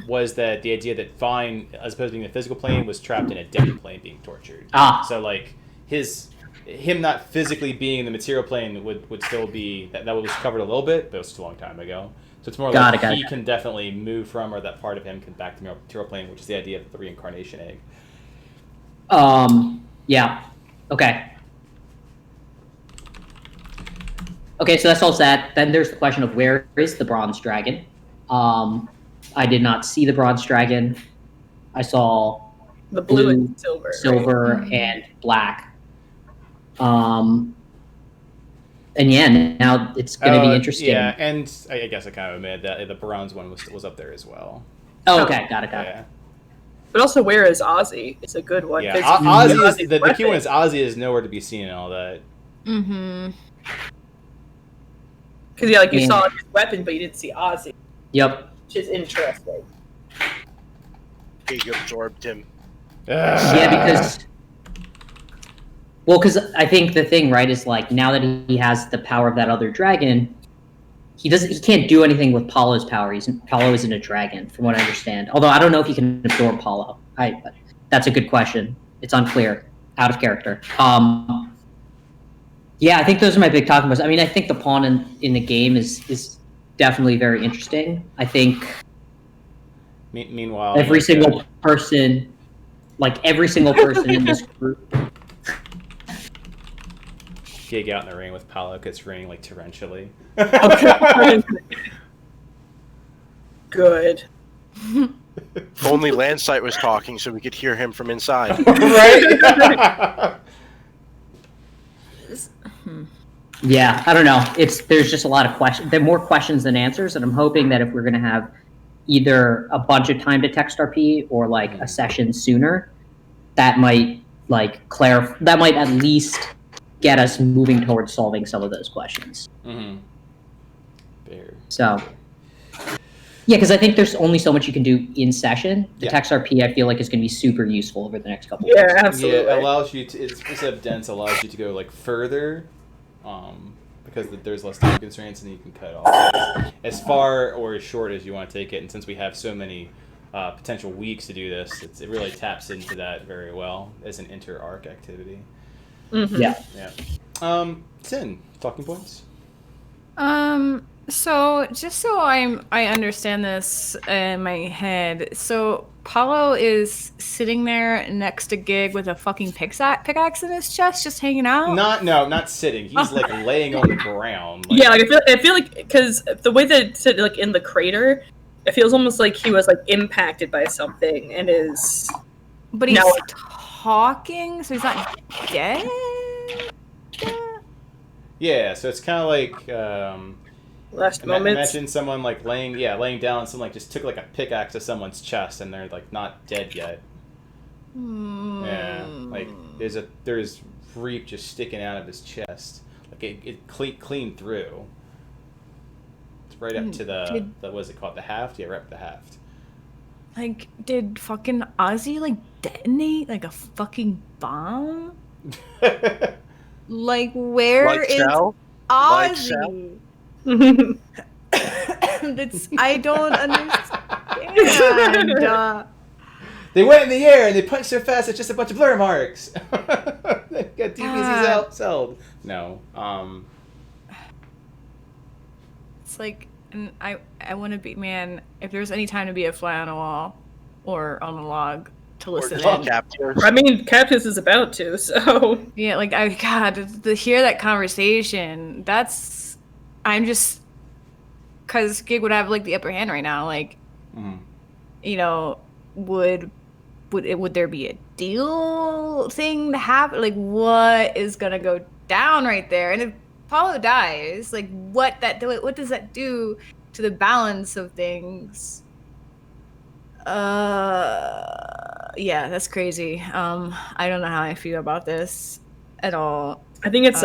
Was that the idea that Vine, as opposed to being in the physical plane, was trapped in a different plane being tortured. So like him not physically being in the material plane would still be that was covered a little bit, but it was still a long time ago. So it's more like he can definitely move from, or that part of him can back to the material plane, which is the idea of the reincarnation egg. Yeah. Okay. Okay, so that's all set. Then there's the question of where is the bronze dragon? I did not see the bronze dragon. I saw the blue and silver, right? And black. And yeah, now it's going to be interesting. Yeah, and I guess I kind of admit that the bronze one was up there as well. Oh, okay, got it. But also, where is Ozzy? It's a good one. Yeah, Ozzy is the key one. Is Ozzy is nowhere to be seen in all that. Because like you saw his weapon, but you didn't see Ozzy. Yep. Which is interesting. He absorbed him. Yeah, because I think the thing, right, is like now that he has the power of that other dragon, he can't do anything with Paulo's power. Paulo isn't a dragon, from what I understand. Although I don't know if he can absorb Paulo. That's a good question. It's unclear, out of character. Yeah, I think those are my big talking points. I mean, I think the pawn in the game is definitely very interesting. I think. Meanwhile, every single person in this group. Gig out in the ring with Paulo gets raining like torrentially. Good. If only Landsight was talking so we could hear him from inside. Right? Yeah, I don't know. There's just a lot of questions. There are more questions than answers, and I'm hoping that if we're going to have either a bunch of time to text RP or like a session sooner, that might like clarify. That might at least get us moving towards solving some of those questions. Fair. So, yeah, because I think there's only so much you can do in session. The text RP, I feel like, is going to be super useful over the next couple of weeks. Yeah, absolutely. Yeah, it allows you to. It's instead of dense, allows you to go like further, because there's less time constraints and you can cut off as far or as short as you want to take it. And since we have so many potential weeks to do this, it really taps into that very well as an inter-arc activity. Yeah. Sin, talking points. So just so I understand this in my head, so Paulo is sitting there next to Gig with a fucking pickaxe in his chest, just hanging out. Not sitting. He's like laying on the ground. Like, yeah, like I feel like because the way that it's like in the crater, it feels almost like he was like impacted by something and is. But he's talking, so he's not dead. Yeah, so it's kind of like Last moments. Imagine someone like laying down, and someone like just took like a pickaxe to someone's chest, and they're like not dead yet. Yeah, like there's reap just sticking out of his chest, like it clean through. It's right up to the what's it called, the haft? Yeah, right up the haft. Like, did fucking Ozzy like detonate like a fucking bomb? Like, where is Ozzy? I don't understand. They went in the air and they punched so fast it's just a bunch of blur marks. They got DPCs sold. No. It's like, and I want to be, man, if there's any time to be a fly on a wall or on a log to listen in. I mean, Captus is about to, so. Yeah, like, to hear that conversation, I'm just, because Gig would have, like, the upper hand right now, like, you know, would there be a deal thing to happen? Like, what is gonna go down right there? And if Paulo dies, like, what does that do to the balance of things? Yeah, that's crazy. I don't know how I feel about this at all. I think it's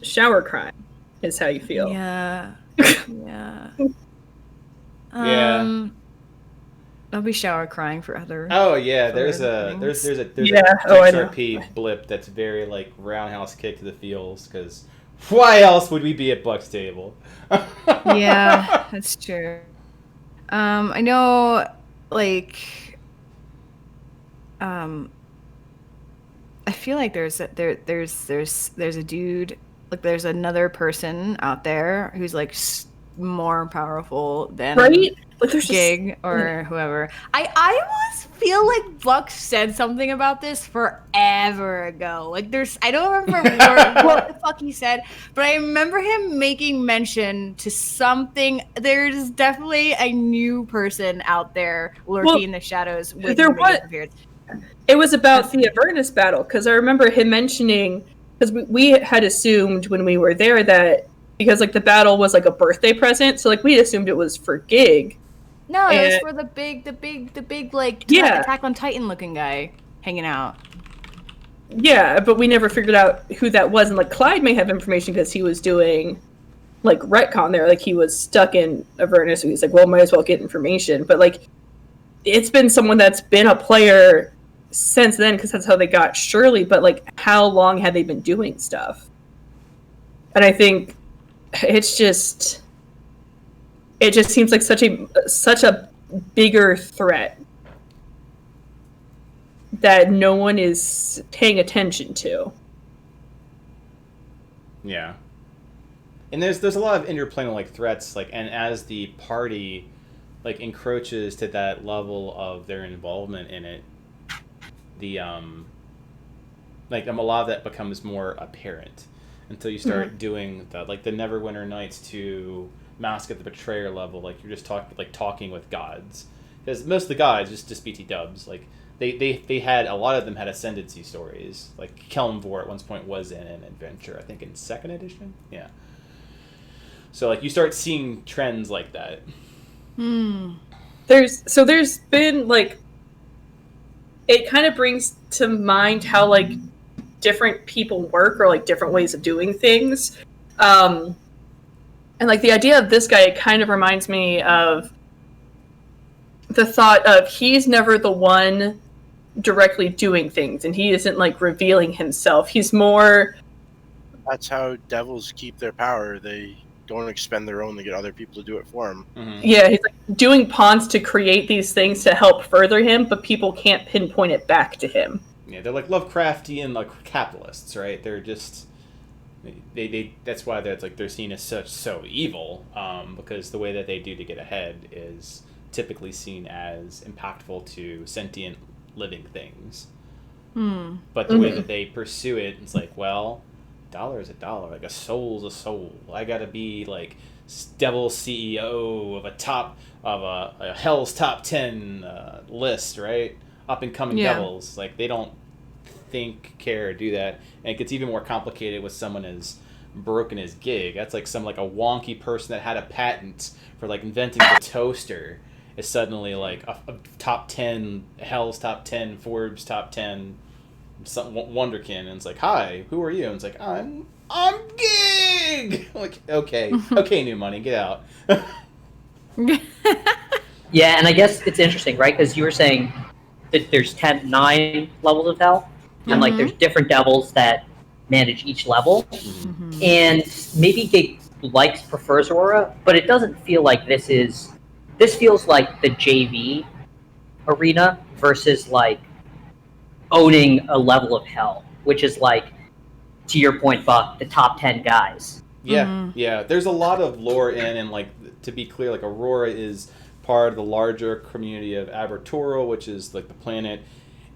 shower crime is how you feel. Yeah. Yeah. Yeah. I'll be shower crying for other. Oh yeah, there's a yeah. I know. XRP blip that's very like roundhouse kick to the feels, because why else would we be at Buck's table? Yeah, that's true. I know, like, I feel like there's a dude, like there's another person out there who's like more powerful than right? Like there's Gig or whoever. I almost feel like Buck said something about this forever ago. Like I don't remember what the fuck he said, but I remember him making mention to something. There's definitely a new person out there lurking in the shadows. With it was about the Avernus battle, because I remember him mentioning, because we had assumed when we were there that because like the battle was like a birthday present, so like we assumed it was for Gig. No, it was for the big like Attack on Titan looking guy hanging out. Yeah, but we never figured out who that was, and like Clyde may have information because he was doing like retcon there, like he was stuck in Avernus, so he's like, well, might as well get information. But like, it's been someone that's been a player since then, because that's how they got Shirley. But like, how long had they been doing stuff? And I think it just seems like such a bigger threat that no one is paying attention to. Yeah. And there's a lot of interplanal like threats, like, and as the party like encroaches to that level of their involvement in it, the like a lot of that becomes more apparent until you start doing the Neverwinter Nights to Mask of the Betrayer level. Like you're just talking with gods, because most of the gods just BT dubs. Like they had, a lot of them had ascendancy stories. Like Kelmvor at one point was in an adventure, I think in 2nd edition. Yeah. So like you start seeing trends like that. There's been like, it kind of brings to mind how like different people work, or like different ways of doing things. And like the idea of this guy, it kind of reminds me of the thought of he's never the one directly doing things, and he isn't like revealing himself. He's more. That's how devils keep their power. They don't expend their own to get other people to do it for them. Mm-hmm. Yeah, he's like doing pawns to create these things to help further him, but people can't pinpoint it back to him. Yeah, they're like Lovecraftian like capitalists, right? They're just they that's why they're seen as so evil, because the way that they do to get ahead is typically seen as impactful to sentient living things. But the way that they pursue it, it's like, well, $1 is $1, like a soul's a soul. I gotta be like devil CEO of a Hell's Top 10 list, right? Up and coming devils. Like they don't think, care, do that. And it gets even more complicated with someone as broken his gig. That's like some like a wonky person that had a patent for like inventing the toaster is suddenly like a top 10 Hell's top 10 Forbes top 10 some Wonderkin, and it's like, hi, who are you? And it's like, I'm gig. Like, okay, new money, get out. Yeah, and I guess it's interesting, right? Because you were saying that there's 9 levels of hell, and like there's different devils that manage each level, and maybe Gig prefers Arhor'ha, but it doesn't feel like this feels like the JV arena versus like owning a level of hell, which is like, to your point, Buck, the top 10 guys. Yeah, yeah. There's a lot of lore in, and like, to be clear, like Arhor'ha is part of the larger community of Arhor'ha, which is like the planet,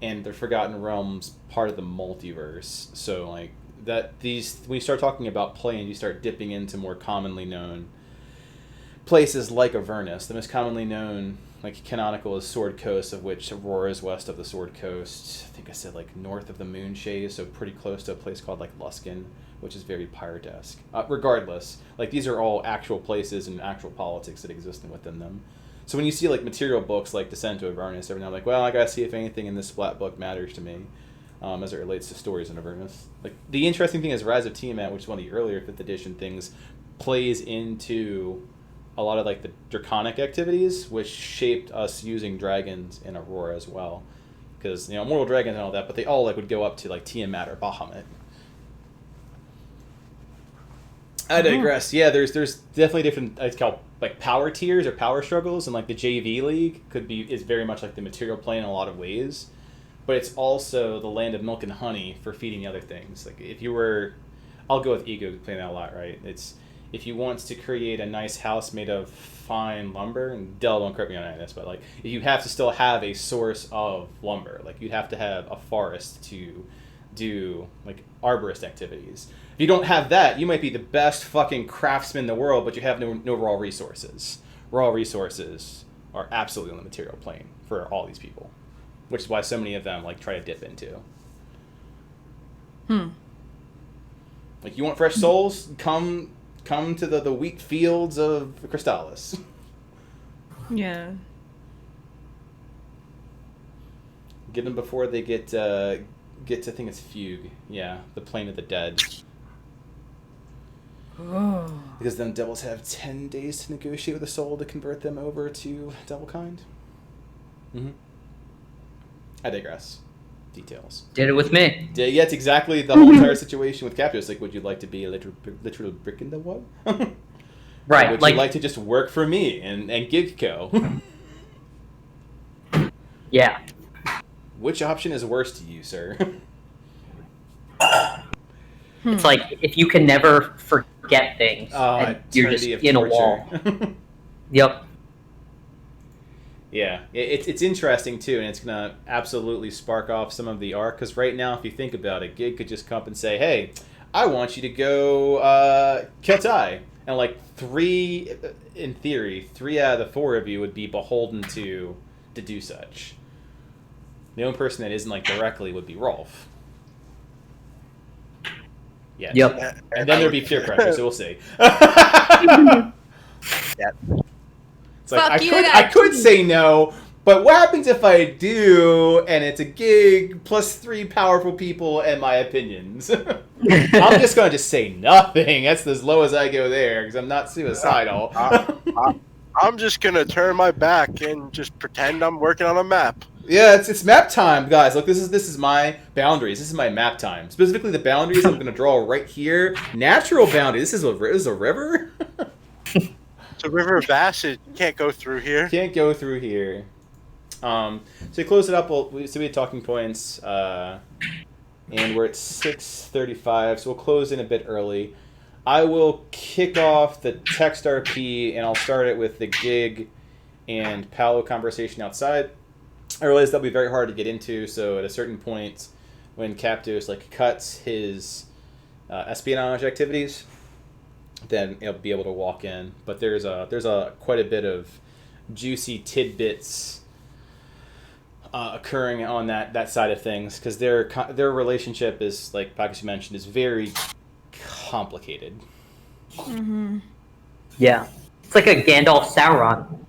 and the Forgotten Realms part of the multiverse. So like that, when you start talking about planes, you start dipping into more commonly known places like Avernus. The most commonly known, like, canonical is Sword Coast, of which Arhor'ha is west of the Sword Coast. I think I said like north of the Moonshade, so pretty close to a place called like Luskan, which is very pirate-esque. Regardless, like, these are all actual places and actual politics that exist within them. So when you see like material books like Descent to Avernus, every now and then I'm like, well, I gotta see if anything in this splat book matters to me, as it relates to stories in Avernus. Like, the interesting thing is Rise of Tiamat, which is one of the earlier 5th edition things, plays into a lot of like the draconic activities, which shaped us using dragons in Arhor'ha as well. Because, you know, Mortal Dragons and all that, but they all like would go up to like Tiamat or Bahamut. I digress. Yeah, there's definitely different, it's called like power tiers or power struggles, and like the JV League is very much like the material plane in a lot of ways, but it's also the land of milk and honey for feeding the other things. Like, if you were, I'll go with Ego playing that a lot, right? It's, if you want to create a nice house made of fine lumber, and Del, don't correct me on any of this, but like, if you have to still have a source of lumber, like you'd have to have a forest to do like arborist activities. If you don't have that, you might be the best fucking craftsman in the world, but you have no raw resources. Raw resources are absolutely on the material plane for all these people, which is why so many of them like try to dip into. Like, you want fresh souls? Come to the wheat fields of Crystallis. Yeah. Get them before they get to, I think it's Fugue. Yeah, the plane of the dead. Oh. Because then devils have 10 days to negotiate with a soul to convert them over to devil kind. I digress. Details. Did it with me. Yeah, it's exactly the whole entire situation with Captives. Like, would you like to be a literal brick in the wall? Right. Or would you like to just work for me and Gigco? Yeah. Which option is worse to you, sir? It's like, if you can never forget things, and you're just in a wall. Yep. Yeah, it's interesting too, and it's gonna absolutely spark off some of the arc. Because right now, if you think about it, Gig could just come up and say, "Hey, I want you to go kill Ty," and like in theory, 3 out of the 4 of you would be beholden to do such. The only person that isn't like directly would be Rolf. Yeah. Yep. And then there'd be peer pressure, so we'll see. Yeah. It's like, Fuck you, I could say no, but what happens if I do, and it's a gig plus 3 powerful people and my opinions? I'm just going to just say nothing. That's as low as I go there, because I'm not suicidal. I'm just going to turn my back and just pretend I'm working on a map. Yeah, it's map time, guys. Look, this is my boundaries. This is my map time. Specifically, the boundaries I'm going to draw right here. Natural boundary. This is a river? It's a river of acid. You can't go through here. Can't go through here. So to close it up, we had talking points, and we're at 6:35, so we'll close in a bit early. I will kick off the text RP, and I'll start it with the Gig and Paolo conversation outside. I realize that'll be very hard to get into, so at a certain point, when Captos like cuts his espionage activities, then he'll be able to walk in. But there's quite a bit of juicy tidbits occurring on that side of things, because their relationship is, like Pakus mentioned, is very complicated. Mm-hmm. Yeah, it's like a Gandalf Sauron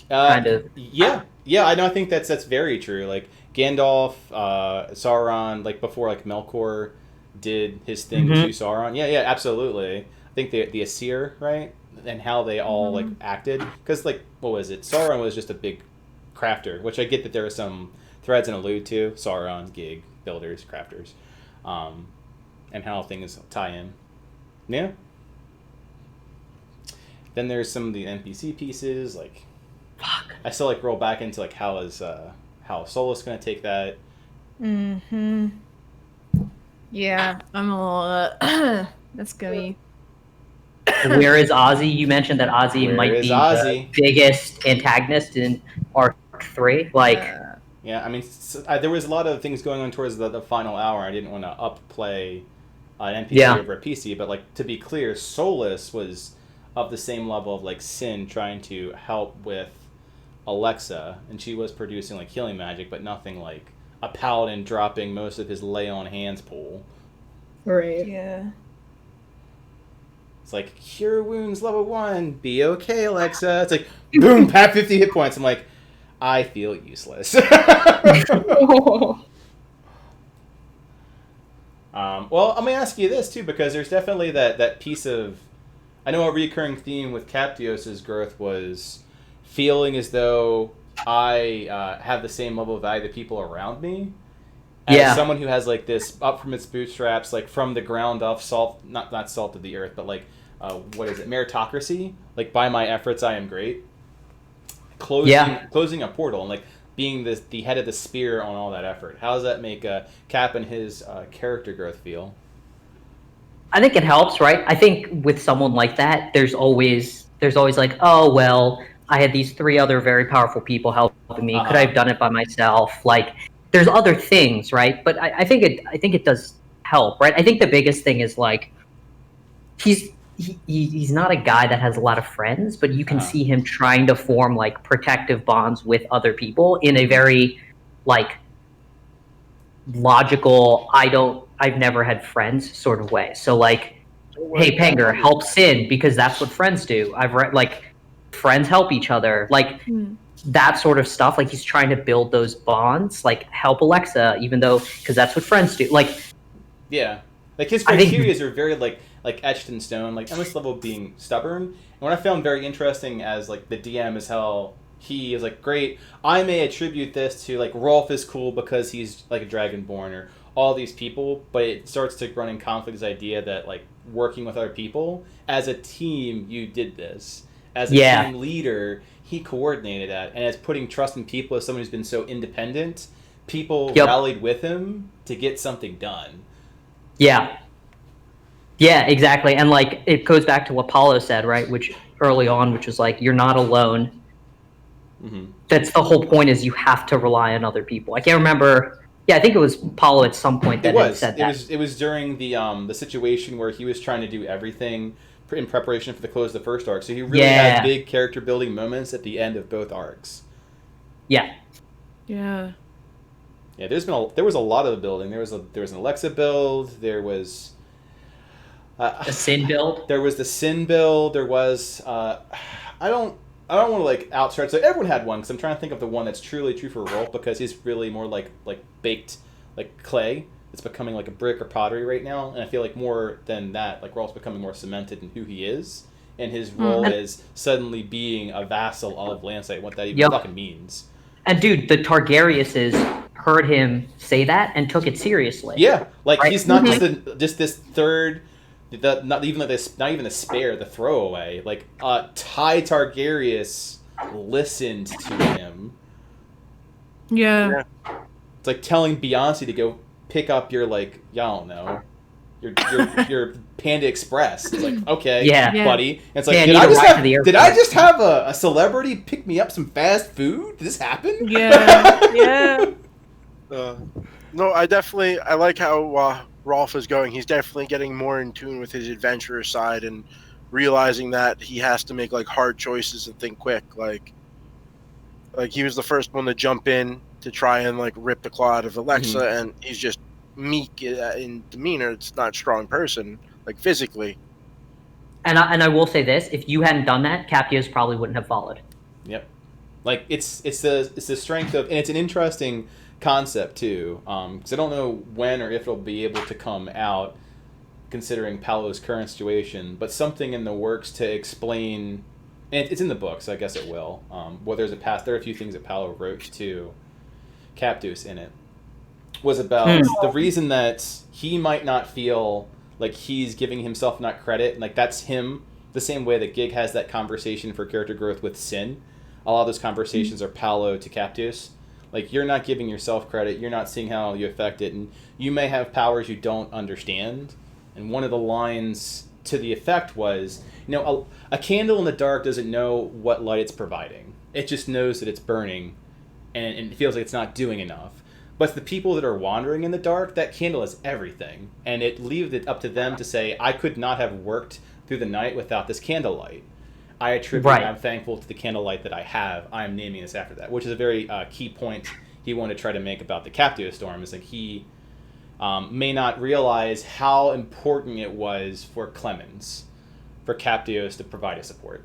kind of. Yeah, I know. I think that's very true. Like Gandalf, Sauron, like before, like Melkor did his thing to Sauron. Yeah, absolutely. I think the Aesir, right, and how they all like acted, because like what was it? Sauron was just a big crafter, which I get that there are some threads and allude to Sauron, gig builders, crafters, and how things tie in. Yeah. Then there's some of the NPC pieces, like I still like roll back into like how Solus gonna take that. Mm-hmm. Yeah, I'm all that's gonna be. Where is Ozzy? You mentioned that Ozzy Where might is be Ozzy? the biggest antagonist in Arc 3. Like, yeah, I mean, there was a lot of things going on towards the final hour. I didn't want to upplay an NPC over a PC, but like to be clear, Solus was of the same level of like Sin trying to help with Alexa, and she was producing like healing magic, but nothing like a paladin dropping most of his lay on hands pool. Right. Yeah. It's like cure wounds level 1, be okay, Alexa. It's like boom, pat 50 hit points. I'm like, I feel useless. Well, I'm gonna ask you this too, because there's definitely that piece of, I know a recurring theme with Captios's growth was feeling as though I have the same level of value to people around me. As someone who has like this up from its bootstraps, like from the ground up, not salt of the earth, but like what is it, meritocracy? Like by my efforts, I am great. Closing a portal and like being the head of the spear on all that effort. How does that make Cap and his character growth feel? I think it helps, right? I think with someone like that, there's always like, oh well, I had these 3 other very powerful people helping me. Could I have done it by myself? Like, there's other things, right? But I think it does help, right? I think the biggest thing is like he's not a guy that has a lot of friends, but you can see him trying to form like protective bonds with other people in a very like logical, I've never had friends sort of way. So like, hey, Penger, help Sin because that's what friends do. I've read like friends help each other, like that sort of stuff. Like he's trying to build those bonds, like help Alexa, even though because that's what friends do. Like, yeah, like his criteria are very like etched in stone. Like on this level of being stubborn. And what I found very interesting as like the DM is how he is like, great, I may attribute this to like Rolf is cool because he's like a dragonborn or all these people, but it starts to run in conflict this idea that like working with other people as a team, you did this as a team leader, he coordinated that, and as putting trust in people as someone who's been so independent, people rallied with him to get something done. Yeah, exactly. And like it goes back to what Paulo said, right? Which early on, which was like, you're not alone. That's the whole point, is you have to rely on other people. I can't remember. Yeah, I think it was Paulo at some point that had said that. It was during the situation where he was trying to do everything in preparation for the close of the first arc. So he really had big character building moments at the end of both arcs. Yeah. Yeah, there was a lot of the building. There was an Alexa build. There was a Sin build. There was the Sin build. There was I don't want to like outstretch. So everyone had one, because I'm trying to think of the one that's truly true for Rolf, because he's really more like baked like clay. It's becoming like a brick or pottery right now, and I feel like more than that, like Rolf's becoming more cemented in who he is, and his role is suddenly being a vassal of Lancite. What that even fucking means. And dude, the Targaryuses heard him say that and took it seriously. Yeah, like he's not just this third. Not even a spare, the throwaway. Like Ty Targaryen listened to him. Yeah. It's like telling Beyonce to go pick up your like, I don't know, your Panda Express. It's like, okay, buddy. And it's like, did I just have a celebrity pick me up some fast food? Did this happen? Yeah. No, I like how Rolf is going. He's definitely getting more in tune with his adventurer side and realizing that he has to make like hard choices and think quick. Like he was the first one to jump in to try and like rip the claw out of Alexa, and he's just meek in demeanor. It's not a strong person. like physically. And I will say this: if you hadn't done that, Captios probably wouldn't have followed. Yep. Like it's the strength of, and it's an interesting concept too, because I don't know when or if it'll be able to come out, considering Paolo's current situation. But something in the works to explain, and it's in the book, so I guess it will. Well, there are a few things that Paolo wrote to Captios in it, was about the reason that he might not feel like he's giving himself not credit, and like that's him, the same way that Gig has that conversation for character growth with Sin. A lot of those conversations are Paolo to Captios. Like, you're not giving yourself credit, you're not seeing how you affect it, and you may have powers you don't understand. And one of the lines to the effect was, a candle in the dark doesn't know what light it's providing. It just knows that it's burning, and it feels like it's not doing enough. But the people that are wandering in the dark, that candle is everything. And it leaves it up to them to say, I could not have worked through the night without this candlelight. I attribute, I'm thankful to the candlelight that I have. I'm naming this after that, which is a very key point he wanted to try to make about the Captios storm. Is like he may not realize how important it was for Clemens, for Captios to provide a support.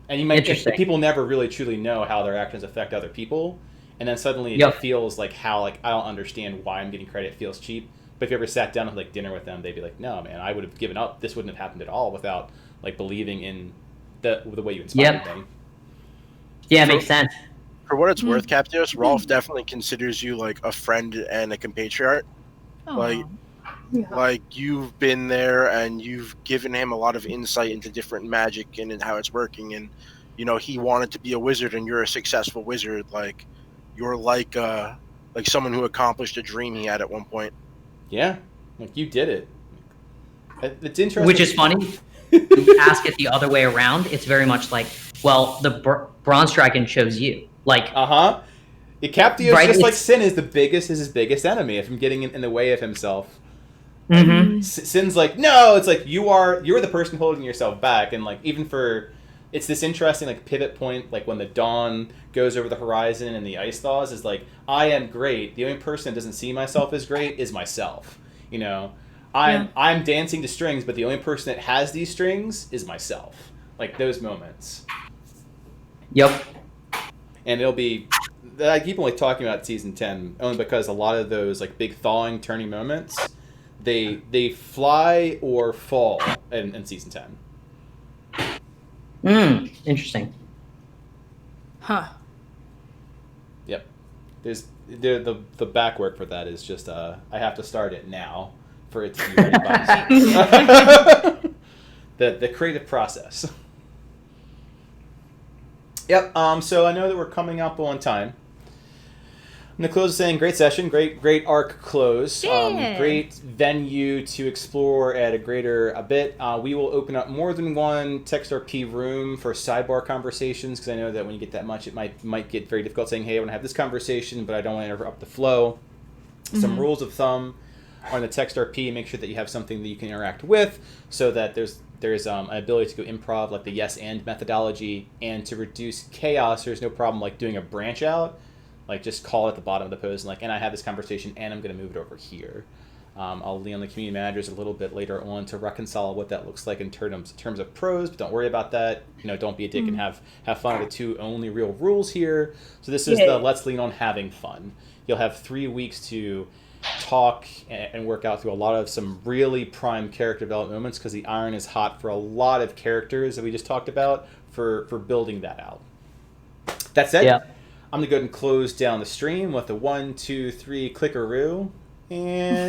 And you might people never really truly know how their actions affect other people. And then suddenly it feels like I don't understand why I'm getting credit. It feels cheap. But if you ever sat down and like dinner with them, they'd be like, no, man, I would have given up. This wouldn't have happened at all without like believing in the way you inspired them. Yeah, it makes sense. For what it's worth, Captios, Rolf definitely considers you like a friend and a compatriot. Like you've been there and you've given him a lot of insight into different magic and how it's working. And, he wanted to be a wizard and you're a successful wizard. Like, you're like someone who accomplished a dream he had at one point. Yeah, like you did it. It's interesting. Which is funny. You ask it the other way around. It's very much like, well, the Bronze Dragon chose you. Like, Captios, just like Sin, is his biggest enemy. If I'm getting in the way of himself, Sin's like, no. It's like you're the person holding yourself back, and like even for. It's this interesting like pivot point, like when the dawn goes over the horizon and the ice thaws, is like, I am great. The only person that doesn't see myself as great is myself. I'm dancing to strings, but the only person that has these strings is myself. Like those moments. Yep. And it'll be, I keep only talking about season 10 only because a lot of those like big thawing, turning moments, they fly or fall in season 10. Interesting. Huh. Yep. There's the back work for that is just I have to start it now for it to be ready by the creative process. Yep. So I know that we're coming up on time. I'm gonna close saying great session, great arc close, great venue to explore at a bit. We will open up more than one text RP room for sidebar conversations because I know that when you get that much, it might get very difficult saying, hey, I want to have this conversation, but I don't want to interrupt the flow. Some rules of thumb on the text RP: make sure that you have something that you can interact with, so that there's an ability to go improv, like the yes and methodology, and to reduce chaos. There's no problem like doing a branch out. Like, just call it at the bottom of the post, and I have this conversation, and I'm going to move it over here. I'll lean on the community managers a little bit later on to reconcile what that looks like in terms of pros, but don't worry about that. Don't be a dick and have fun are the two only real rules here. So this is the let's lean on having fun. You'll have 3 weeks to talk and work out through a lot of some really prime character development moments because the iron is hot for a lot of characters that we just talked about for building that out. That said, I'm going to go ahead and close down the stream with a 1, 2, 3 clickaroo. And